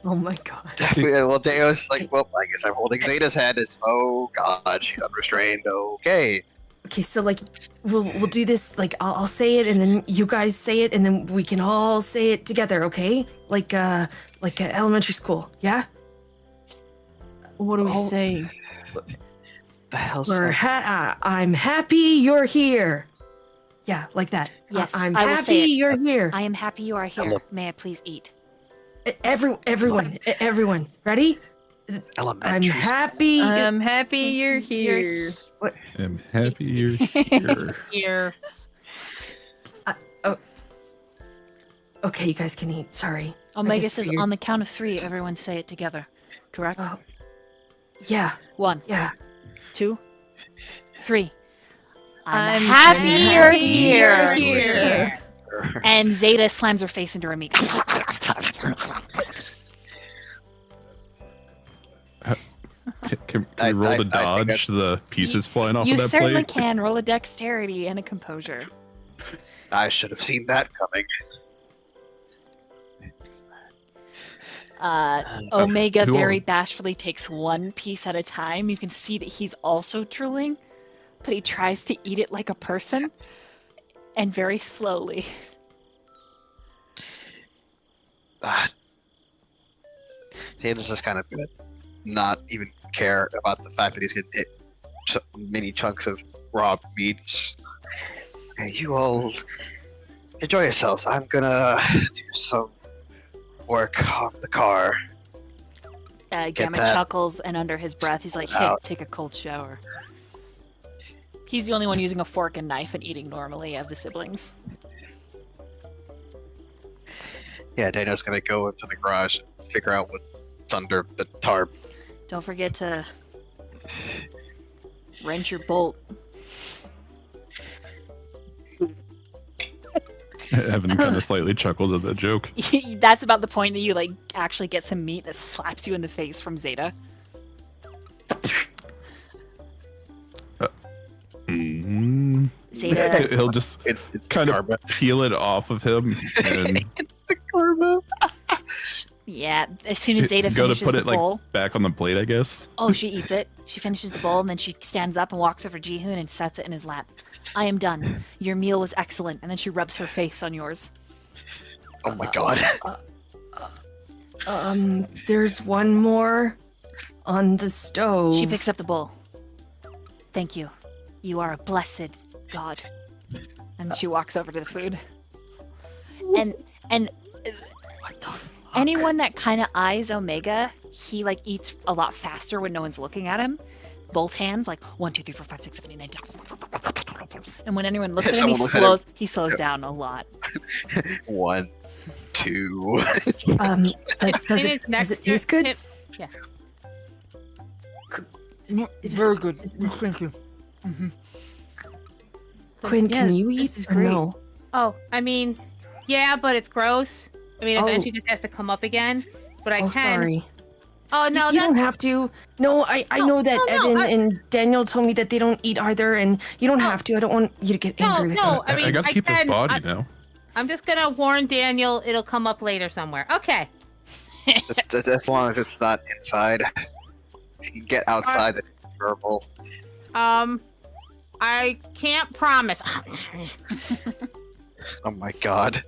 Oh my god. Well, Daniel's like, well, I guess I'm holding Zeta's hand. It's oh god, she's unrestrained. Okay. Okay, so we'll do this. I'll say it, and then you guys say it, and then we can all say it together. Okay? Like elementary school. Yeah. What do we say? The hell's I'm happy you're here. Yeah, like that. Yes, I'm I will say happy it. you're here. I am happy you are here. May I please eat? Everyone, ready? I'm happy. I'm happy you're here. What? I'm happy you're here. Here. Okay, you guys can eat. Sorry. Omega says on the count of 3, everyone say it together. Correct? Yeah. 1. Yeah. 2. 3. I'm happy you're here. here. And Zeta slams her face into her meat. Can we roll to dodge the pieces flying off You of that certainly plate? can. Roll a dexterity and a composure. I should have seen that coming. Omega Who very are- bashfully takes one piece at a time. You can see that he's also drooling, but he tries to eat it like a person and very slowly. Daniel's just kind of gonna not even care about the fact that he's gonna hit mini chunks of raw meat. Okay, you all enjoy yourselves. I'm gonna do some work on the car. Gamma that chuckles, and under his breath, he's like, "Hey, out. take a cold shower." He's the only one using a fork and knife and eating normally of the siblings. Yeah, Daniel's gonna go into the garage and figure out what's under the tarp. Don't forget to wrench your bolt. Evan kind of slightly chuckles at that joke. That's about the point that you actually get some meat that slaps you in the face from Zeta. Zeta. He'll just it's kind of karma. peel it off of him and It's the karma. Yeah, as soon as Zeta go to finishes put the it bowl. back on the plate, I guess. Oh, she eats it. She finishes the bowl, and then she stands up and walks over to Jihoon and sets it in his lap. I am done. Your meal was excellent. And then she rubs her face on yours. Oh my god. There's one more on the stove. She picks up the bowl. Thank you. You are a blessed god. And she walks over to the food. And What the fuck? anyone that kind of eyes Omega, he eats a lot faster when no one's looking at him. Both hands, 1, 2, 3, 4, 5, 6, 7, 8, 9, 10. And when anyone looks at him, he slows down a lot. 1, 2. Does it taste good? Yeah. Very good. Thank you. Quinn, Yeah, can you this eat? is or great. No. Oh, I mean, yeah, but it's gross. I mean, Oh. eventually just has to come up again. But I Oh, can. sorry. Oh no, you don't that's have to. No, I know that Evan and Daniel told me that they don't eat either, and you don't have to. I don't want you to get angry with no. me. I mean, I got to keep this can. body now. I'm just gonna warn Daniel. It'll come up later somewhere. Okay. Just as long as it's not inside. If you can get outside, that's preferable. I can't promise. Oh my god.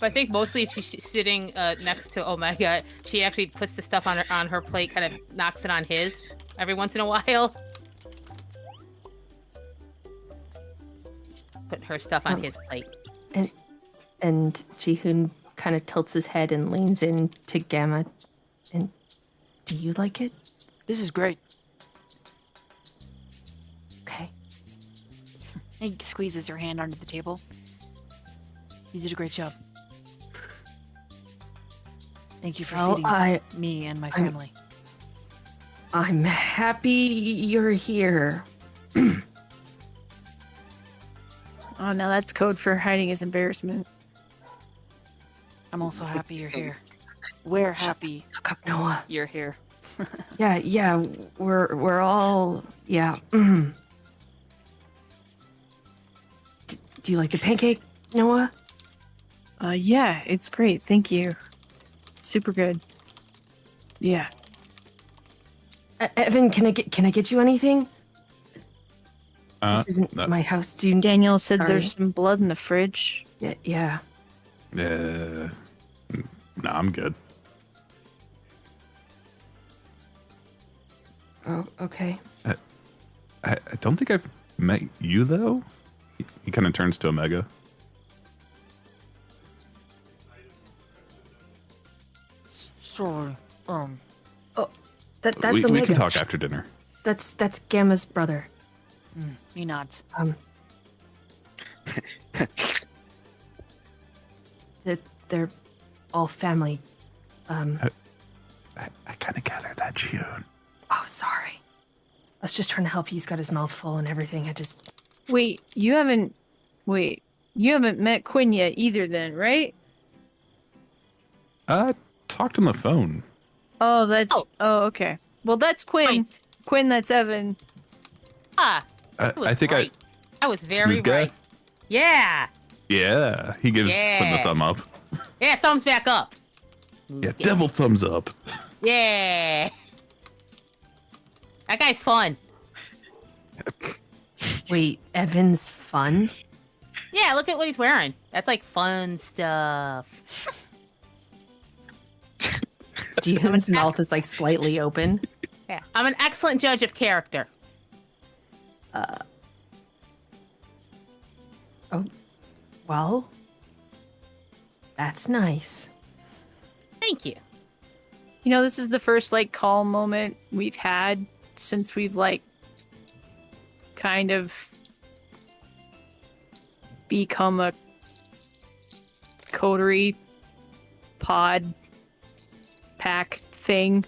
But I think mostly if she's sitting next to Omega, she actually puts the stuff on her plate, kind of knocks it on his every once in a while. put her stuff on his plate. And Jihoon kind of tilts his head and leans in to Gamma. And do you like it? This is great. Okay. He squeezes your hand under the table. You did a great job. Thank you for feeding me and my family. I'm happy you're here. Oh, now that's code for hiding his embarrassment. I'm also happy you're here. We're happy. Look up, Noah. You're here. Yeah, we're all yeah. Do you like the pancake, Noah? Yeah, it's great. Thank you. Super good. Yeah. Evan, can I get you anything? This isn't no. my house. Daniel said Sorry. there's some blood in the fridge. Yeah. No, I'm good. Oh, okay. I don't think I've met you though. He kind of turns to Omega. Sorry. Oh, that's we Omega. can talk after dinner. That's Gamma's brother. He nods. They're all family. I kind of gathered that, June. Oh, sorry. I was just trying to help. He's got his mouth full and everything. Wait, you haven't met Quinn yet either then, right? Talked on the phone. Oh, okay. Well, that's Quinn. Quinn, that's Evan. I think right. I was very Smooth guy? right. Yeah. Yeah, he gives Quinn the thumb up. Yeah, thumbs back up. Yeah, double thumbs up. Yeah. That guy's fun. Wait, Evan's fun? Yeah, look at what he's wearing. That's like fun stuff. Jihoon's mouth is like slightly open. Yeah, I'm an excellent judge of character. Oh, well, that's nice. Thank you. You know, this is the first like calm moment we've had since we've like kind of become a coterie pod pack thing.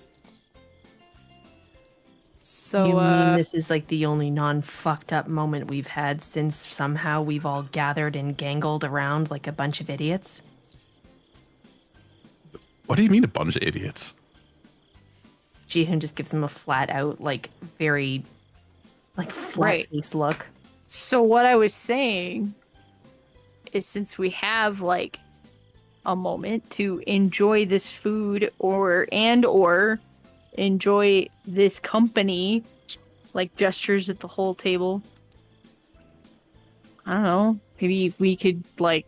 So you mean this is like the only non-fucked up moment we've had since somehow we've all gathered and gangled around like a bunch of idiots? What do you mean a bunch of idiots? Jihoon just gives him a flat out, like very like flat face look. So what I was saying is since we have like a moment to enjoy this food or enjoy this company, like gestures at the whole table. I don't know. Maybe we could like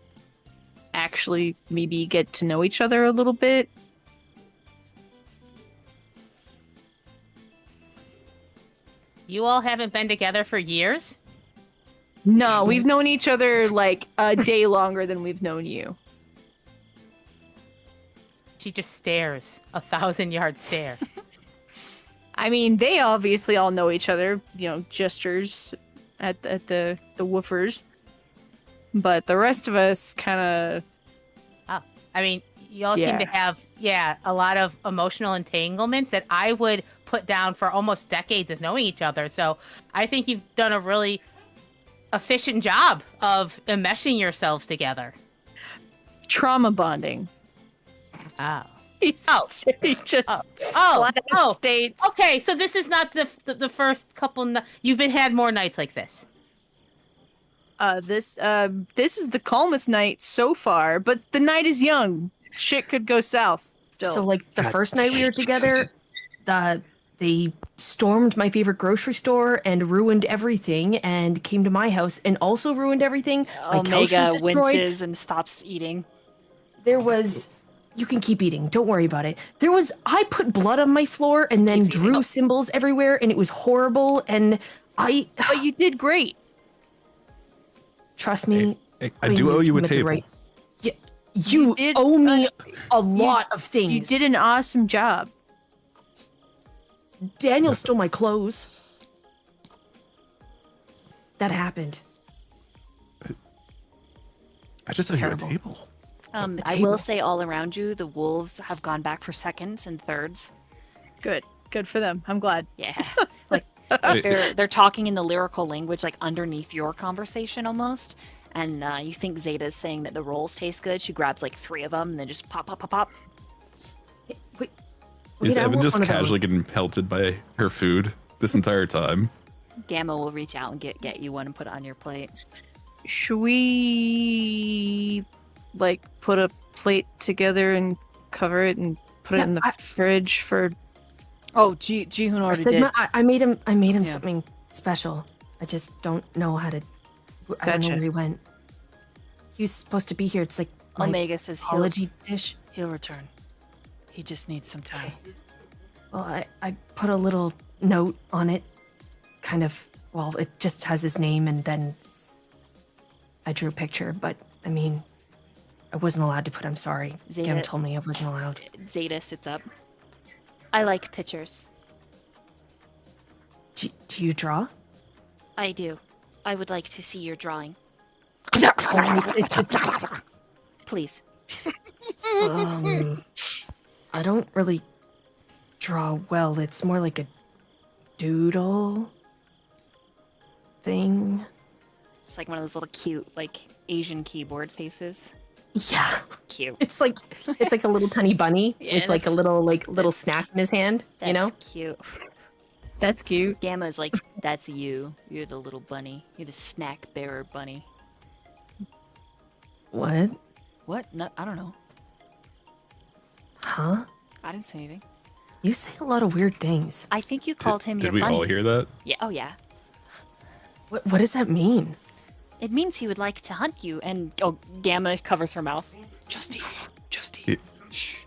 actually maybe get to know each other a little bit. You all haven't been together for years? No, we've known each other like a day longer than we've known you. She just stares. 1,000-yard stare. I mean, they obviously all know each other, you know, gestures at the woofers. But the rest of us kind of... Oh, I mean, you all seem to have, a lot of emotional entanglements that I would put down for almost decades of knowing each other. So I think you've done a really efficient job of enmeshing yourselves together. Trauma bonding. Oh. He just states. Okay, so this is not the first couple. You've had more nights like this. This is the calmest night so far, but the night is young. Shit could go south still. So like the first night we were together, they stormed my favorite grocery store and ruined everything and came to my house and also ruined everything. My couch was Omega destroyed. winces and stops eating. There was... You can keep eating. Don't worry about it. I put blood on my floor and then drew symbols everywhere and it was horrible and But you did great. Trust me. I do owe you a table. Yeah, you owe me a lot of things. You did an awesome job. Daniel stole my clothes. That happened. I just owe you a table. I will say all around you, the wolves have gone back for seconds and thirds. Good for them. I'm glad. Yeah, like they're talking in the lyrical language, like underneath your conversation almost. And you think Zeta's saying that the rolls taste good. She grabs like 3 of them and then just pop, pop, pop, pop. Wait, Is Evan just casually getting pelted by her food this entire time? Gamma will reach out and get you one and put it on your plate. Should we like put a plate together and cover it and put it in the fridge for? Oh, Ji-hoon already did. I made him something special. I just don't know how to. I don't know where he went. He was supposed to be here. It's like Omega says apology dish. He'll return. He just needs some time. Well, I put a little note on it. Kind of. Well, it just has his name, and then I drew a picture. But I mean, I wasn't allowed to put. I'm sorry. Gam told me I wasn't allowed. Zeta sits up. I like pictures. Do you draw? I do. I would like to see your drawing. Please. I don't really draw well. It's more like a doodle thing. It's like one of those little cute, like Asian keyboard faces. Yeah. Cute. It's like a little tiny bunny with like a little snack in his hand. You know? Cute. That's cute. Gamma's like, that's you. You're the little bunny. You're the snack bearer bunny. What? What? No, I don't know. Huh? I didn't say anything. You say a lot of weird things. I think you called him your bunny. Did we all hear that? Yeah. Oh, yeah. What does that mean? It means he would like to hunt you, and Gamma covers her mouth. Justy. Shh.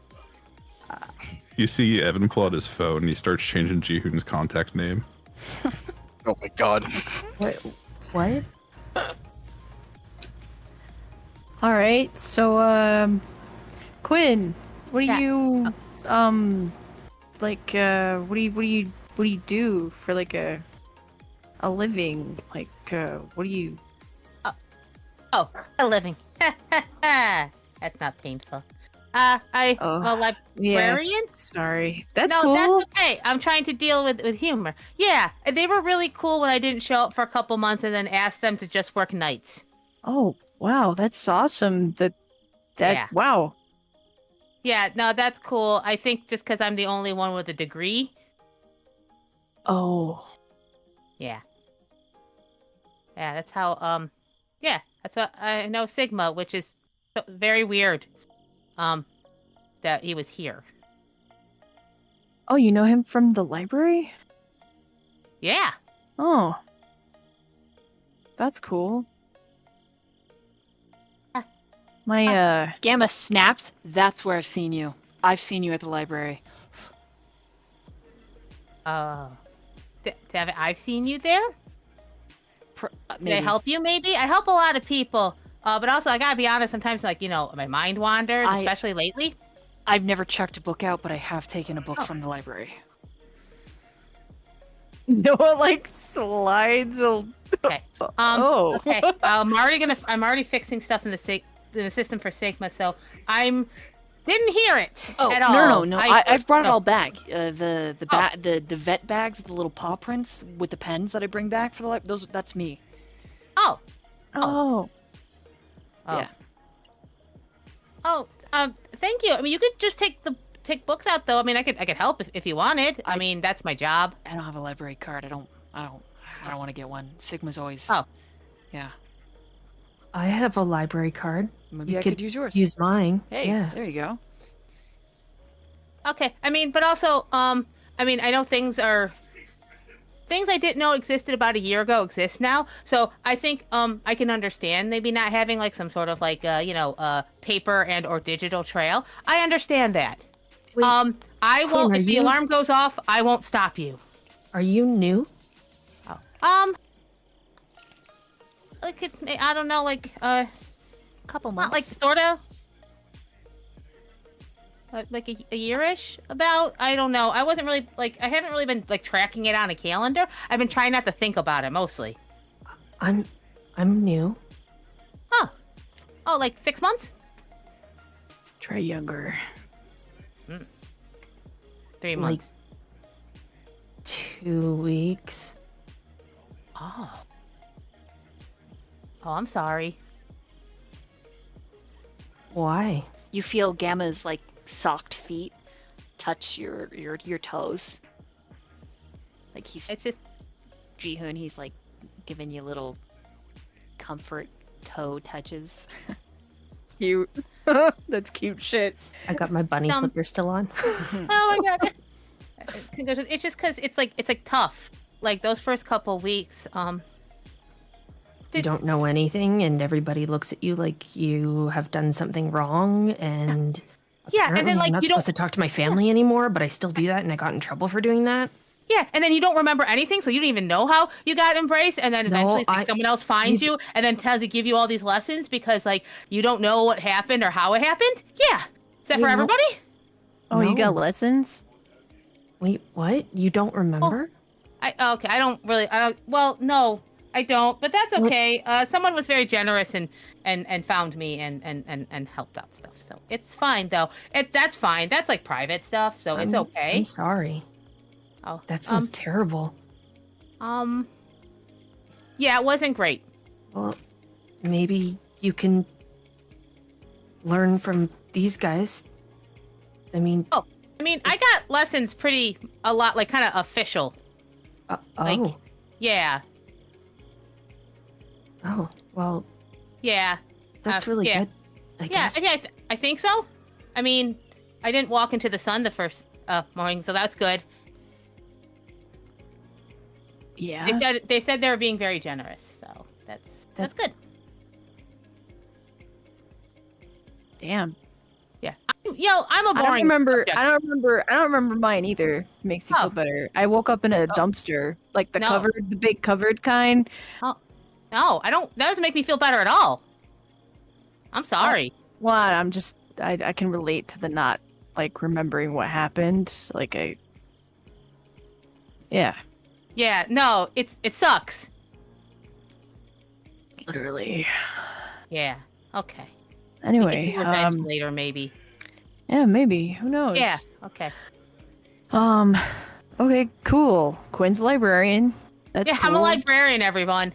You see Evan pull out his phone and he starts changing Ji-hoon's contact name. Oh my god. What? All right. So, Quinn, what do you, like, what do you do for like a living? Like, what do you? Oh, a living. That's not painful. Librarian? Yes, sorry. That's no, cool. that's okay. I'm trying to deal with humor. Yeah, they were really cool when I didn't show up for a couple months and then asked them to just work nights. Oh, wow. That's awesome. Yeah. Wow. Yeah, no, that's cool. I think just because I'm the only one with a degree. Oh. Yeah. Yeah, that's how, yeah, that's what I know Sigma, which is very weird, that he was here. Oh, you know him from the library? Yeah. Oh. That's cool. My, Gamma snaps. That's where I've seen you. I've seen you at the library. Oh. I've seen you there? Did I help you, maybe? I help a lot of people. But also, I gotta be honest, sometimes, like, my mind wanders, especially lately. I've never checked a book out, but I have taken a book from the library. Noah, like, slides a... Okay. Okay. I'm already fixing stuff in the system for Sigma, so didn't hear it at all. No. I've brought it all back. The vet bags, the little paw prints with the pens that I bring back for the library. That's me. Oh. Yeah. Oh, thank you. I mean, you could just take books out, though. I mean, I could help if you wanted. I mean, that's my job. I don't have a library card. I don't want to get one. Sigma's always. Oh. Yeah. I have a library card. Maybe I could use yours. Use mine. Hey, yeah. There you go. Okay. I mean, but also, I know things I didn't know existed about a year ago exist now. So I think I can understand maybe not having like some sort of like paper and or digital trail. I understand that. Wait, I won't. If the alarm goes off, I won't stop you. Are you new? Oh. I don't know, like Couple not months. like sorta. Like a year-ish about. I don't know. I wasn't really like I haven't really been like tracking it on a calendar. I've been trying not to think about it mostly. I'm new. Huh. Oh, like 6 months? Try younger. 3 Like months. 2 weeks. Oh. Oh, I'm sorry. Why? You feel Gamma's like socked feet touch your toes. Like he's It's just Jihoon, he's like giving you little comfort toe touches. Cute. That's cute shit. I got my bunny slippers still on. oh my god. It's just because it's like tough. Like those first couple weeks. You don't know anything, and everybody looks at you like you have done something wrong, and Yeah, and apparently then like I'm not you supposed don't. to talk to my family anymore, but I still do that, and I got in trouble for doing that. Yeah, and then you don't remember anything, so you don't even know how you got embraced, and then eventually No, someone else finds you, and then tells to give you all these lessons because like you don't know what happened or how it happened. Yeah, is that for No. everybody? Oh, you got No. lessons? Wait, what? You don't remember? Okay, I don't. Well, no, I don't. But that's What? okay. Someone was very generous and found me and helped out stuff. So it's fine though. That's fine. That's like private stuff, so it's okay. I'm sorry. Oh, That sounds terrible. yeah, it wasn't great. Well, maybe you can learn from these guys. I mean, I mean, I got lessons a lot, like kind of official. Like, oh, yeah, oh, well, yeah. that's really yeah. good. I guess. Yeah, I think so. I mean, I didn't walk into the sun the first morning, so that's good. Yeah. They said they were being very generous, so that's good. Damn. Yeah, I'm a I don't boring. remember. subject. I don't remember mine either. Makes you Oh. feel better. I woke up in a dumpster, like the No. the big covered kind. No, I don't. That doesn't make me feel better at all. I'm sorry. Well, I'm just. I can relate to the not like remembering what happened. Like I. Yeah. Yeah, no, it sucks. Literally. Yeah. Okay. We Anyway. can do revenge later, maybe. Yeah, maybe. Who knows? Yeah. Okay. Okay. Cool. Quinn's a librarian. That's Yeah, I'm a cool. librarian, everyone.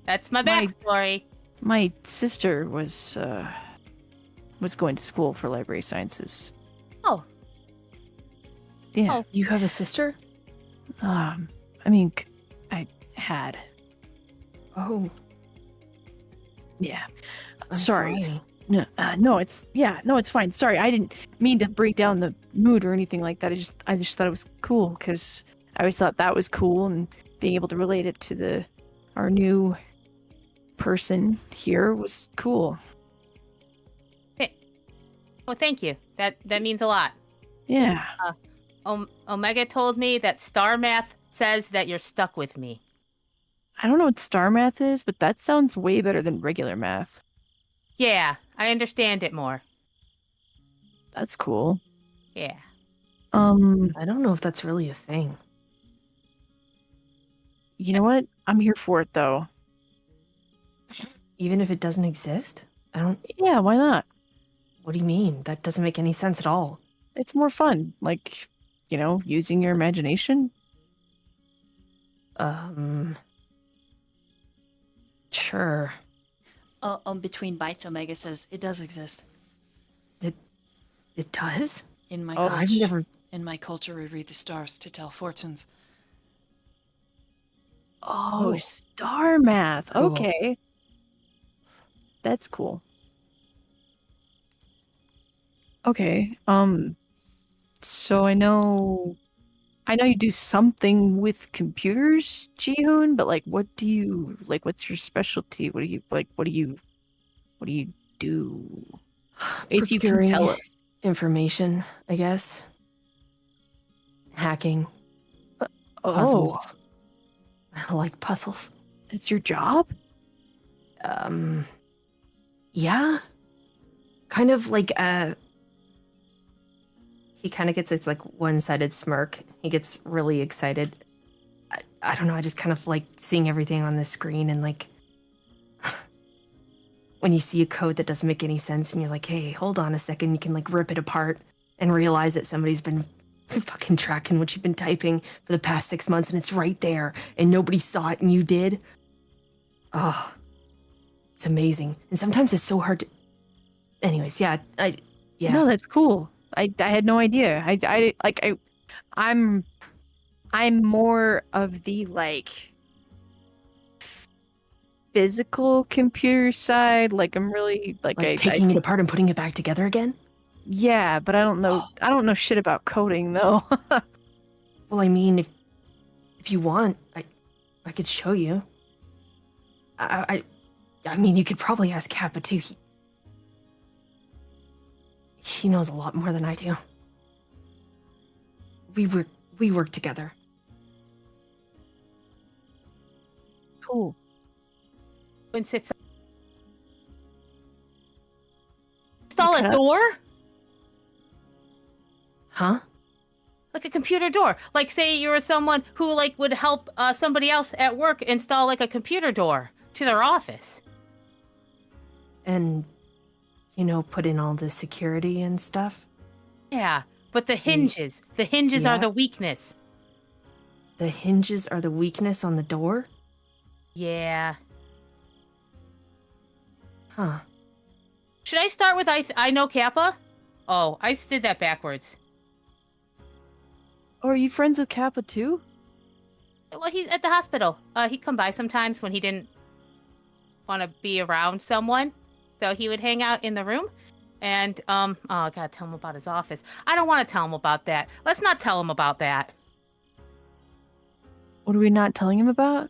That's my backstory. My sister was going to school for library sciences. Oh. Yeah. Oh. You have a sister? I mean, I had. Oh, Yeah. I'm Sorry. No, it's fine. Sorry, I didn't mean to break down the mood or anything like that. I just thought it was cool because I always thought that was cool, and being able to relate it to our new person here was cool. Well, thank you. That means a lot. Yeah. Omega told me that star math says that you're stuck with me. I don't know what star math is, but that sounds way better than regular math. Yeah, I understand it more. That's cool. Yeah. I don't know if that's really a thing. You know what? I'm here for it though. Even if it doesn't exist? I don't. Yeah, why not? What do you mean? That doesn't make any sense at all. It's more fun, like, using your imagination. Sure. Between bites, Omega says it does exist. It does? In my I've never. in my culture, we read the stars to tell fortunes. Oh, star math. Cool. Okay. That's cool. Okay. So I know you do something with computers, Jihoon, but like what's your specialty? What do you do? If you can Procuring tell us. information, I guess. Hacking. Oh, Puzzles. I like puzzles. it's your job? Yeah. Kind of like, he kind of gets this like one-sided smirk. He gets really excited. I don't know, I just kind of like seeing everything on the screen and like when you see a code that doesn't make any sense and you're like, hey, hold on a second, you can like rip it apart and realize that somebody's been fucking tracking what you've been typing for the past 6 months and it's right there and nobody saw it and you did. Oh, it's amazing. And sometimes it's so hard to... Anyways, yeah. No, that's cool. I had no idea. I'm more of the like physical computer side. Like I'm really like taking it apart and putting it back together again. Yeah, but I don't know shit about coding though. Well, I mean, if you want, I could show you. I mean, you could probably ask Kappa too. He knows a lot more than I do. We work together. Cool. When sits install a door? Huh? Like a computer door. Like say you were someone who like would help somebody else at work install like a computer door to their office. And put in all the security and stuff. Yeah, but the hinges are the weakness. The hinges are the weakness on the door? Yeah. Huh. Should I start with I know Kappa? Oh, I did that backwards. Oh, are you friends with Kappa too? Well, he's at the hospital. He'd come by sometimes when he didn't want to be around someone. So he would hang out in the room. And, I gotta tell him about his office. I don't want to tell him about that. Let's not tell him about that. What are we not telling him about?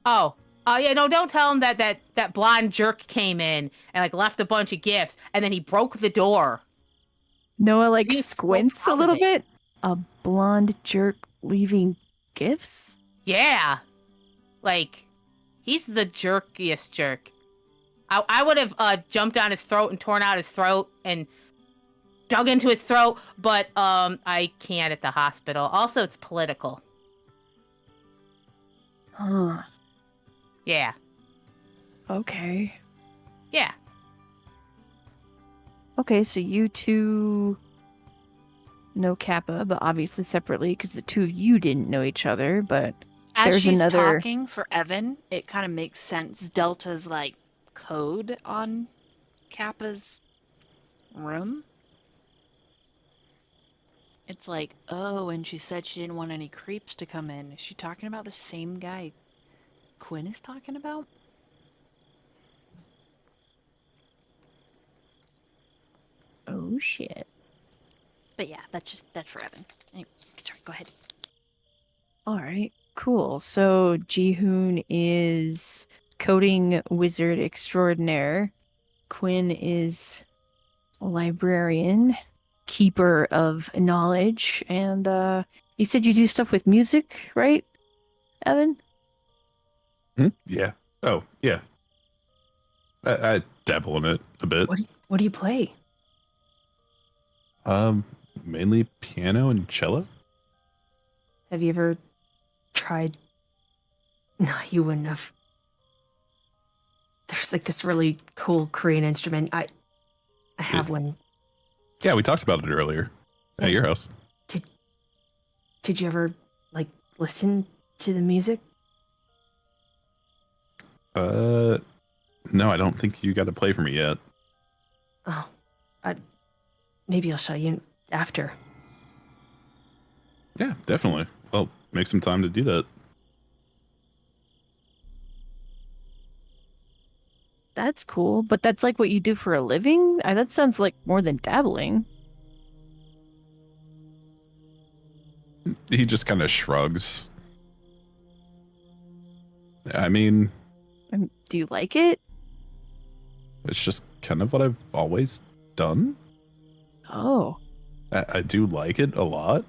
Oh, yeah, no, don't tell him that blonde jerk came in and, like, left a bunch of gifts, and then he broke the door. Noah, like, squints a little bit. A blonde jerk leaving gifts? Yeah. Like, he's the jerkiest jerk. I would have jumped on his throat and torn out his throat and dug into his throat, but I can't at the hospital. Also, it's political. Huh. Yeah. Okay. Yeah. Okay, so you two know Kappa, but obviously separately because the two of you didn't know each other, but as there's she's another... talking for Evan, it kind of makes sense. Delta's like code on Kappa's room. It's like, oh, and she said she didn't want any creeps to come in. Is she talking about the same guy Quinn is talking about? Oh, shit. But yeah, that's for Evan. Anyway, sorry, go ahead. Alright, cool. So Jihoon is coding wizard extraordinaire. Quinn is a librarian, keeper of knowledge, and you said you do stuff with music, right, Evan? Yeah. Oh, yeah. I dabble in it a bit. What do you play? Mainly piano and cello. Have you ever tried... No, you wouldn't have. There's like this really cool Korean instrument. I have one. Yeah, we talked about it earlier at your house. Did you ever like listen to the music? No, I don't think you got to play for me yet. Oh, maybe I'll show you after. Yeah, definitely. Well, make some time to do that. That's cool, but that's like what you do for a living? That sounds like more than dabbling. He just kind of shrugs. I mean... Do you like it? It's just kind of what I've always done. Oh. I do like it a lot.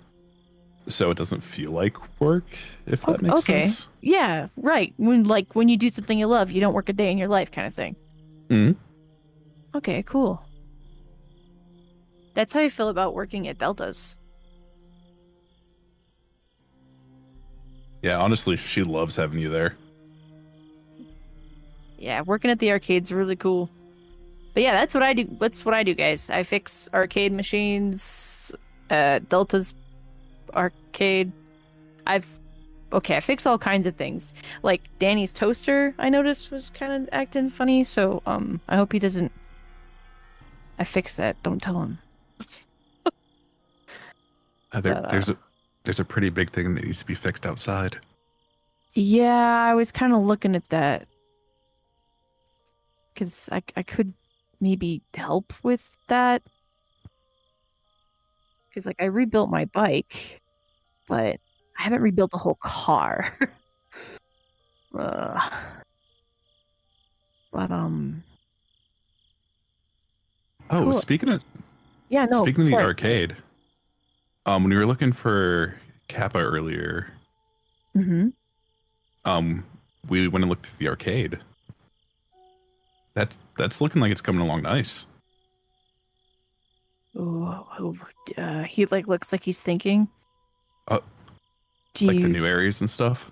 so it doesn't feel like work, if that makes sense. Yeah, right. When you do something you love, you don't work a day in your life kind of thing. Hmm. Okay, cool. That's how I feel about working at Deltas. Yeah, honestly, she loves having you there. Yeah, working at the arcade's really cool. But yeah, that's what I do. That's what I do, guys. I fix arcade machines, Delta's arcade. I fix all kinds of things. Like Danny's toaster, I noticed was kind of acting funny. So I hope he doesn't. I fixed that. Don't tell him. There's a pretty big thing that needs to be fixed outside. Yeah, I was kind of looking at that. Because I could maybe help with that. Because, like, I rebuilt my bike, but I haven't rebuilt the whole car. But, Oh, cool. speaking of sorry. the arcade, when we were looking for Kappa earlier, Mm-hmm. we went and looked at the arcade. That's looking like it's coming along nice. He looks like he's thinking. Like the new areas and stuff.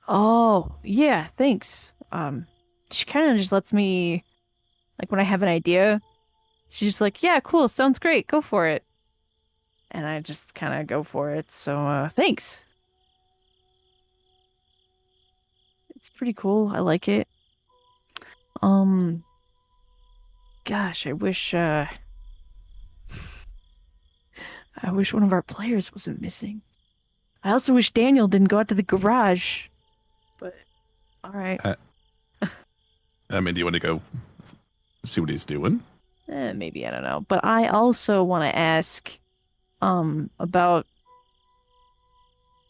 Oh, yeah, thanks. She kind of just lets me, like, when I have an idea, she's just like, yeah, cool, sounds great, go for it. And I just kind of go for it, so, thanks. It's pretty cool, I like it. Gosh, I wish one of our players wasn't missing. I also wish Daniel didn't go out to the garage. But, alright. I mean, do you want to go see what he's doing? Maybe, I don't know. But I also want to ask, about,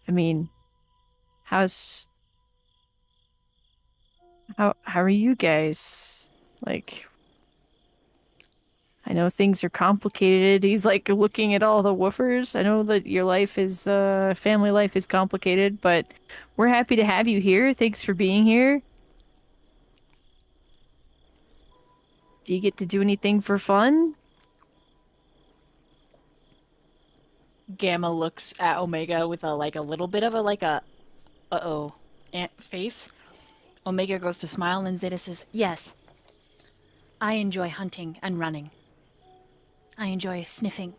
I mean, how are you guys? Like, I know things are complicated. He's like looking at all the woofers. I know that your life is, family life is complicated, but we're happy to have you here. Thanks for being here. Do you get to do anything for fun? Gamma looks at Omega with a little bit of a uh-oh face. Omega goes to smile and Zeta says, Yes. I enjoy hunting and running. I enjoy sniffing.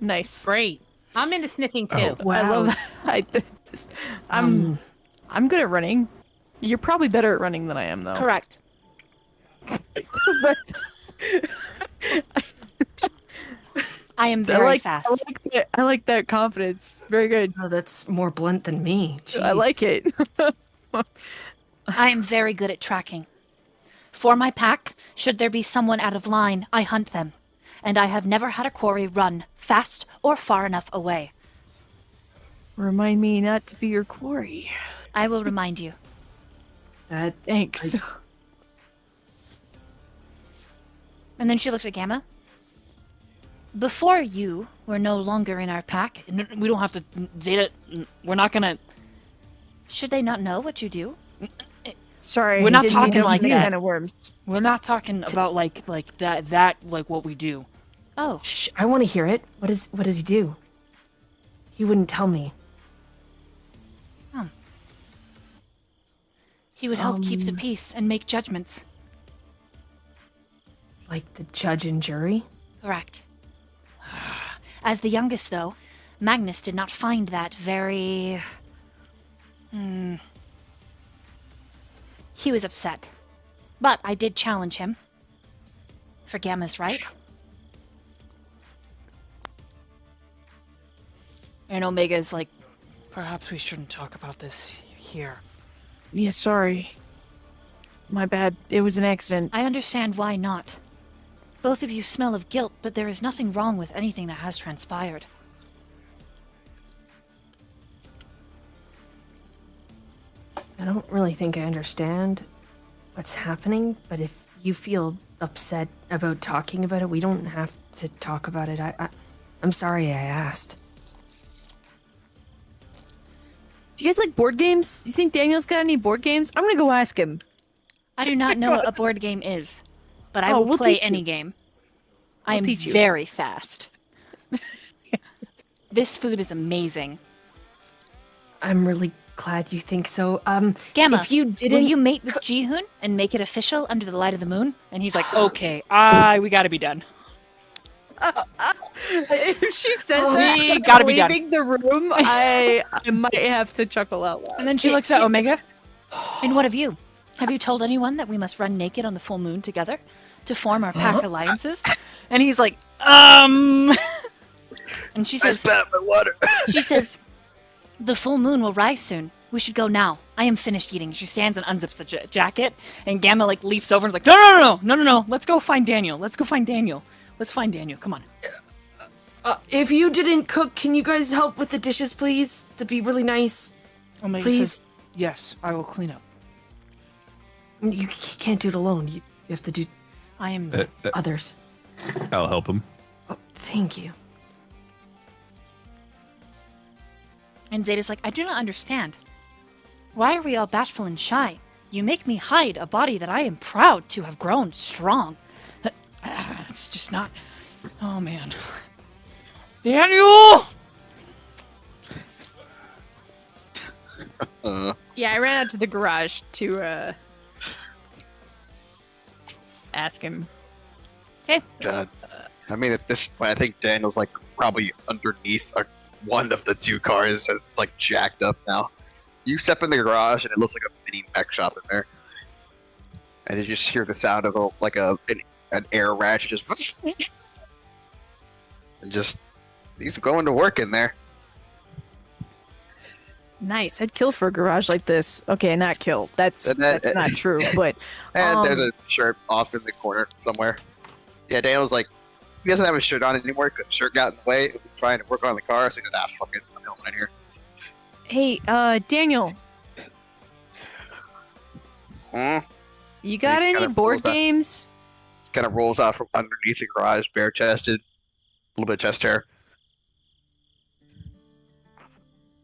Nice. Great. I'm into sniffing too. Oh, wow. I love that. I'm good at running. You're probably better at running than I am, though. Correct. I am very fast. I like that confidence. Very good. Oh, that's more blunt than me. Jeez. I like it. I am very good at tracking. For my pack, should there be someone out of line, I hunt them. And I have never had a quarry run fast or far enough away. Remind me not to be your quarry. I will remind you. Thanks. And then she looks at Gamma. Before you were no longer in our pack. we don't have to, Zeta, we're not gonna... Should they not know what you do? Sorry, we're not talking like that. Kind of worms. We're not talking about like that what we do. Oh, shh! I want to hear it. What does he do? He wouldn't tell me. He would help keep the peace and make judgments. Like the judge and jury? Correct. As the youngest, though, Magnus did not find that very... He was upset. But I did challenge him. For Gamma's right. And Omega's like, perhaps we shouldn't talk about this here. Yeah, sorry. My bad. It was an accident. I understand why not. Both of you smell of guilt, but there is nothing wrong with anything that has transpired. I don't really think I understand what's happening, but if you feel upset about talking about it. We don't have to talk about it. I'm sorry I asked. Do you guys like board games? You think Daniel's got any board games? I'm gonna go ask him. I do not know what a board game is, but I will play any game. I am very fast. This food is amazing. I'm really glad you think so. Gamma, if you didn't... will you mate with Jihoon and make it official under the light of the moon? And he's like, okay, we gotta be done. If she says we gotta be done. Leaving the room, I might have to chuckle out loud. And then she looks at Omega. And what of you? Have you told anyone that we must run naked on the full moon together to form our pack alliances? And he's like, And she says, I spat out my water. she says, the full moon will rise soon. We should go now. I am finished eating. She stands and unzips the jacket, and Gamma like leaps over and is like, no. Let's go find Daniel. Let's find Daniel. Come on. If you didn't cook, can you guys help with the dishes, please? To be really nice. Omega please. says, yes, I will clean up. You can't do it alone. You have to do I am others. I'll help him. Oh, thank you. And Zeta's like, I do not understand. Why are we all bashful and shy? You make me hide a body that I am proud to have grown strong. It's just not... Oh, man. Daniel! Yeah, I ran out to the garage to ask him. Okay. I mean, at this point, I think Daniel's like probably underneath one of the two cars. It's like jacked up now. You step in the garage and it looks like a mini mech shop in there, and you just hear the sound of an air ratchet just and just he's going to work in there. Nice. I'd kill for a garage like this. Okay, not kill. That's not true. But and there's a shirt off in the corner somewhere. Yeah, Daniel's like, he doesn't have his shirt on anymore because the shirt got in the way. He was trying to work on the car, so he goes, fuck it, I'm going in here. Hey, Daniel. You got any board games? Kind of rolls out from underneath the garage, bare-chested, a little bit of chest hair.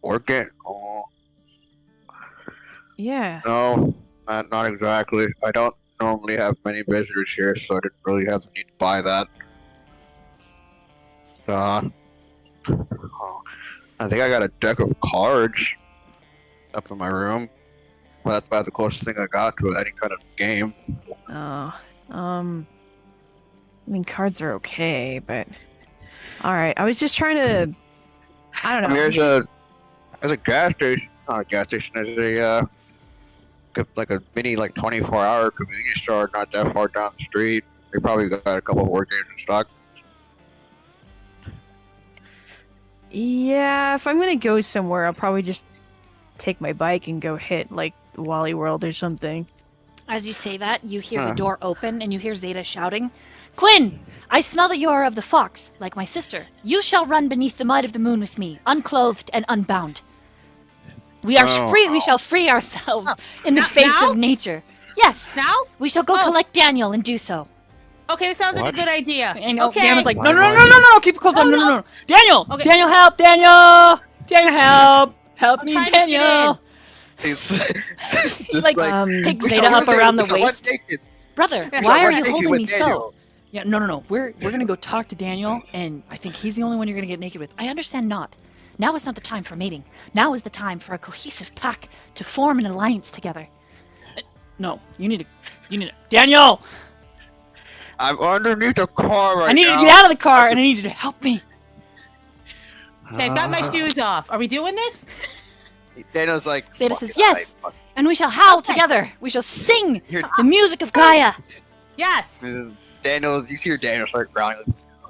Board game? Oh. Yeah. No, not exactly. I don't normally have many visitors here, so I didn't really have the need to buy that. I think I got a deck of cards up in my room. Well, that's about the closest thing I got to any kind of game. I mean, cards are okay, but all right. I was just trying to. I don't know. I mean, there's a gas station. Not a gas station. There's a mini 24-hour convenience store not that far down the street. They probably got a couple of board games in stock. Yeah, if I'm gonna go somewhere, I'll probably just take my bike and go hit Wally World or something. As you say that, you hear the door open and you hear Zeta shouting, Quinn! I smell that you are of the fox, like my sister. You shall run beneath the might of the moon with me, unclothed and unbound. We are free. We shall free ourselves in the face of nature. Yes. Now? We shall go collect Daniel and do so. Okay, this sounds like a good idea. And okay. Damon's like, no, keep it close. No. Daniel! Okay. Daniel, help! Daniel, help! Help me, Daniel! He's like picks Zeta up around the waist. Brother, why are you holding me so? Yeah, no. We're gonna go talk to Daniel, and I think he's the only one you're gonna get naked with. I understand not. Now is not the time for mating. Now is the time for a cohesive pack to form an alliance together. No, you need to. Daniel! I'm underneath the car right now. I need you to get out of the car, and I need you to help me. Okay, I've got my shoes off. Are we doing this? Daniel's like... Zeta says, yes! And we shall howl together. We shall sing the music of Gaia. Yes! You see Daniel start growling.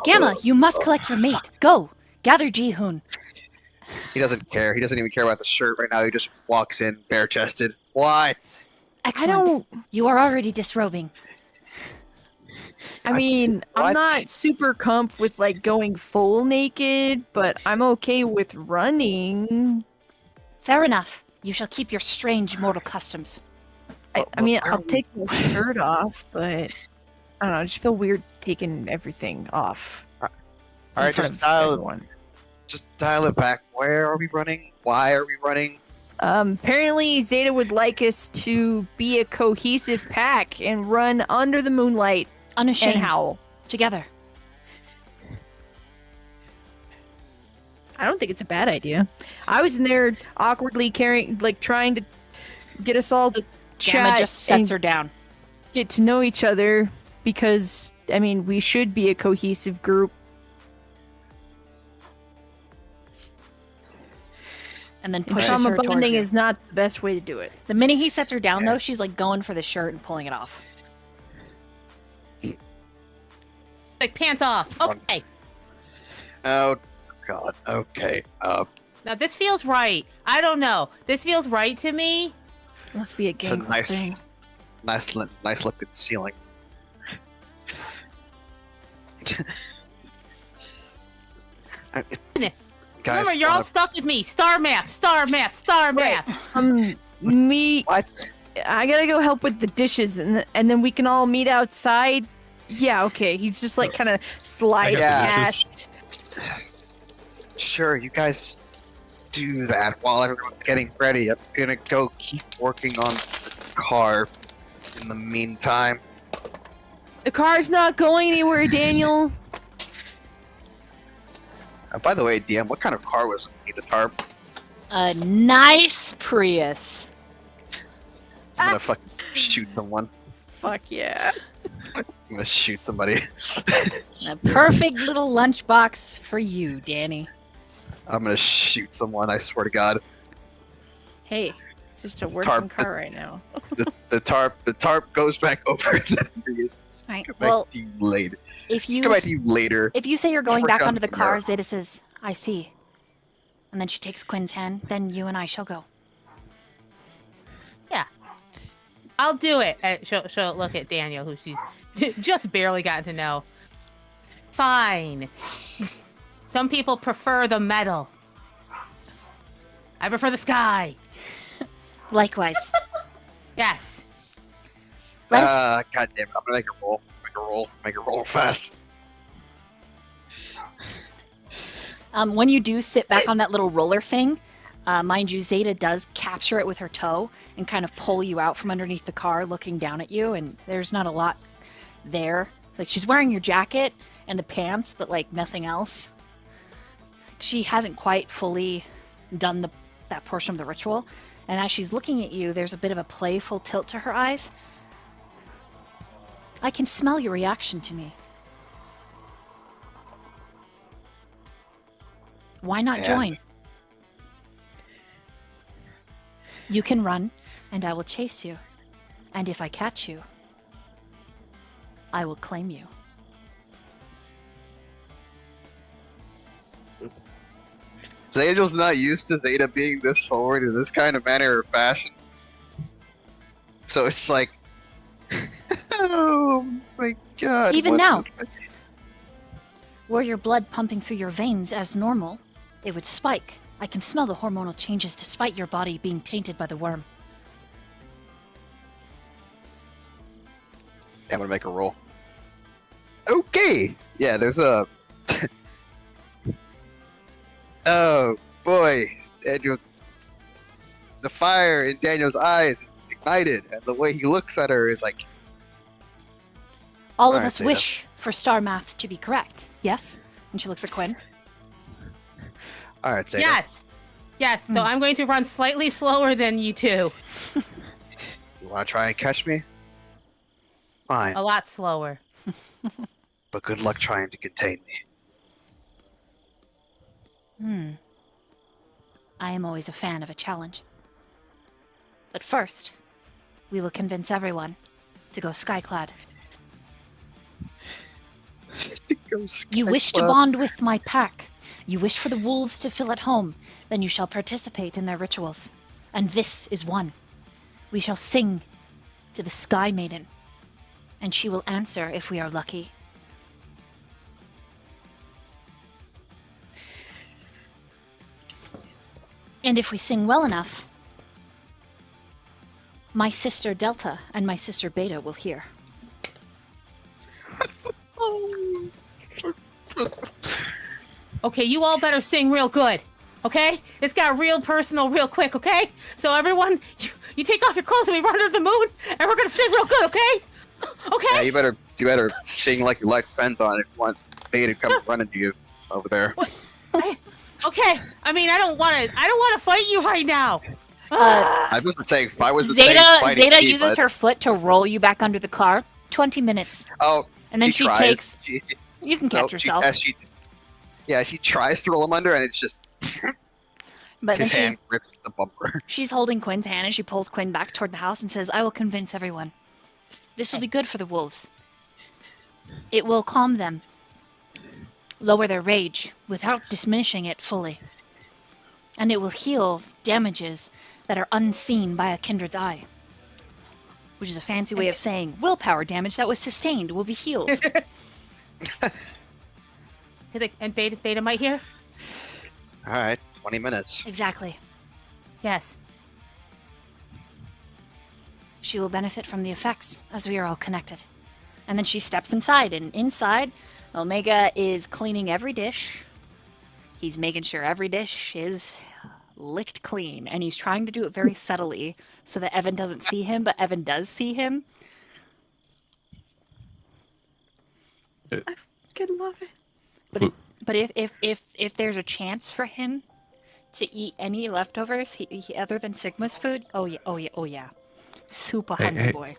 Gamma, you must collect your mate. Go. Gather Jihoon. He doesn't care. He doesn't even care about the shirt right now. He just walks in bare-chested. What? Excellent. You are already disrobing. I mean, I'm not super comp with going full naked, but I'm okay with running. Fair enough. You shall keep your strange mortal customs. I mean, I'll take my shirt off, but I don't know. I just feel weird taking everything off. All right, just dial it back. Where are we running? Why are we running? Apparently Zeta would like us to be a cohesive pack and run under the moonlight. Unashamed. And howl. Together. I don't think it's a bad idea. I was in there awkwardly trying to get us all to chat. Gamma just sets her down. Get to know each other because, I mean, we should be a cohesive group. And then pushes trauma her towards bonding you. is not the best way to do it. The minute he sets her down, though, she's like going for the shirt and pulling it off. Like pants off. Okay. Oh God. Okay. Now this feels right. I don't know. This feels right to me. Must be a It's a gang nice, thing. nice look at the ceiling. Guys, Remember, you're all stuck with me. Star math. Star math. Star math. Me. What? I gotta go help with the dishes, and then we can all meet outside. Yeah, okay. He's just like kind of sliding past. Sure, you guys do that while everyone's getting ready. I'm gonna go keep working on the car in the meantime. The car's not going anywhere, Daniel. By the way, DM, what kind of car was the tarp? A nice Prius. I'm gonna fucking shoot someone. Fuck yeah. I'm gonna shoot somebody. A perfect little lunchbox for you, Danny. I'm gonna shoot someone, I swear to God. Hey, it's just a working car right now. The tarp goes back over the Prius. Right. Come Well, back to you later. If you Come back to you later. If you say you're going Work back on onto the car, tomorrow. Zeta says, "I see," and then she takes Quinn's hand. Then you and I shall go. Yeah. I'll do it. She'll look at Daniel, who she's just barely gotten to know. Fine. Some people prefer the metal. I prefer the sky. Likewise. Yes. God damn it. I'm gonna make a roll. Make a roll fast. When you do sit back on that little roller thing, mind you, Zeta does capture it with her toe and kind of pull you out from underneath the car, looking down at you, and there's not a lot there. Like, she's wearing your jacket and the pants, but like nothing else. She hasn't quite fully done that portion of the ritual, and as she's looking at you, there's a bit of a playful tilt to her eyes. I can smell your reaction to me. Why not Yeah. join? You can run, and I will chase you. And if I catch you, I will claim you. Angel's not used to Zeta being this forward in this kind of manner or fashion. So it's like, oh my God. Even what now. is- Were your blood pumping through your veins as normal, it would spike. I can smell the hormonal changes despite your body being tainted by the worm. Yeah, I'm gonna make a roll. Okay. Yeah, there's a. Oh boy, Daniel. The fire in Daniel's eyes is ignited, and the way he looks at her is like. All of Alright, us Zeta. wish for star math to be correct, yes? And she looks at Quinn. All right, Zeta. Yes. Yes. So I'm going to run slightly slower than you two. You want to try and catch me? Fine, A lot slower. but good luck trying to contain me. I am always a fan of a challenge. But first, we will convince everyone to go skyclad. You wish to bond with my pack. You wish for the wolves to feel at home. Then you shall participate in their rituals. And this is one. We shall sing to the Sky Maiden. And she will answer if we are lucky. And if we sing well enough, my sister Delta and my sister Beta will hear. Okay, you all better sing real good. Okay? It's got real personal real quick, okay? So everyone, you take off your clothes and we run under the moon and we're gonna sing real good, okay? Okay? Yeah, you better sing like your life depends on it if you want Bay to come running to you over there. Okay. I mean, I don't want to fight you right now. I wasn't saying if I was the Zeta uses her foot to roll you back under the car. 20 minutes. Oh. And then she takes. She, you can catch yourself. She tries to roll him under, and it's just. But his then hand grips the bumper. She's holding Quinn's hand, and she pulls Quinn back toward the house and says, "I will convince everyone. This will be good for the wolves. It will calm them, lower their rage without diminishing it fully, and it will heal damages that are unseen by a kindred's eye." Which is a fancy way of saying willpower damage that was sustained will be healed. And Beta might hear? Alright, 20 minutes. Exactly. Yes. She will benefit from the effects, as we are all connected. And then she steps inside, and inside, Omega is cleaning every dish. He's making sure every dish is licked clean, and he's trying to do it very subtly so that Evan doesn't see him, but Evan does see him. I fucking love it. But if there's a chance for him to eat any leftovers he other than Sigma's food, oh yeah, super hungry boy.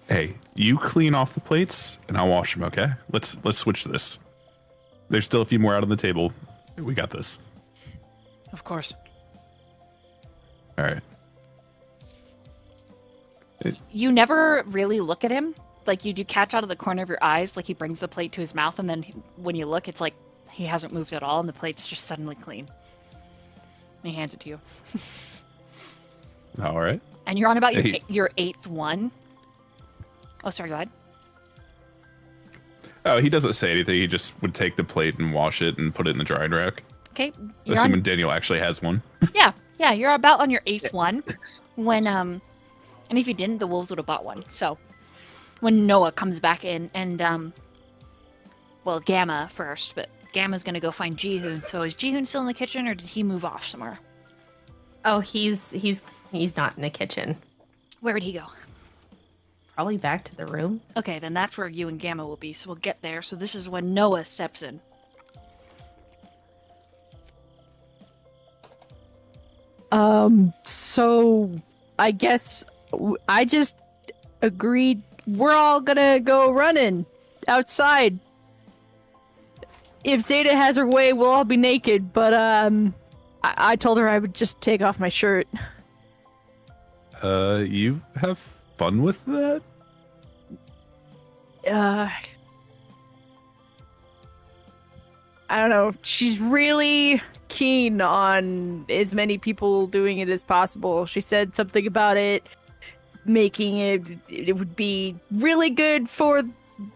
Hey, you clean off the plates, and I'll wash them. Okay, let's switch this. There's still a few more out on the table. We got this. Of course. All right. You never really look at him. Like, you do catch out of the corner of your eyes, like he brings the plate to his mouth, and then when you look, it's like he hasn't moved at all, and the plate's just suddenly clean. And he hands it to you. All right. And you're on about your 8th one. Oh, sorry, go ahead. Oh, he doesn't say anything. He just would take the plate and wash it and put it in the drying rack. Okay. Assuming Daniel actually has one. Yeah, you're about on your 8th one. When, and if you didn't, the wolves would have bought one. So, when Noah comes back in, and, well, Gamma first, but Gamma's gonna go find Jihoon. So is Jihoon still in the kitchen, or did he move off somewhere? Oh, he's not in the kitchen. Where would he go? Probably back to the room. Okay, then that's where you and Gamma will be, so we'll get there. So this is when Noah steps in. So I guess I just agreed we're all gonna go running outside. If Zeta has her way, we'll all be naked, but I told her I would just take off my shirt. You have fun with that? I don't know. She's really keen on as many people doing it as possible. She said something about it making it would be really good for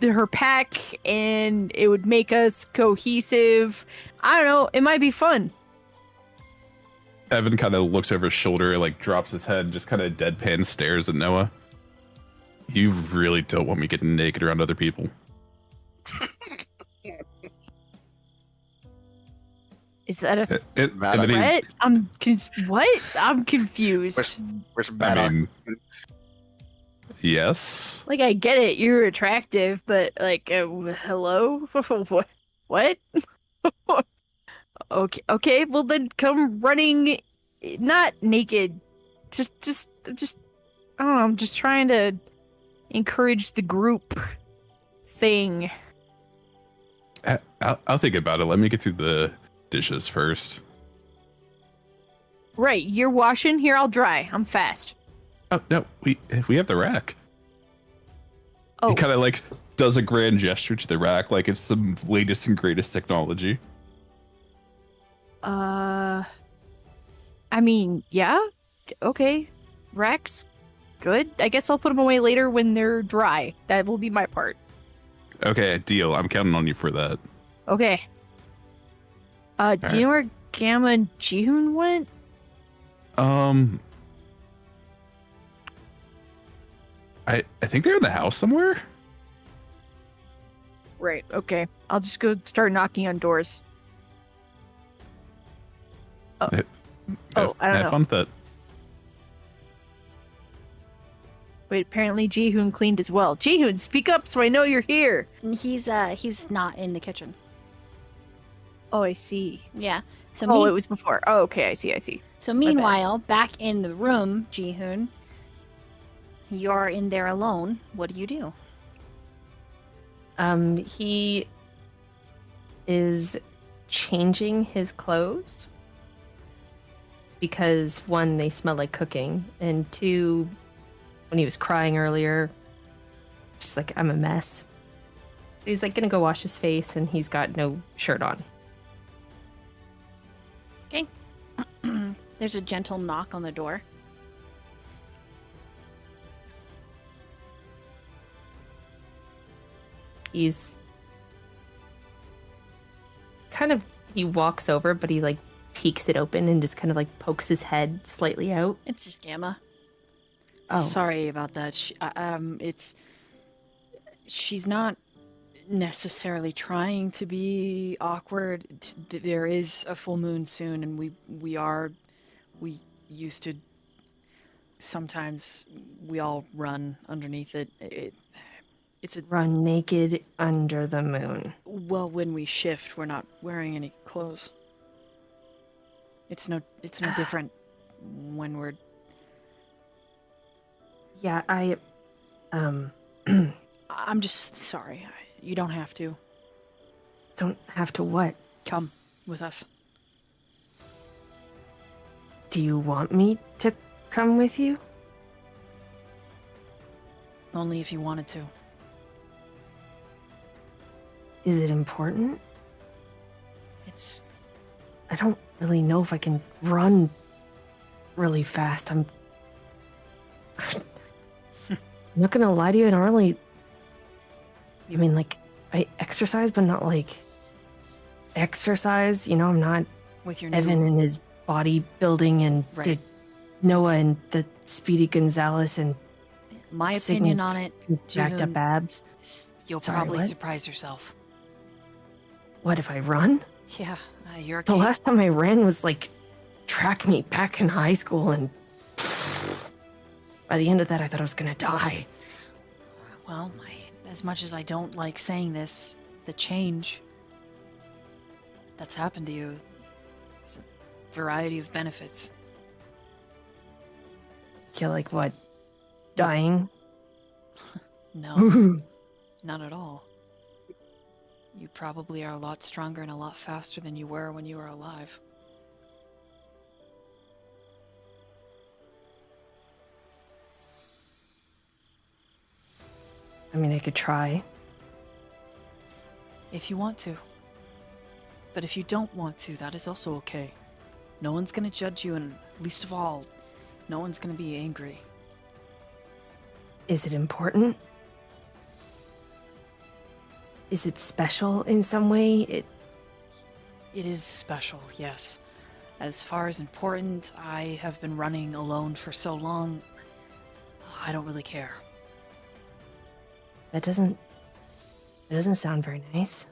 her pack, and it would make us cohesive. I don't know. It might be fun. Evan kind of looks over his shoulder, like drops his head, just kind of deadpan stares at Noah. You really don't want me getting naked around other people. Is that a what? what? What? I'm confused. Where's bad Yes. Like, I get it. You're attractive, but like, hello? What? Okay. Well, then come running, not naked. Just. I don't know. I'm just trying to encourage the group thing. I'll think about it. Let me get through the dishes first. Right. You're washing. Here, I'll dry. I'm fast. Oh no, we have the rack. Oh. He kind of like does a grand gesture to the rack, like it's the latest and greatest technology. I mean, yeah. Okay. Racks, good. I guess I'll put them away later when they're dry. That will be my part. Okay, deal. I'm counting on you for that. Okay. Do you know where Gamma and Jihoon went? I think they're in the house somewhere. Right, okay. I'll just go start knocking on doors. Oh, I don't Have know. fun with that. Wait, apparently Jihoon cleaned as well. Jihoon, speak up so I know you're here. He's not in the kitchen. Oh, I see. Yeah. So Oh, it was before. Oh, okay, I see. So meanwhile, back in the room, Jihoon, you're in there alone. What do you do? He is changing his clothes because one, they smell like cooking, and two, when he was crying earlier, it's just like, I'm a mess. So he's like gonna go wash his face, and he's got no shirt on. Okay. There's a gentle knock on the door. He's kind of, he walks over, but he like peeks it open and just kind of like pokes his head slightly out. It's just Gamma. Oh. Sorry about that. She's not necessarily trying to be awkward. There is a full moon soon, and we used to. Sometimes we all run underneath it. It's a Run naked under the moon. well, when we shift, we're not wearing any clothes. It's no different when we're. Yeah, I'm just sorry. You don't have to. Don't have to what? Come with us. Do you want me to come with you? Only if you wanted to. Is it important? It's. I don't really know if I can run really fast. I'm not gonna lie to you, I don't really. I mean, like, I exercise, but not like exercise. You know, I'm not With your Evan and his bodybuilding and Right. Noah and the Speedy Gonzalez and My Sigma's opinion on it, jacked up Jihoon, abs. you'll Sorry, probably what? surprise yourself. What if I run? Yeah, you're The okay. last time I ran was like track meet back in high school, and by the end of that, I thought I was gonna die. Well, as much as I don't like saying this, the change that's happened to you is a variety of benefits. Yeah, like what? Dying? No, not at all. You probably are a lot stronger and a lot faster than you were when you were alive. I mean, I could try. If you want to. But if you don't want to, that is also okay. No one's gonna judge you, and least of all, no one's gonna be angry. Is it important? Is it special in some way? It is special, yes. As far as important, I have been running alone for so long, I don't really care. That doesn't sound very nice.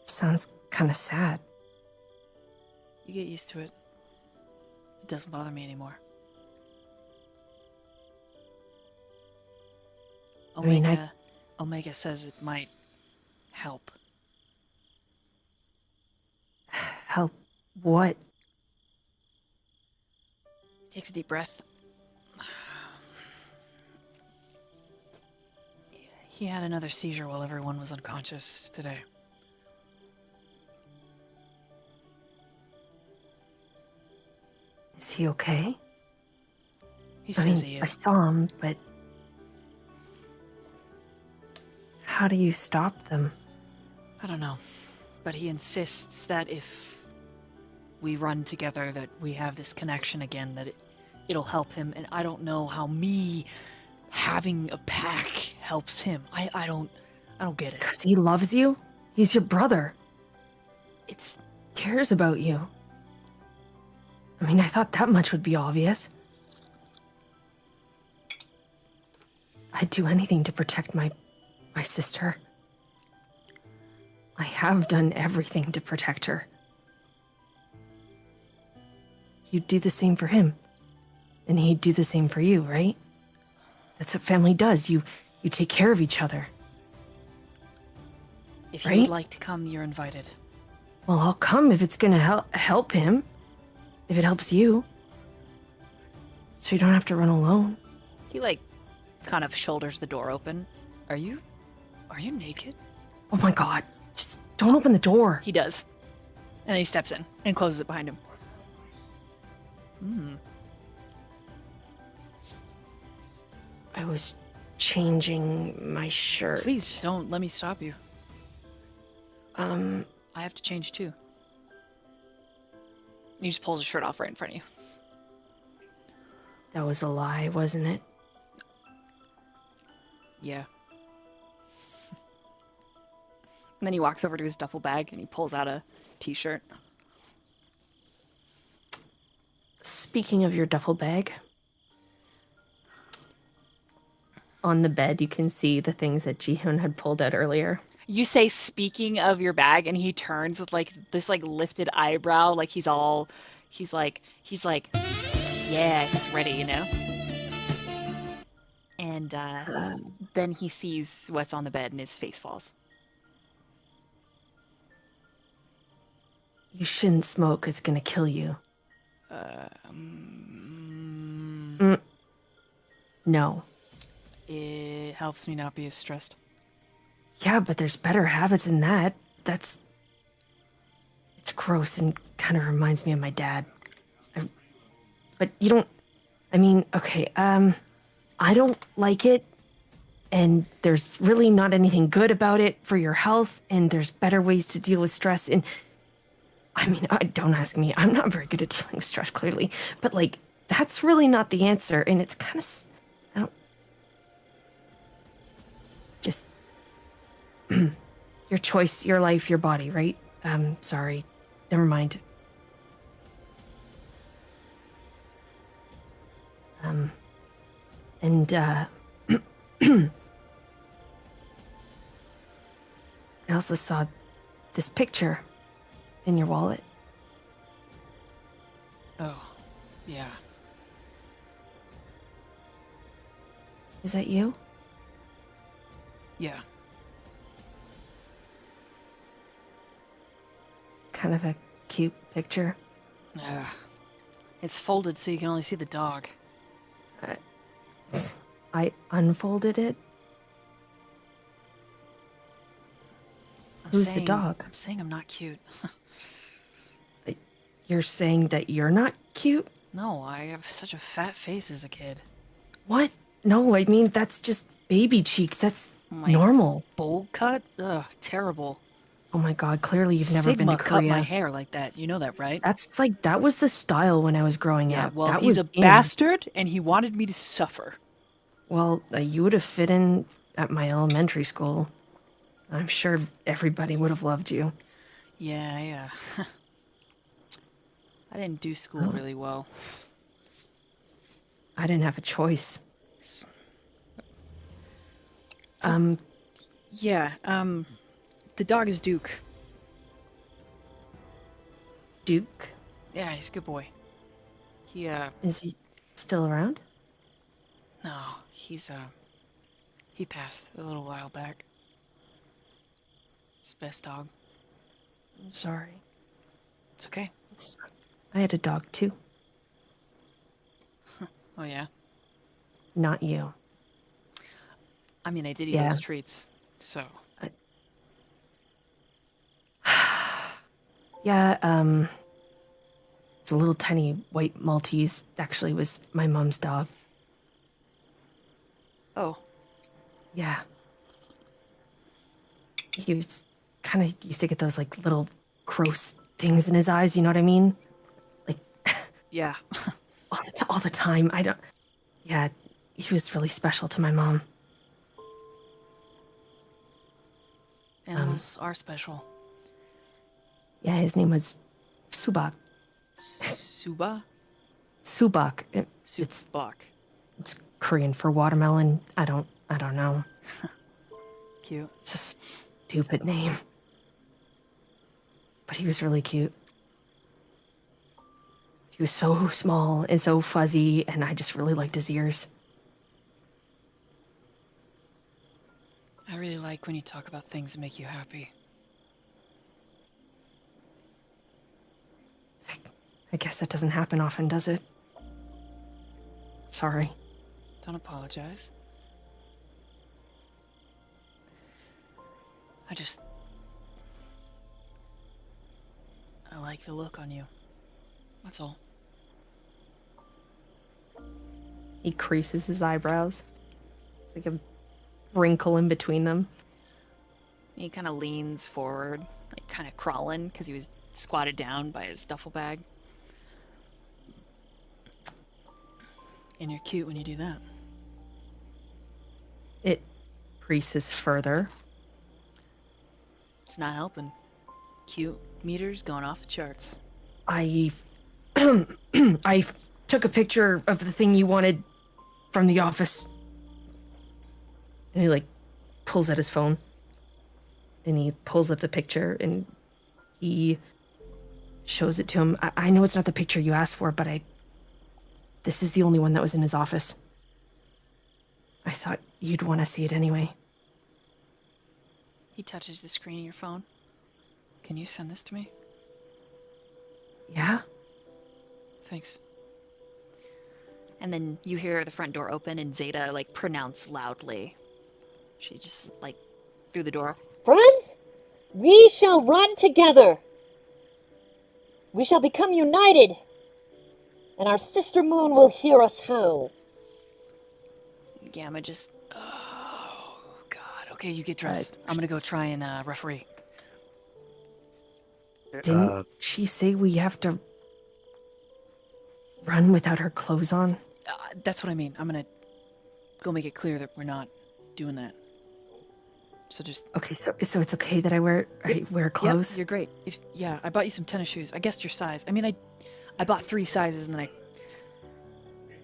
Sounds kind of sad. You get used to it. It doesn't bother me anymore. I mean, Omega says it might help. Help what? He takes a deep breath. He had another seizure while everyone was unconscious today. Is he okay? He I says mean, he I is. saw him, but how do you stop them? I don't know. But he insists that if we run together, that we have this connection again, that it'll help him. And I don't know how me having a pack helps him. I don't get it. Because he loves you? He's your brother. It's Cares about you. I mean, I thought that much would be obvious. I'd do anything to protect my sister. I have done everything to protect her. You'd do the same for him. And he'd do the same for you, right? That's what family does. You take care of each other. If right? you'd like to come, you're invited. Well, I'll come if it's gonna help him. If it helps you. So you don't have to run alone. He, like, kind of shoulders the door open. Are you naked? Oh my god. Just don't open the door. He does. And then he steps in and closes it behind him. I was changing my shirt. Please, don't let me stop you. Um, I have to change too. He just pulls his shirt off right in front of you. that was a lie, wasn't it? Yeah. And then he walks over to his duffel bag and he pulls out a t-shirt. Speaking of your duffel bag, on the bed you can see the things that Jihoon had pulled out earlier. You say, speaking of your bag, and he turns with like this like lifted eyebrow, like he's like, yeah, he's ready, you know? And then he sees what's on the bed and his face falls. You shouldn't smoke, it's gonna kill you. No. It helps me not be as stressed. Yeah, but there's better habits than that. It's gross and kind of reminds me of my dad. But you don't, I mean, okay, I don't like it, and there's really not anything good about it for your health, and there's better ways to deal with stress, and I mean, don't ask me, I'm not very good at dealing with stress, clearly, but like, that's really not the answer, and it's kind of, I don't, just, your choice, your life, your body, right? Sorry, never mind. And, I also saw this picture in your wallet. Oh, yeah. Is that you? Yeah. Kind of a cute picture. It's folded so you can only see the dog. I unfolded it. Who's the dog? I'm saying I'm not cute. You're saying that you're not cute? No, I have such a fat face as a kid. What? No, I mean, that's just baby cheeks. That's My normal. Bowl cut? Ugh, terrible. Oh my god, clearly you've never been to cut Korea. my hair like that. You know that, right? That's like, that was the style when I was growing Yeah, up. well, that he's was a in. bastard, and he wanted me to suffer. Well, you would have fit in at my elementary school. I'm sure everybody would have loved you. Yeah. I didn't do school really well. I didn't have a choice. Yeah, the dog is Duke. Duke? Yeah, he's a good boy. He, Is he still around? no, he passed a little while back. It's the best dog. I'm sorry. It's okay. I had a dog too. Oh, yeah? Not you. I mean, I did eat Yeah. those treats, so. Yeah, it's a little tiny white Maltese. Actually, was my mom's dog. Oh. Yeah. He was kind of used to get those like little gross things in his eyes. You know what I mean? Like Yeah. all the time. I don't. Yeah, he was really special to my mom. Animals are special. Yeah, his name was Subak. Suba? Subak. Subak. It's Korean for watermelon. I don't know. Cute. It's a stupid name. But he was really cute. He was so small and so fuzzy, and I just really liked his ears. I really like when you talk about things that make you happy. I guess that doesn't happen often, does it? Sorry. Don't apologize. I like the look on you. That's all. He creases his eyebrows. It's like a wrinkle in between them. He kind of leans forward, like kind of crawling, because he was squatted down by his duffel bag. And you're cute when you do that. It creases further. It's not helping. Cute meters going off the charts. I took a picture of the thing you wanted from the office. And he, like, pulls out his phone. And he pulls up the picture and he shows it to him. I know it's not the picture you asked for, but this is the only one that was in his office. I thought you'd want to see it anyway. He touches the screen of your phone. Can you send this to me? Yeah? Thanks. And then you hear the front door open and Zeta, like, pronounce loudly. She just, like, through the door. Friends, we shall run together. We shall become united. And our sister moon will hear us howl. Gamma just... Oh, God. Okay, you get dressed. I'm gonna go try and referee. Didn't she say we have to run without her clothes on? That's what I mean. I'm gonna go make it clear that we're not doing that. So just... Okay, so it's okay that I wear clothes? Yep, you're great. Yeah, I bought you some tennis shoes. I guessed your size. I mean, I bought 3 sizes and then I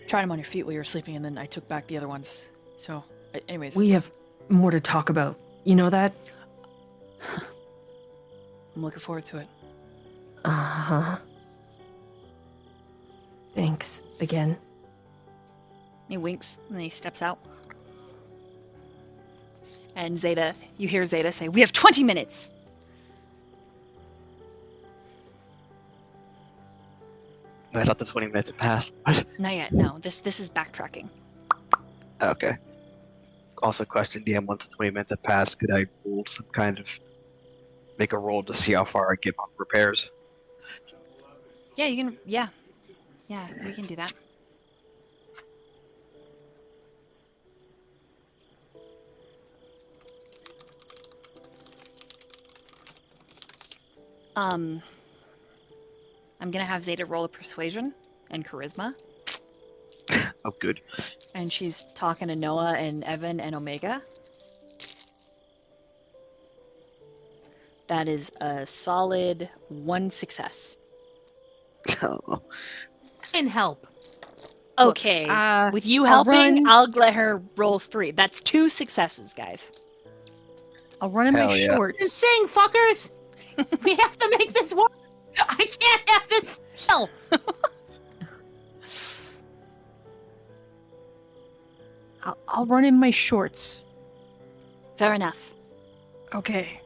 tried them on your feet while you were sleeping and then I took back the other ones. So, anyways. We have more to talk about. You know that? I'm looking forward to it. Uh-huh. Thanks again. He winks and he steps out. And Zeta, you hear Zeta say, "We have 20 minutes." I thought the 20 minutes had passed. What? Not yet, no. This is backtracking. Okay. Also, question DM, once the 20 minutes have passed, could I roll some kind of... make a roll to see how far I get on repairs? Yeah, you can, yeah. Yeah, we can do that. I'm gonna have Zeta roll a persuasion and charisma. Oh, good. And she's talking to Noah and Evan and Omega. That is a solid 1 success. Can help. Okay, with you helping, I'll let her roll 3. That's 2 successes, guys. I'll run in my yeah. shorts. Insane fuckers! We have to make this work! I can't have this fail! I'll run in my shorts. Fair enough. Okay.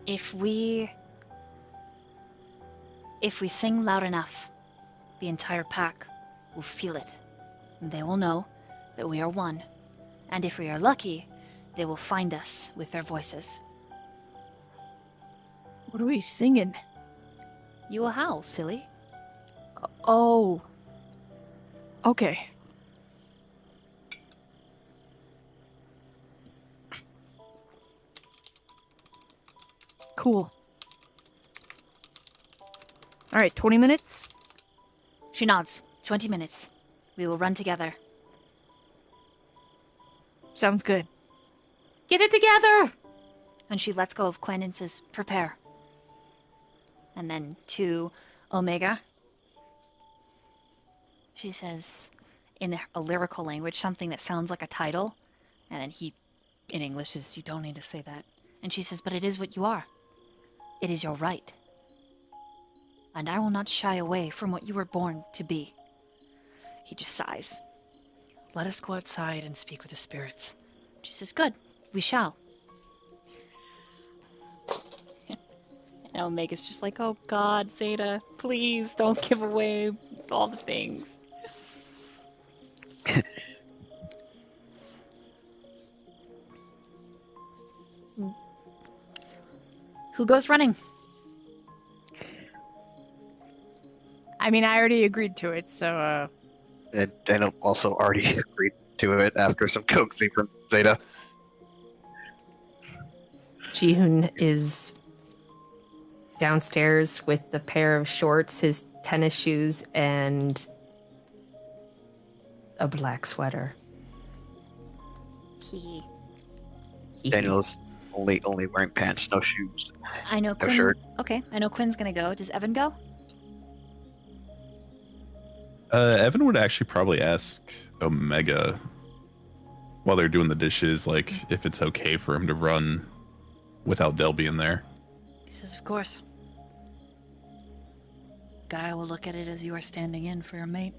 If we sing loud enough, the entire pack will feel it. And they will know that we are one. And if we are lucky, they will find us with their voices. What are we singing? You will howl, silly. Oh. Okay. Cool. All right, 20 minutes? She nods. 20 minutes. We will run together. Sounds good. Get it together! And she lets go of Quinn and says, "Prepare." And then to Omega, she says, in a lyrical language, something that sounds like a title. And then he, in English, says, "You don't need to say that." And she says, "But it is what you are. It is your right. And I will not shy away from what you were born to be. He just sighs. Let us go outside and speak with the spirits. She says, good, we shall. And Omega's just like, oh God, Zeta, please don't give away all the things. Who goes running? I mean, I already agreed to it, so, And Daniel also already agreed to it after some coaxing from Zeta. Jihoon is downstairs with the pair of shorts, his tennis shoes, and a black sweater. He. Daniel's only wearing pants, no shoes. I know No Quinn. shirt. Okay, I know Quinn's gonna go. Does Evan go? Evan would actually probably ask Omega while they're doing the dishes, like, if it's okay for him to run without Del being there. He says, of course. Guy will look at it as you are standing in for your mate.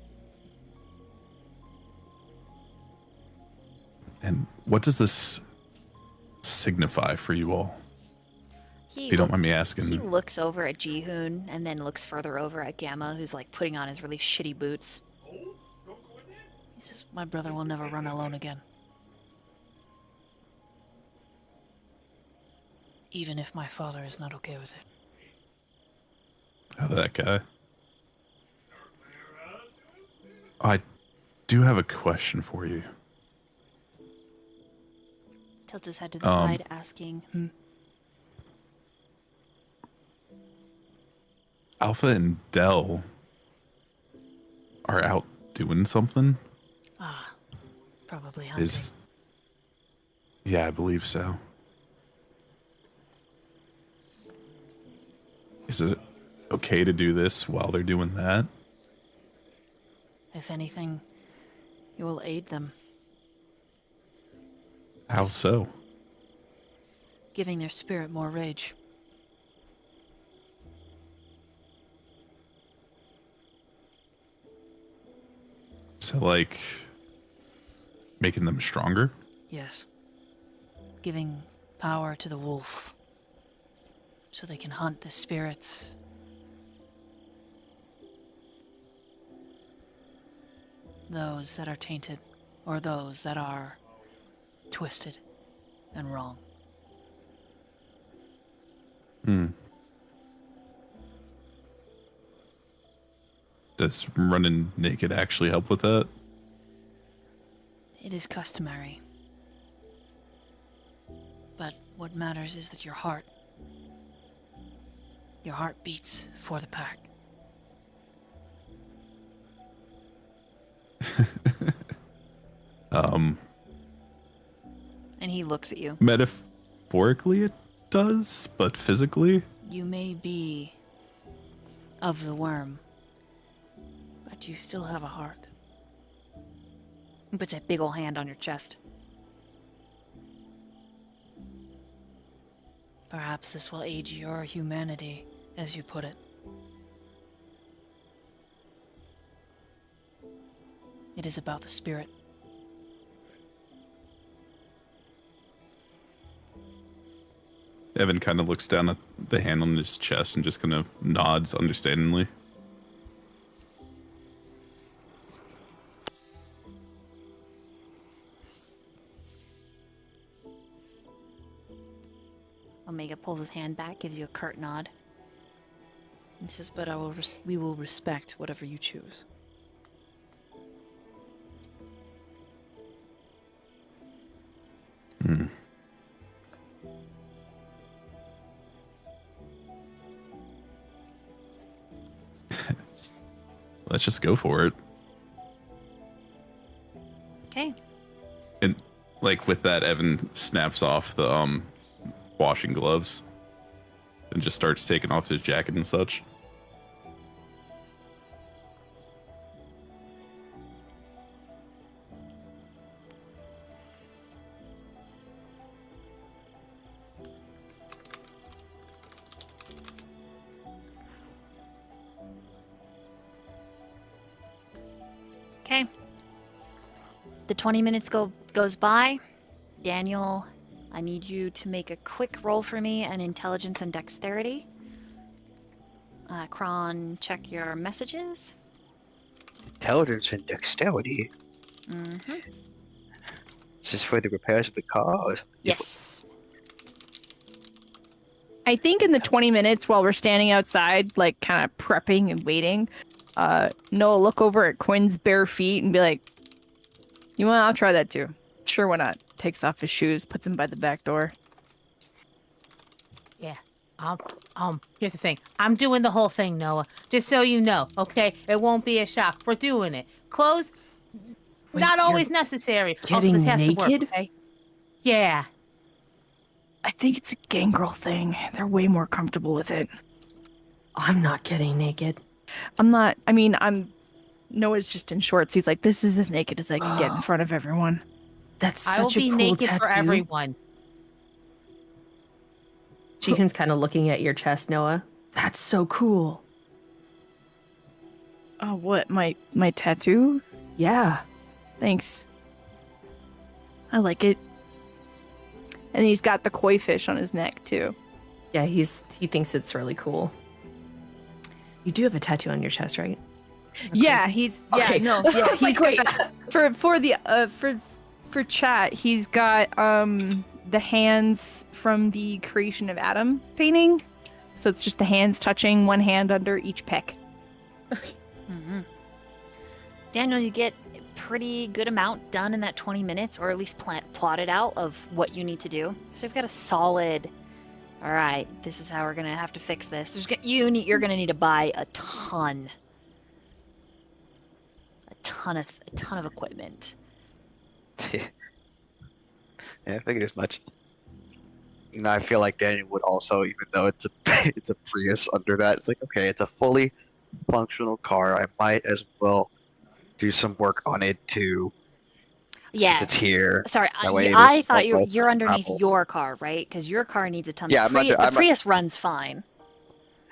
And what does this signify for you all? He If you don't look- mind me asking. He looks over at Jihoon and then looks further over at Gamma, who's like putting on his really shitty boots. He says, my brother will never run alone again. Even if my father is not okay with it. Oh, that guy. I do have a question for you. Tilts his head to the side, asking, Alpha and Del are out doing something? Probably hunting. Yeah, I believe so. Is it okay to do this while they're doing that? If anything, you will aid them, How so? giving their spirit more rage. So, like, making them stronger? Yes. Giving power to the wolf, so they can hunt the spirits. Those that are tainted, or those that are twisted and wrong. Does running naked actually help with that? It is customary. But what matters is that your heart beats for the pack. And he looks at you. Metaphorically it does, but physically? You may be of the worm, but you still have a heart. He puts a big ol' hand on your chest. Perhaps this will aid your humanity, as you put it. It is about the spirit. Evan kind of looks down at the hand on his chest and just kind of nods understandingly. Omega pulls his hand back, gives you a curt nod, and says, "But we will respect whatever you choose." Let's just go for it. Okay. And like with that, Evan snaps off the washing gloves and just starts taking off his jacket and such. Okay. The 20 minutes goes by. Daniel, I need you to make a quick roll for me on intelligence and dexterity. Chron, check your messages. Intelligence and dexterity. Mm-hmm. This is for the repairs of the cars. Yes. I think in the 20 minutes while we're standing outside, like kind of prepping and waiting, Noah look over at Quinn's bare feet and be like, "You want? I'll try that too." Sure, why not? Takes off his shoes, puts them by the back door. Yeah. Here's the thing. I'm doing the whole thing, Noah. Just so you know, okay? It won't be a shock. We're doing it. Clothes, not always necessary. Also, getting this has naked? to work, okay? Yeah. I think it's a gangrel thing. They're way more comfortable with it. I'm not getting naked. I'm not. I mean, Noah's just in shorts. He's like, this is as naked as I can get in front of everyone. That's such I will a be cool naked tattoo. for everyone. Jihoon's kind of looking at your chest, Noah. That's so cool. Oh, what? My tattoo? Yeah. Thanks. I like it. And he's got the koi fish on his neck too. Yeah, he thinks it's really cool. You do have a tattoo on your chest, right? Yeah, he's Okay. yeah, no, yeah, he's like, wait. for chat, he's got the hands from the Creation of Adam painting. So it's just the hands touching, one hand under each pec. Mm-hmm. Daniel, you get a pretty good amount done in that 20 minutes, or at least plotted out of what you need to do. So you've got a solid. All right, this is how we're gonna have to fix this. You're gonna need to buy a ton of equipment. Yeah, I figured as much. You know, I feel like Daniel would also, even though it's a Prius under that, it's like, okay, it's a fully functional car. I might as well do some work on it too. Yeah, since it's here. Sorry, That way I it thought is you're underneath travel. your car, right? Because your car needs a ton. Yeah, the Prius runs fine.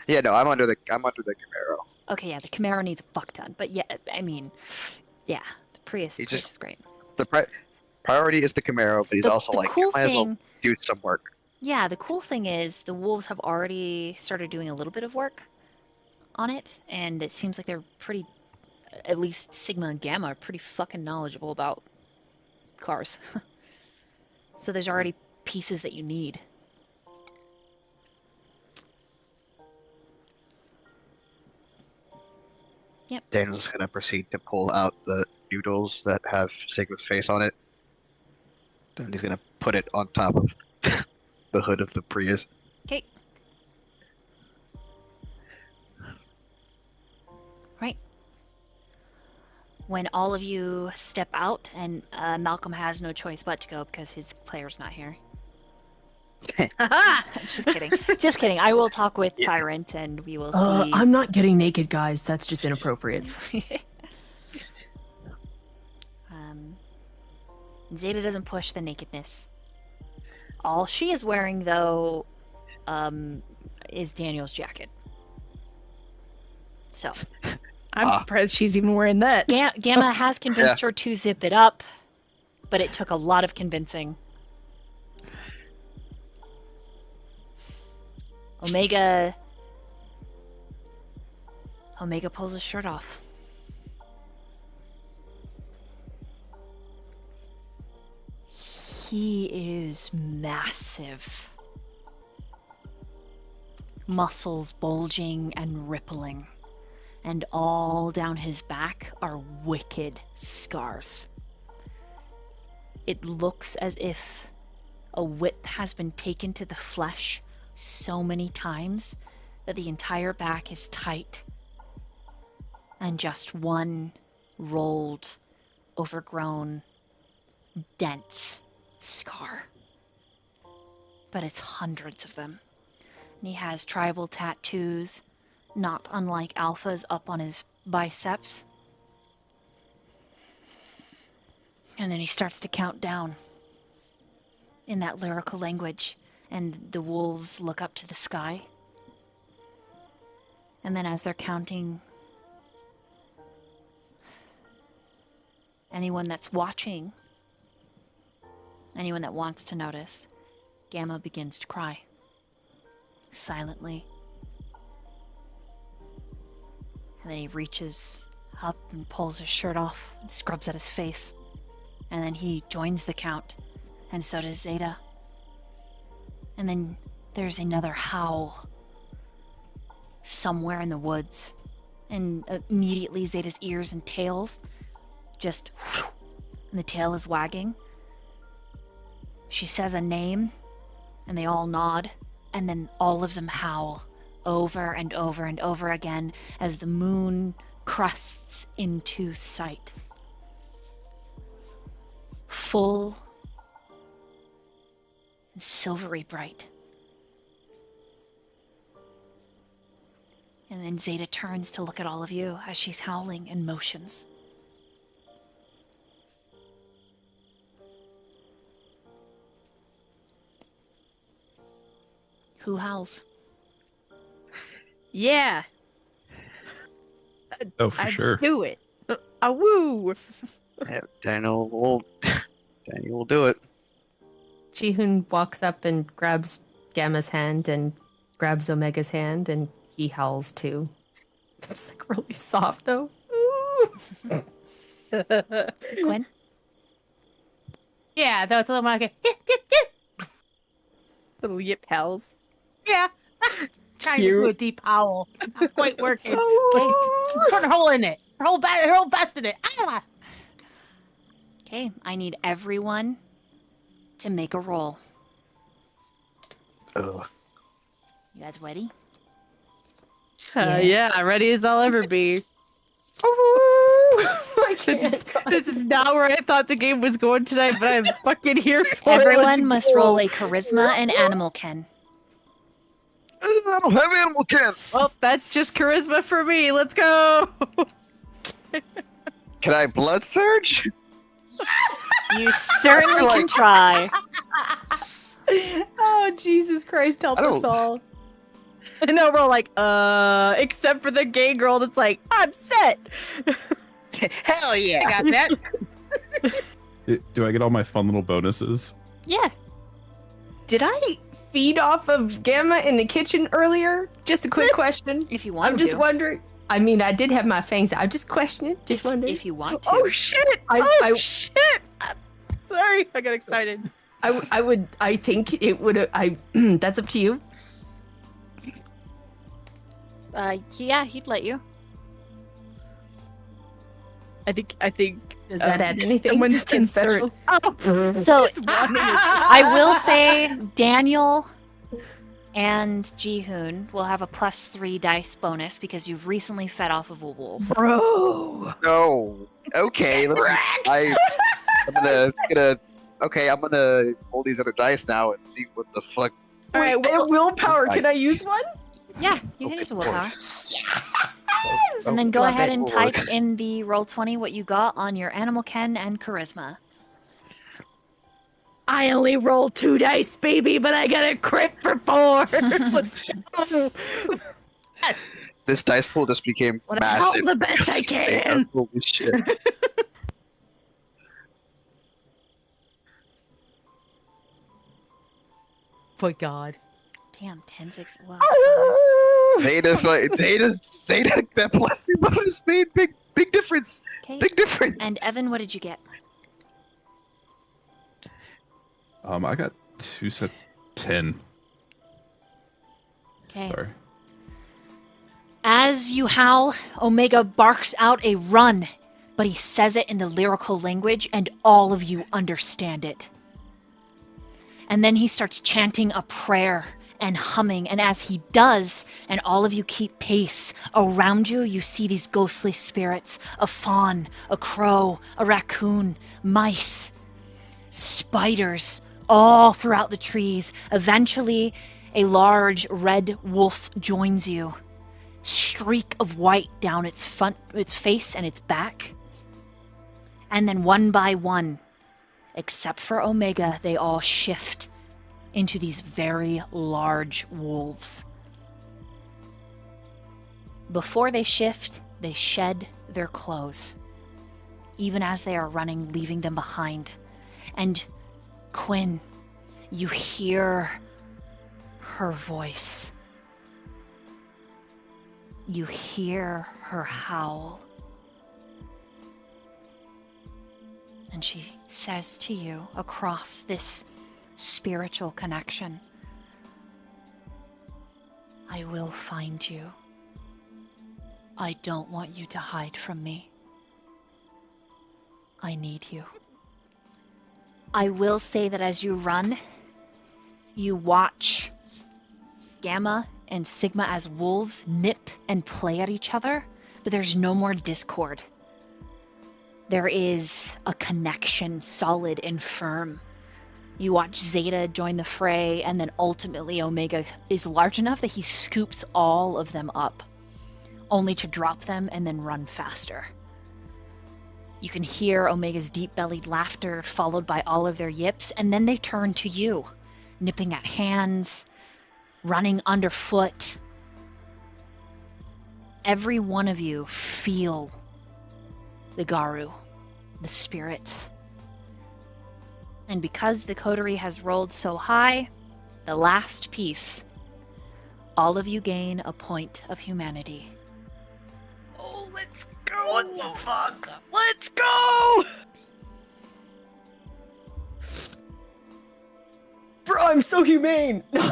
Yeah, no, I'm under the Camaro. Okay, yeah, the Camaro needs a fuck ton, but yeah, I mean, yeah, the Prius It's is just- great. The priority is the Camaro, but he's also the like, cool might as well thing- do some work. Yeah, the cool thing is the Wolves have already started doing a little bit of work on it, and it seems like they're pretty, at least Sigma and Gamma are pretty fucking knowledgeable about cars. So there's already pieces that you need. Yep. Daniel's gonna proceed to pull out the noodles that have Sigma's face on it. Then he's gonna put it on top of the hood of the Prius. Okay. Right. When all of you step out, and Malcolm has no choice but to go because his player's not here. Just kidding. Just kidding. I will talk with Tyrant and we will see. I'm not getting naked, guys. That's just inappropriate. Zeta doesn't push the nakedness. All she is wearing, though, is Daniel's jacket. So. I'm surprised she's even wearing that. Gamma has convinced her to zip it up, but it took a lot of convincing. Omega pulls his shirt off. He is massive. Muscles bulging and rippling. And all down his back are wicked scars. It looks as if a whip has been taken to the flesh so many times that the entire back is tight. And just one rolled, overgrown, dense scar. But it's hundreds of them. And he has tribal tattoos, not unlike Alpha's, up on his biceps. And then he starts to count down in that lyrical language, and the wolves look up to the sky. And then as they're counting anyone that's watching, anyone that wants to notice, Gamma begins to cry. Silently. And then he reaches up and pulls his shirt off and scrubs at his face. And then he joins the count, and so does Zeta. And then there's another howl somewhere in the woods. And immediately Zeta's ears and tails just, and the tail is wagging. She says a name, and they all nod, and then all of them howl over and over and over again as the moon crests into sight. Full and silvery bright. And then Zeta turns to look at all of you as she's howling and motions. Who howls? Yeah. Oh, for sure. Do it. Woo! Yeah, Daniel will do it. Jihoon walks up and grabs Gamma's hand and grabs Omega's hand, and he howls too. It's like really soft though. Quinn? Yeah, that's a little more like Little yip howls. yeah. Trying to do a deep howl. Not quite working. Put her hole in it. Her whole best in it. Ah! Okay, I need everyone to make a roll. Ugh. You guys ready? Yeah, ready as I'll ever be. This is not where I thought the game was going tonight, but I'm fucking here for it. Everyone must roll a charisma and animal ken. I don't have animal ken. Well, that's just charisma for me. Let's go. Can I blood surge? You certainly can try. Oh, Jesus Christ, help us all. And then we're all like, except for the gay girl that's like, I'm set. Hell yeah. I got that. Do I get all my fun little bonuses? Yeah. Did I feed off of Gamma in the kitchen earlier? Just a quick question. If you want I'm just wondering. I mean, I did have my fangs out. I'm just questioning. Just wondering. If you want to. Oh shit! Shit! Sorry, I got excited. I think it would. That's up to you. Yeah, he'd let you. I think. Does that add anything? Someone's concerned. Oh. So, I will say Daniel and Jihoon will have a +3 dice bonus because you've recently fed off of a wolf. Bro. No. Okay. I'm gonna roll these other dice now and see what the fuck. All right. Willpower. Can I use one? Yeah, you can use a willpower. And then go ahead and type in the Roll20 what you got on your animal ken and charisma. I only rolled 2 dice, baby, but I got a crit for 4. Let's go. This dice pool just became massive. The best I can. Holy shit. My God. Damn, 10-6. Wow. Zeta, that plus 3 bonus made big difference. Okay. Big difference. And Evan, what did you get? I got 2 set 10. Okay. Sorry. As you howl, Omega barks out a run, but he says it in the lyrical language, and all of you understand it. And then he starts chanting a prayer and humming, and as he does, and all of you keep pace, around you, you see these ghostly spirits, a fawn, a crow, a raccoon, mice, spiders, all throughout the trees. Eventually, a large red wolf joins you. Streak of white down its face and its back. And then one by one, except for Omega, they all shift into these very large wolves. Before they shift, they shed their clothes. even as they are running, leaving them behind. And Quinn, you hear her voice. You hear her howl. And she says to you across this spiritual connection, I will find you. I don't want you to hide from me. I need you. I will say that as you run, you watch Gamma and Sigma as wolves nip and play at each other, but there's no more discord. There is a connection, solid and firm. You watch Zeta join the fray, and then ultimately Omega is large enough that he scoops all of them up, only to drop them and then run faster. You can hear Omega's deep-bellied laughter followed by all of their yips, and then they turn to you, nipping at hands, running underfoot. Every one of you feel the Garu, the spirits. And because the coterie has rolled so high, the last piece, all of you gain a point of humanity. Oh, let's go! What the fuck? Let's go! Bro, I'm so humane. What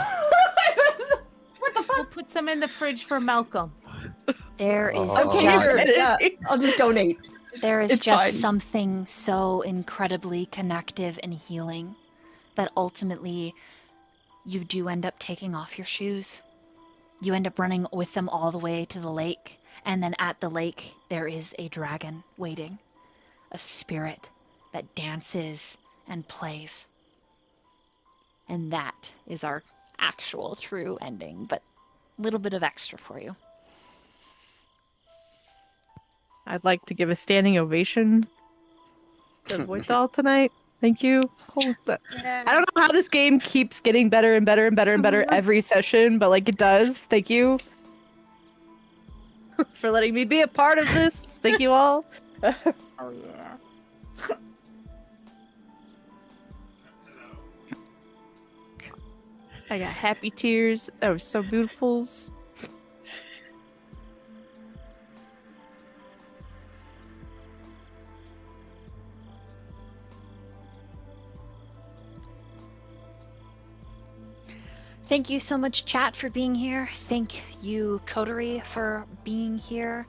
the fuck? We'll put some in the fridge for Malcolm. There is Okay, I'll just donate. There is It's just fine. something so incredibly connective and healing that ultimately you do end up taking off your shoes. You end up running with them all the way to the lake, and then at the lake there is a dragon waiting, a spirit that dances and plays. And that is our actual true ending, but a little bit of extra for you. I'd like to give a standing ovation to Voidal tonight. Thank you. I don't know how this game keeps getting better and better and better and better every session, but like it does. Thank you for letting me be a part of this. Thank you all. Oh yeah. I got happy tears. That was so beautiful. Thank you so much, chat, for being here. Thank you, Coterie, for being here.